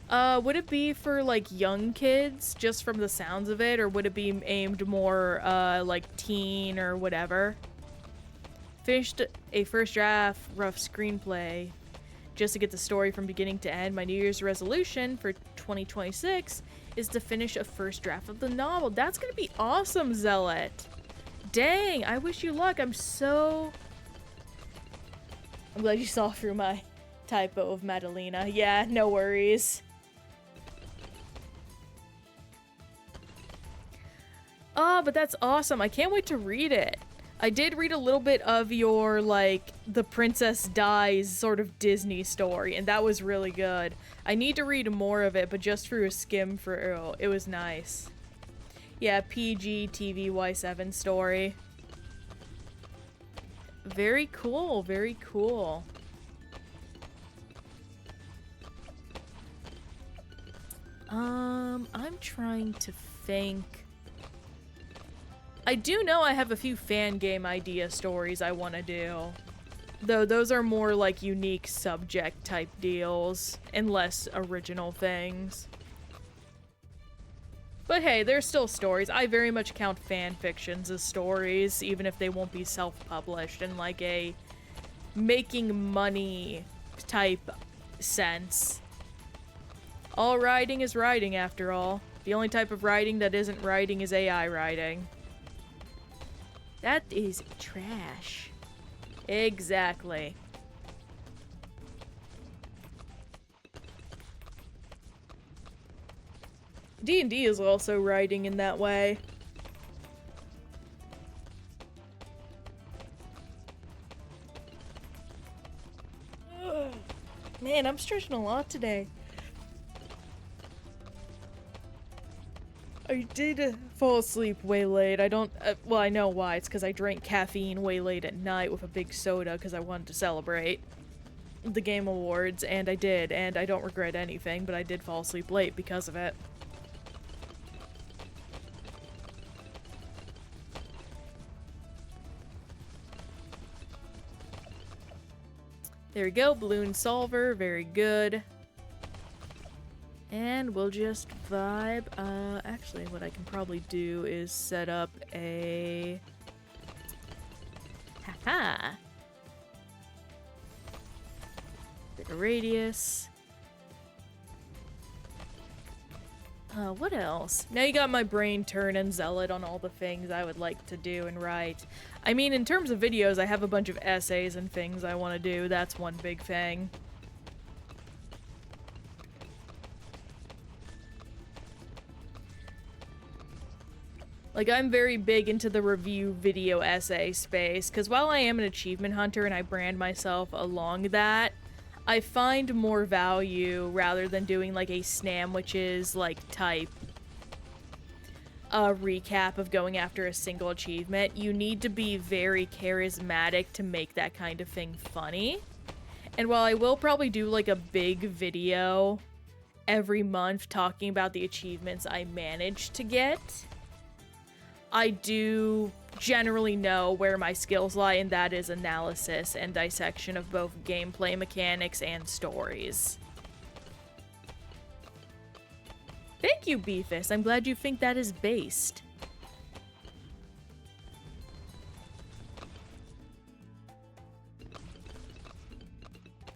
Would it be for, like, young kids, just from the sounds of it, or would it be aimed more, like, teen or whatever? Finished a first draft, rough screenplay, just to get the story from beginning to end. My New Year's resolution for 2026 is to finish a first draft of the novel. That's gonna be awesome, Zealot. Dang, I wish you luck. I'm glad you saw through my typo of Madalena. Yeah, no worries. Oh, but that's awesome. I can't wait to read it. I did read a little bit of your, like, The Princess Dies sort of Disney story, and that was really good. I need to read more of it, but just through a skim for it was nice. Yeah, PG TVY7 story. Very cool, very cool. I'm trying to think. I do know I have a few fan game idea stories I want to do. Though those are more like unique subject type deals and less original things. But hey, they're still stories. I very much count fan fictions as stories, even if they won't be self-published in like a making money type sense. All writing is writing, after all. The only type of writing that isn't writing is AI writing. That is trash. Exactly. D&D is also writing in that way. Ugh. Man, I'm stretching a lot today. I did fall asleep way late. I don't, well, I know why. It's because I drank caffeine way late at night with a big soda because I wanted to celebrate the Game Awards, and I did, and I don't regret anything, but I did fall asleep late because of it. There we go, balloon solver, very good. And we'll just vibe. Actually, what I can probably do is set up a... Haha! Bit of radius. What else? Now you got my brain turning zealot on all the things I would like to do and write. I mean, in terms of videos, I have a bunch of essays and things I want to do. That's one big thing. Like, I'm very big into the review video essay space, because while I am an achievement hunter and I brand myself along that, I find more value rather than doing, like, a Snamwiches, like, type recap of going after a single achievement. You need to be very charismatic to make that kind of thing funny. And while I will probably do, like, a big video every month talking about the achievements I managed to get, I do generally know where my skills lie, and that is analysis and dissection of both gameplay mechanics and stories. Thank you, Beefus. I'm glad you think that is based.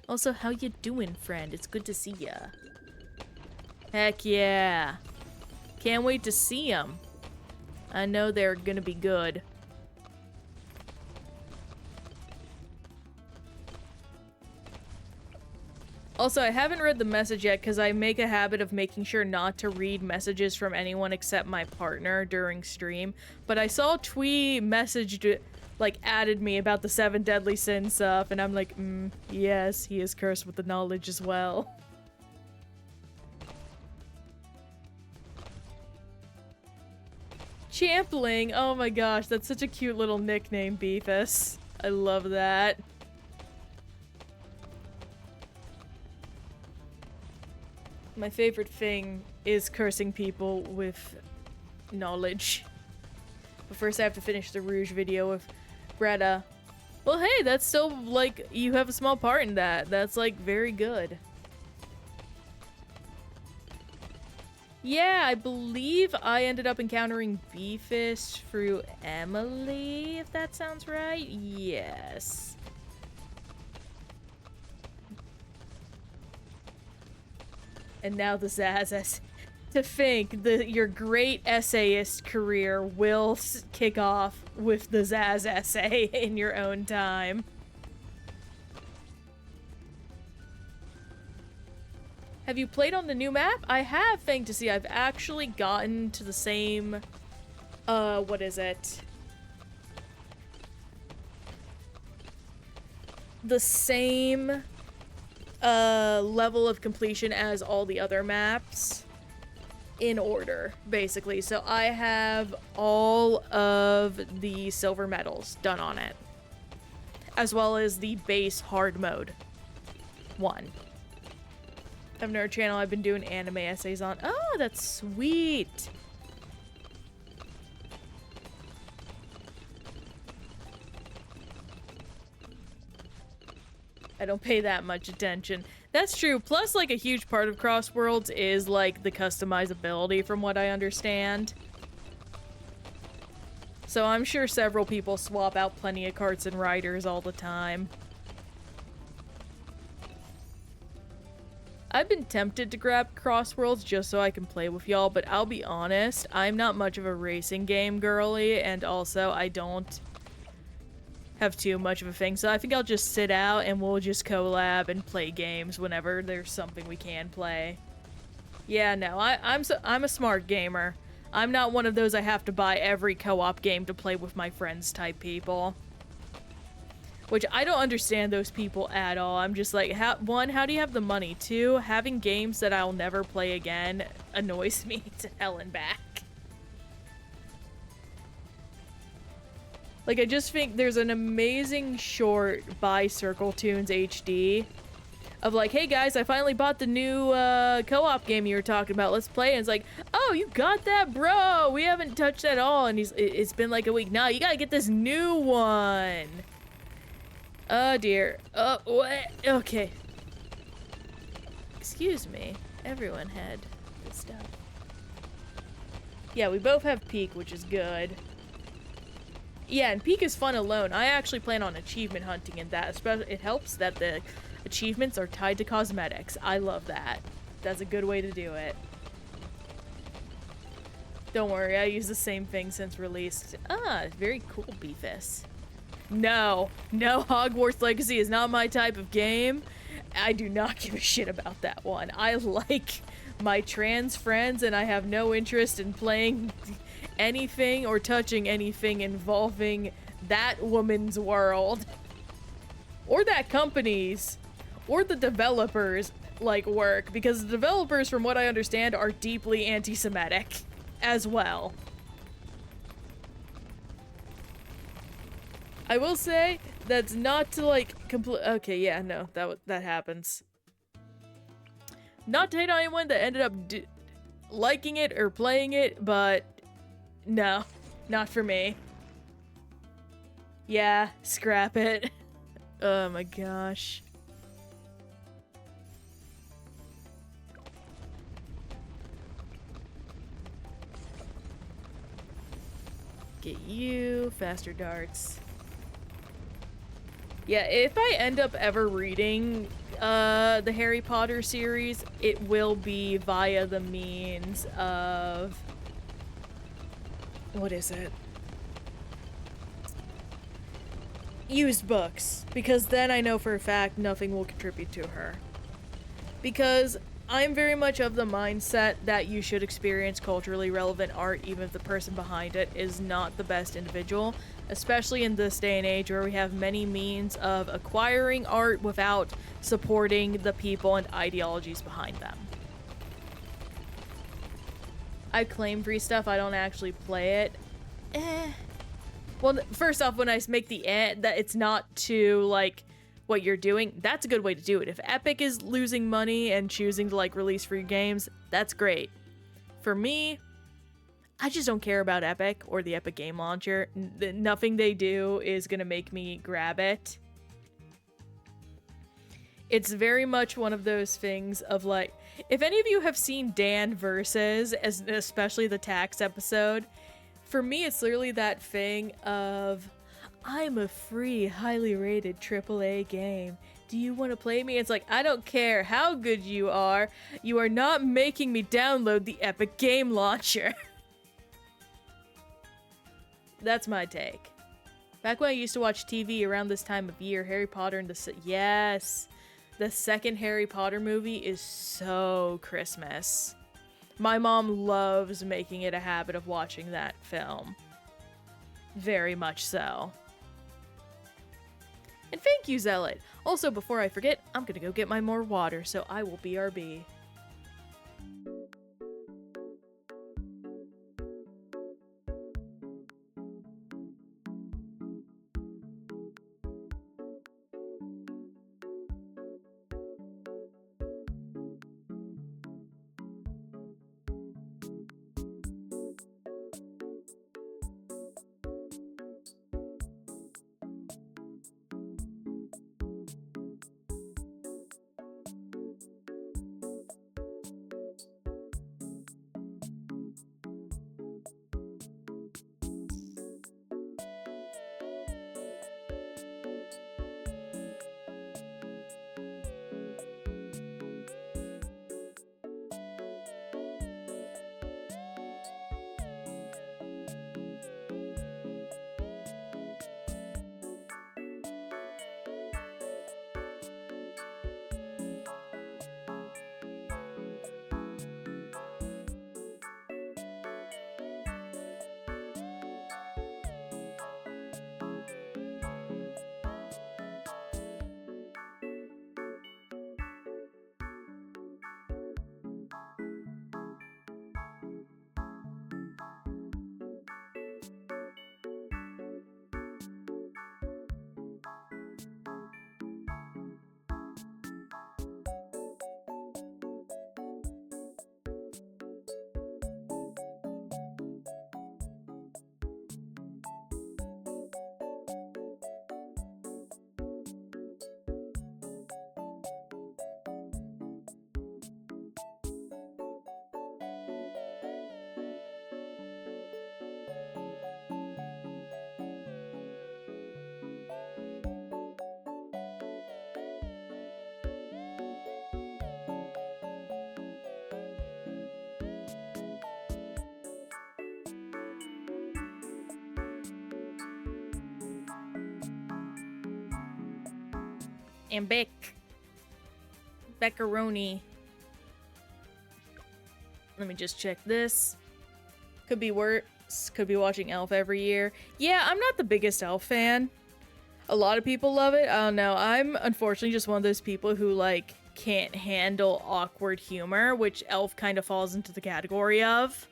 Also, how you doing, friend? It's good to see ya. Heck yeah. Can't wait to see them. I know they're gonna be good. Also, I haven't read the message yet because I make a habit of making sure not to read messages from anyone except my partner during stream. But I saw Twee messaged, like, added me about the 7 deadly sins stuff, and I'm like, yes, he is cursed with the knowledge as well. Champling! Oh my gosh, that's such a cute little nickname, Beefus. I love that. My favorite thing is cursing people with knowledge. But first I have to finish the Rouge video with Greta. Well, hey, that's still, like, you have a small part in that. That's, like, very good. Yeah, I believe I ended up encountering Beefus through Emily, if that sounds right. Yes. And now the Zaz. To think that your great essayist career will kick off with the Zaz essay in your own time. Have you played on the new map? I have, thank to see. I've actually gotten to the same, what is it? The same, level of completion as all the other maps in order, basically. So I have all of the silver medals done on it, as well as the base hard mode one. I have another channel I've been doing anime essays on. Oh, that's sweet. I don't pay that much attention. That's true. Plus, like, a huge part of Cross Worlds is, like, the customizability, from what I understand. So I'm sure several people swap out plenty of carts and riders all the time. I've been tempted to grab Cross Worlds just so I can play with y'all, but I'll be honest, I'm not much of a racing game girly, and also I don't have too much of a thing, so I think I'll just sit out and we'll just collab and play games whenever there's something we can play. Yeah, no, I'm a smart gamer. I'm not one of those I have to buy every co-op game to play with my friends type people. Which, I don't understand those people at all. I'm just like, one, how do you have the money? Two, having games that I'll never play again annoys me to hell and back. Like, I just think there's an amazing short by Circle Tunes HD of like, hey guys, I finally bought the new co-op game you were talking about. Let's play. And it's like, oh, you got that, bro? We haven't touched that at all. And it's been like a week. No, you gotta get this new one. Oh dear. Oh, what? Okay. Excuse me. Everyone had good stuff. Yeah, we both have Peak, which is good. Yeah, and Peak is fun alone. I actually plan on achievement hunting in that. Especially, it helps that the achievements are tied to cosmetics. I love that. That's a good way to do it. Don't worry, I use the same thing since release. Ah, very cool, Beefus. No, Hogwarts Legacy is not my type of game. I do not give a shit about that one. I like my trans friends and I have no interest in playing anything or touching anything involving that woman's world. Or that company's. Or the developers, like, work. Because the developers, from what I understand, are deeply anti-Semitic as well. I will say, that's not to, like, okay, yeah, no, that happens. Not to hate on anyone that ended up liking it or playing it, but no, not for me. Yeah, scrap it. Oh my gosh. Get you, faster darts. Yeah, if I end up ever reading the Harry Potter series, it will be via the means of... what is it? Used books. Because then I know for a fact nothing will contribute to her. Because I'm very much of the mindset that you should experience culturally relevant art even if the person behind it is not the best individual. Especially in this day and age where we have many means of acquiring art without supporting the people and ideologies behind them. I claim free stuff, I don't actually play it. Well, first off, when I make the that it's not to, like, what you're doing, that's a good way to do it. If Epic is losing money and choosing to, like, release free games, that's great. For me, I just don't care about Epic or the Epic Game Launcher. Nothing they do is gonna make me grab it. It's very much one of those things of like, if any of you have seen Dan Versus, especially the tax episode, for me it's literally that thing of, I'm a free, highly rated AAA game. Do you want to play me? It's like, I don't care how good you are not making me download the Epic Game Launcher. That's my take. Back when I used to watch TV around this time of year, Harry Potter and yes, the second Harry Potter movie is so Christmas. My mom loves making it a habit of watching that film. Very much so. And thank you, Zealot. Also, before I forget, I'm gonna go get my more water, so I will BRB. And Beccaroni. Let me just check this. Could be worse. Could be watching Elf every year. Yeah, I'm not the biggest Elf fan. A lot of people love it. I don't know. I'm unfortunately just one of those people who, like, can't handle awkward humor, which Elf kind of falls into the category of.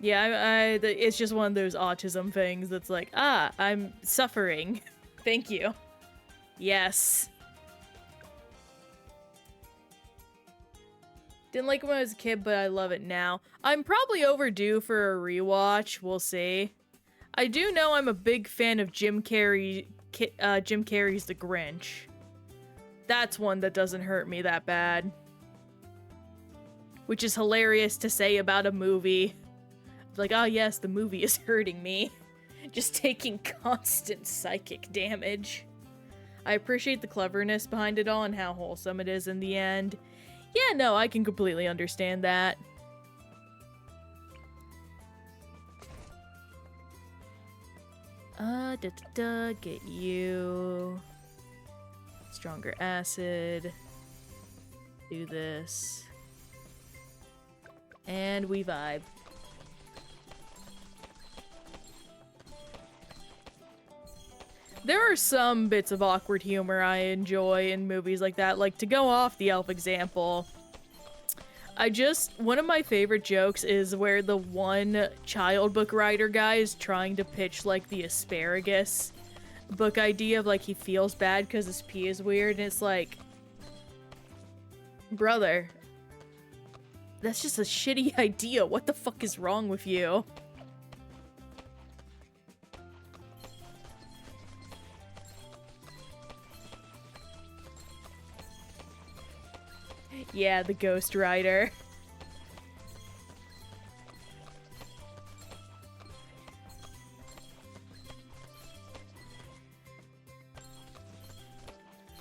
Yeah, it's just one of those autism things that's like, I'm suffering. Thank you. Yes. Didn't like it when I was a kid, but I love it now. I'm probably overdue for a rewatch. We'll see. I do know I'm a big fan of Jim Carrey's The Grinch. That's one that doesn't hurt me that bad. Which is hilarious to say about a movie. Like, oh yes, the movie is hurting me. Just taking constant psychic damage. I appreciate the cleverness behind it all and how wholesome it is in the end. Yeah, no, I can completely understand that. Get you. Stronger acid. Do this. And we vibe. There are some bits of awkward humor I enjoy in movies like that. Like, to go off the Elf example, one of my favorite jokes is where the one child book writer guy is trying to pitch, like, the asparagus book idea of, like, he feels bad because his pee is weird, and it's like, brother, that's just a shitty idea. What the fuck is wrong with you? Yeah, the Ghost Rider.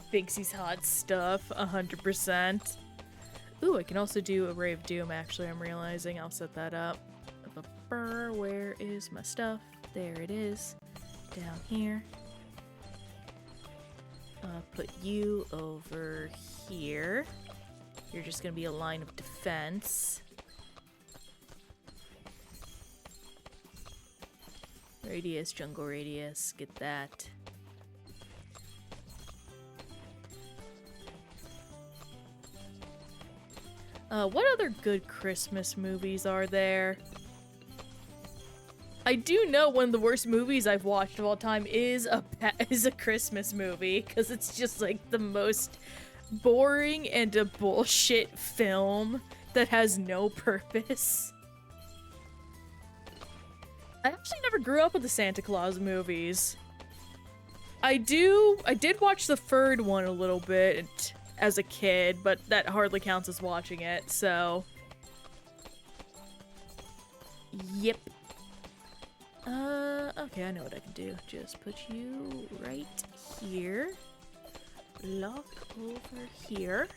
Thinks he's hot stuff, 100%. Ooh, I can also do a Ray of Doom, actually, I'm realizing. I'll set that up. Where is my stuff? There it is. Down here. Put you over here. You're just gonna be a line of defense. Radius, jungle radius, get that. What other good Christmas movies are there? I do know one of the worst movies I've watched of all time is a Christmas movie, because it's just like the most boring and a bullshit film that has no purpose. I actually never grew up with the Santa Claus movies. I did watch the third one a little bit as a kid, but that hardly counts as watching it, so. Yep. Okay, I know what I can do. Just put you right here. Lock over here.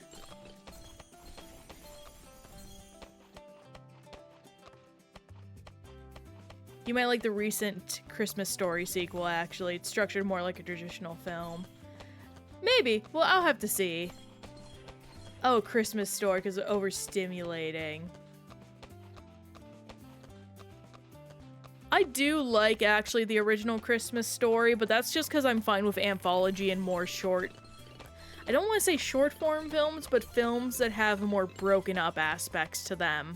You might like the recent Christmas Story sequel, actually. It's structured more like a traditional film. Maybe. Well, I'll have to see. Oh, Christmas Story, because of overstimulating. I do like, actually, the original Christmas Story, but that's just because I'm fine with anthology and more short... I don't want to say short-form films, but films that have more broken-up aspects to them.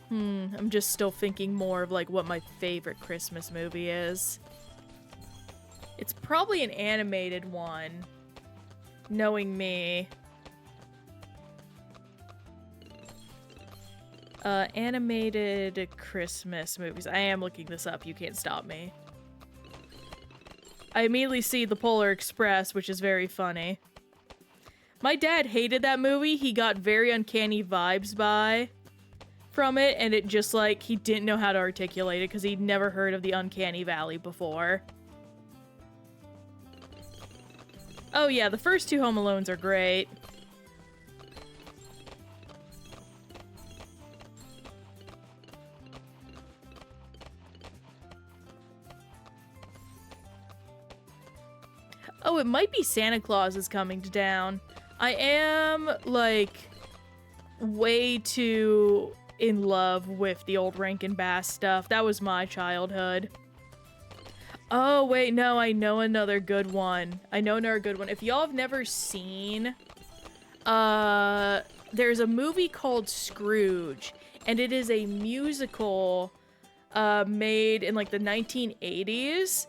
I'm just still thinking more of, like, what my favorite Christmas movie is. It's probably an animated one, knowing me. Animated Christmas movies. I am looking this up, you can't stop me. I immediately see The Polar Express, which is very funny. My dad hated that movie. He got very uncanny vibes from it, and it just, like, he didn't know how to articulate it because he'd never heard of the Uncanny Valley before. Oh yeah, the first two Home Alones are great. Oh, it might be Santa Claus is coming to town. I am, like, way too in love with the old Rankin Bass stuff. That was my childhood. Oh, wait, no, I know another good one. If y'all have never seen, there's a movie called Scrooge, and it is a musical, made in, like, the 1980s.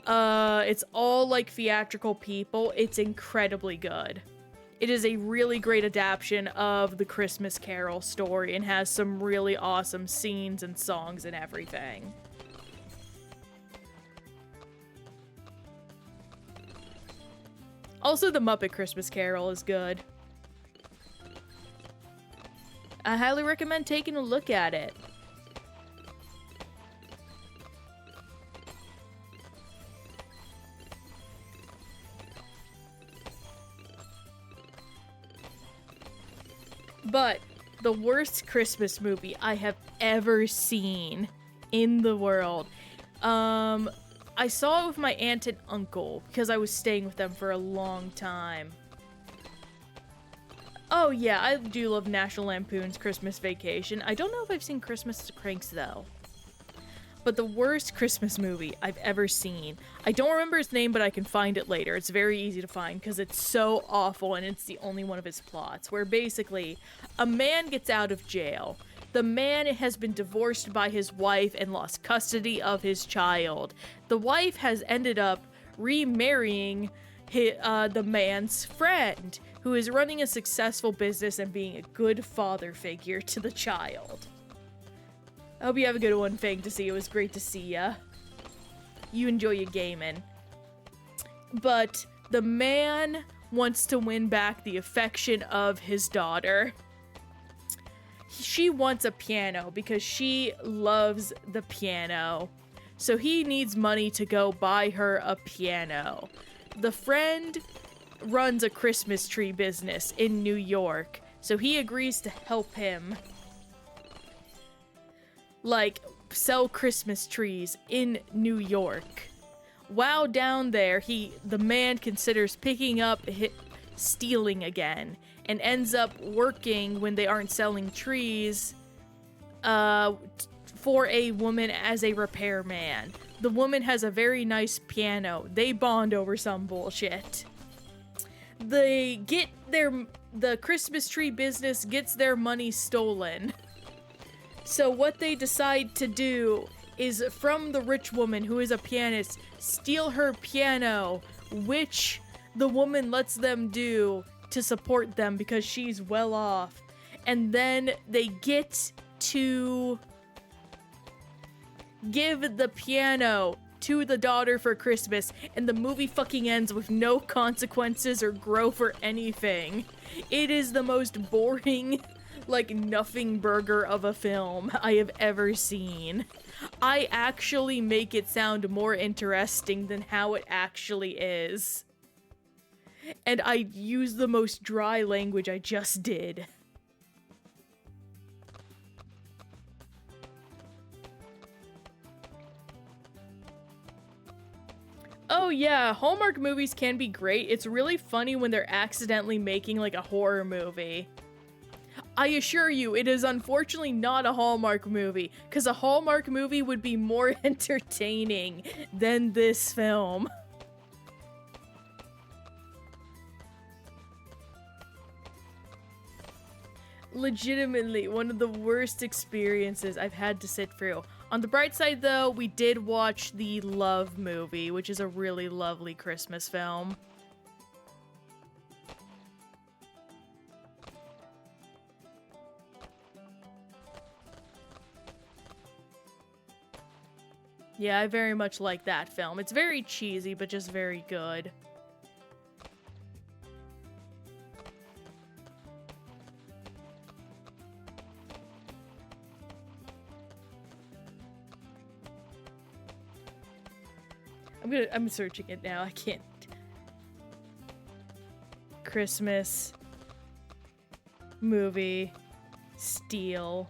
It's all, like, theatrical people. It's incredibly good. It is a really great adaptation of the Christmas Carol story and has some really awesome scenes and songs and everything. Also, the Muppet Christmas Carol is good. I highly recommend taking a look at it. But the worst Christmas movie I have ever seen in the world. I saw it with my aunt and uncle because I was staying with them for a long time. Oh yeah, I do love National Lampoon's Christmas Vacation. I don't know if I've seen Christmas Cranks though. But the worst Christmas movie I've ever seen. I don't remember his name, but I can find it later. It's very easy to find because it's so awful and it's the only one of his plots. Where basically, a man gets out of jail. The man has been divorced by his wife and lost custody of his child. The wife has ended up remarrying the man's friend, who is running a successful business and being a good father figure to the child. I hope you have a good one, Fang to see. It was great to see ya. You enjoy your gaming. But the man wants to win back the affection of his daughter. She wants a piano because she loves the piano. So he needs money to go buy her a piano. The friend runs a Christmas tree business in New York, so he agrees to help him, like, sell Christmas trees in New York. While down there, the man considers picking up stealing again, and ends up working when they aren't selling trees, for a woman as a repairman. The woman has a very nice piano. They bond over some bullshit. The Christmas tree business gets their money stolen. So what they decide to do is, from the rich woman who is a pianist, steal her piano, which the woman lets them do to support them because she's well off. And then they get to give the piano to the daughter for Christmas, and the movie fucking ends with no consequences or growth or anything. It is the most boring, like, nothing burger of a film I have ever seen. I actually make it sound more interesting than how it actually is. And I use the most dry language I just did. Oh yeah, Hallmark movies can be great. It's really funny when they're accidentally making, like, a horror movie. I assure you, it is unfortunately not a Hallmark movie, because a Hallmark movie would be more entertaining than this film. Legitimately, one of the worst experiences I've had to sit through. On the bright side, though, we did watch the Love movie, which is a really lovely Christmas film. Yeah, I very much like that film. It's very cheesy, but just very good. I'm searching it now. I can't. Christmas movie steal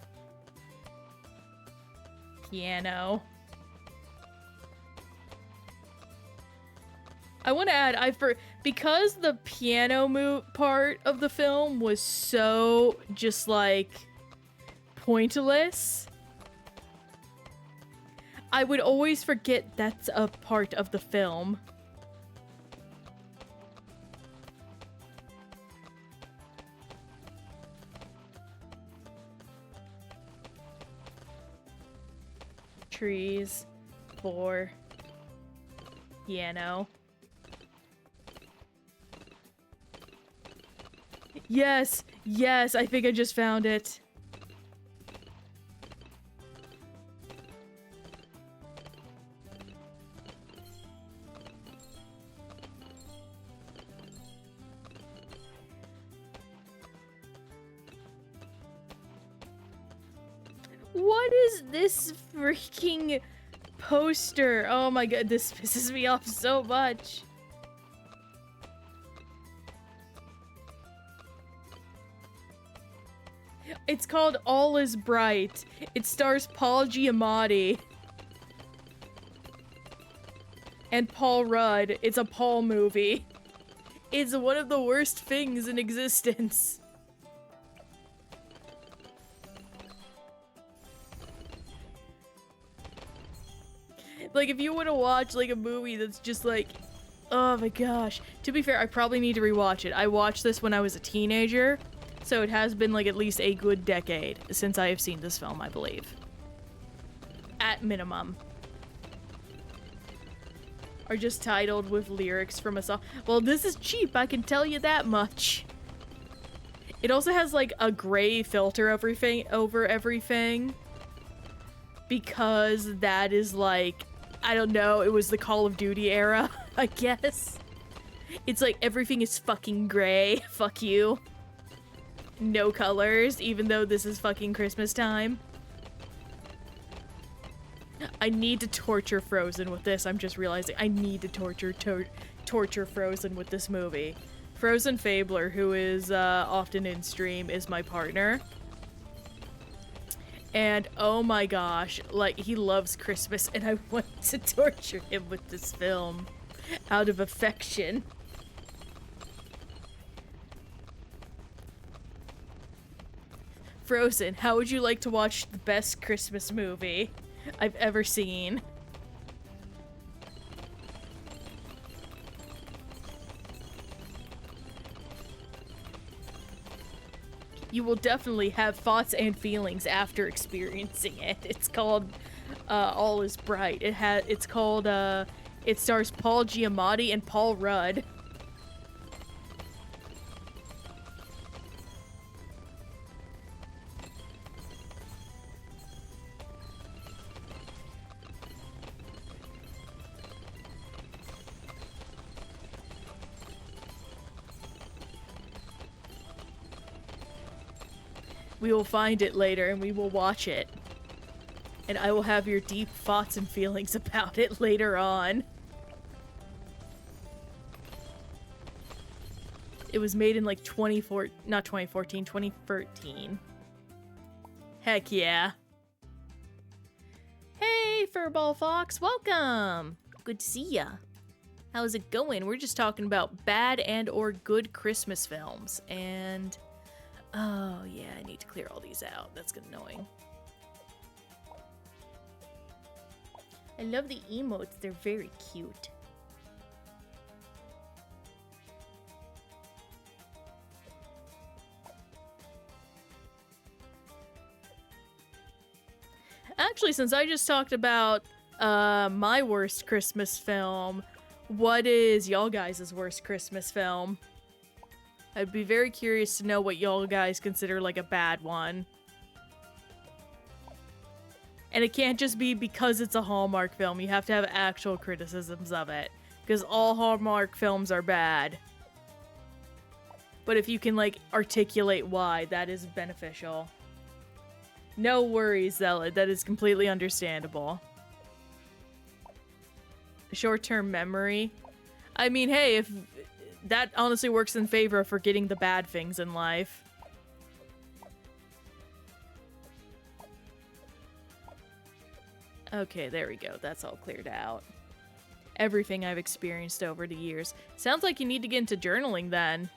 piano. I want to add, because the piano part of the film was so just like pointless, I would always forget that's a part of the film. Trees, floor, piano. Yes, yes, I think I just found it. What is this freaking poster? Oh my god, this pisses me off so much. It's called All Is Bright. It stars Paul Giamatti and Paul Rudd. It's a Paul movie. It's one of the worst things in existence. Like, if you want to watch, like, a movie that's just like, oh my gosh. To be fair, I probably need to rewatch it. I watched this when I was a teenager, so it has been, like, at least a good decade since I have seen this film, I believe. At minimum. Are just titled with lyrics from a song. Well, this is cheap, I can tell you that much. It also has, like, a gray filter over everything. Because that is, like, I don't know, it was the Call of Duty era, I guess. It's like, everything is fucking gray. Fuck you. No colors, even though this is fucking Christmas time. I need to torture Frozen with this. I'm just realizing I need to torture Frozen with this movie. Frozen Fabler, who is often in stream, is my partner. And oh my gosh, like, he loves Christmas, and I want to torture him with this film out of affection. Frozen, how would you like to watch the best Christmas movie I've ever seen? You will definitely have thoughts and feelings after experiencing it. It's called All Is Bright. It's called it stars Paul Giamatti and Paul Rudd. We will find it later and we will watch it. And I will have your deep thoughts and feelings about it later on. It was made in like 2013. Heck yeah. Hey, Furball Fox, welcome! Good to see ya. How's it going? We're just talking about bad and or good Christmas films, and oh yeah, I need to clear all these out. That's annoying. I love the emotes. They're very cute. Actually, since I just talked about my worst Christmas film, what is y'all guys' worst Christmas film? I'd be very curious to know what y'all guys consider like a bad one. And it can't just be because it's a Hallmark film. You have to have actual criticisms of it. Because all Hallmark films are bad. But if you can, like, articulate why, that is beneficial. No worries, Zealot. That is completely understandable. Short-term memory. I mean, hey, if that honestly works in favor of forgetting the bad things in life. Okay, there we go. That's all cleared out. everything I've experienced over the years. Sounds like you need to get into journaling then.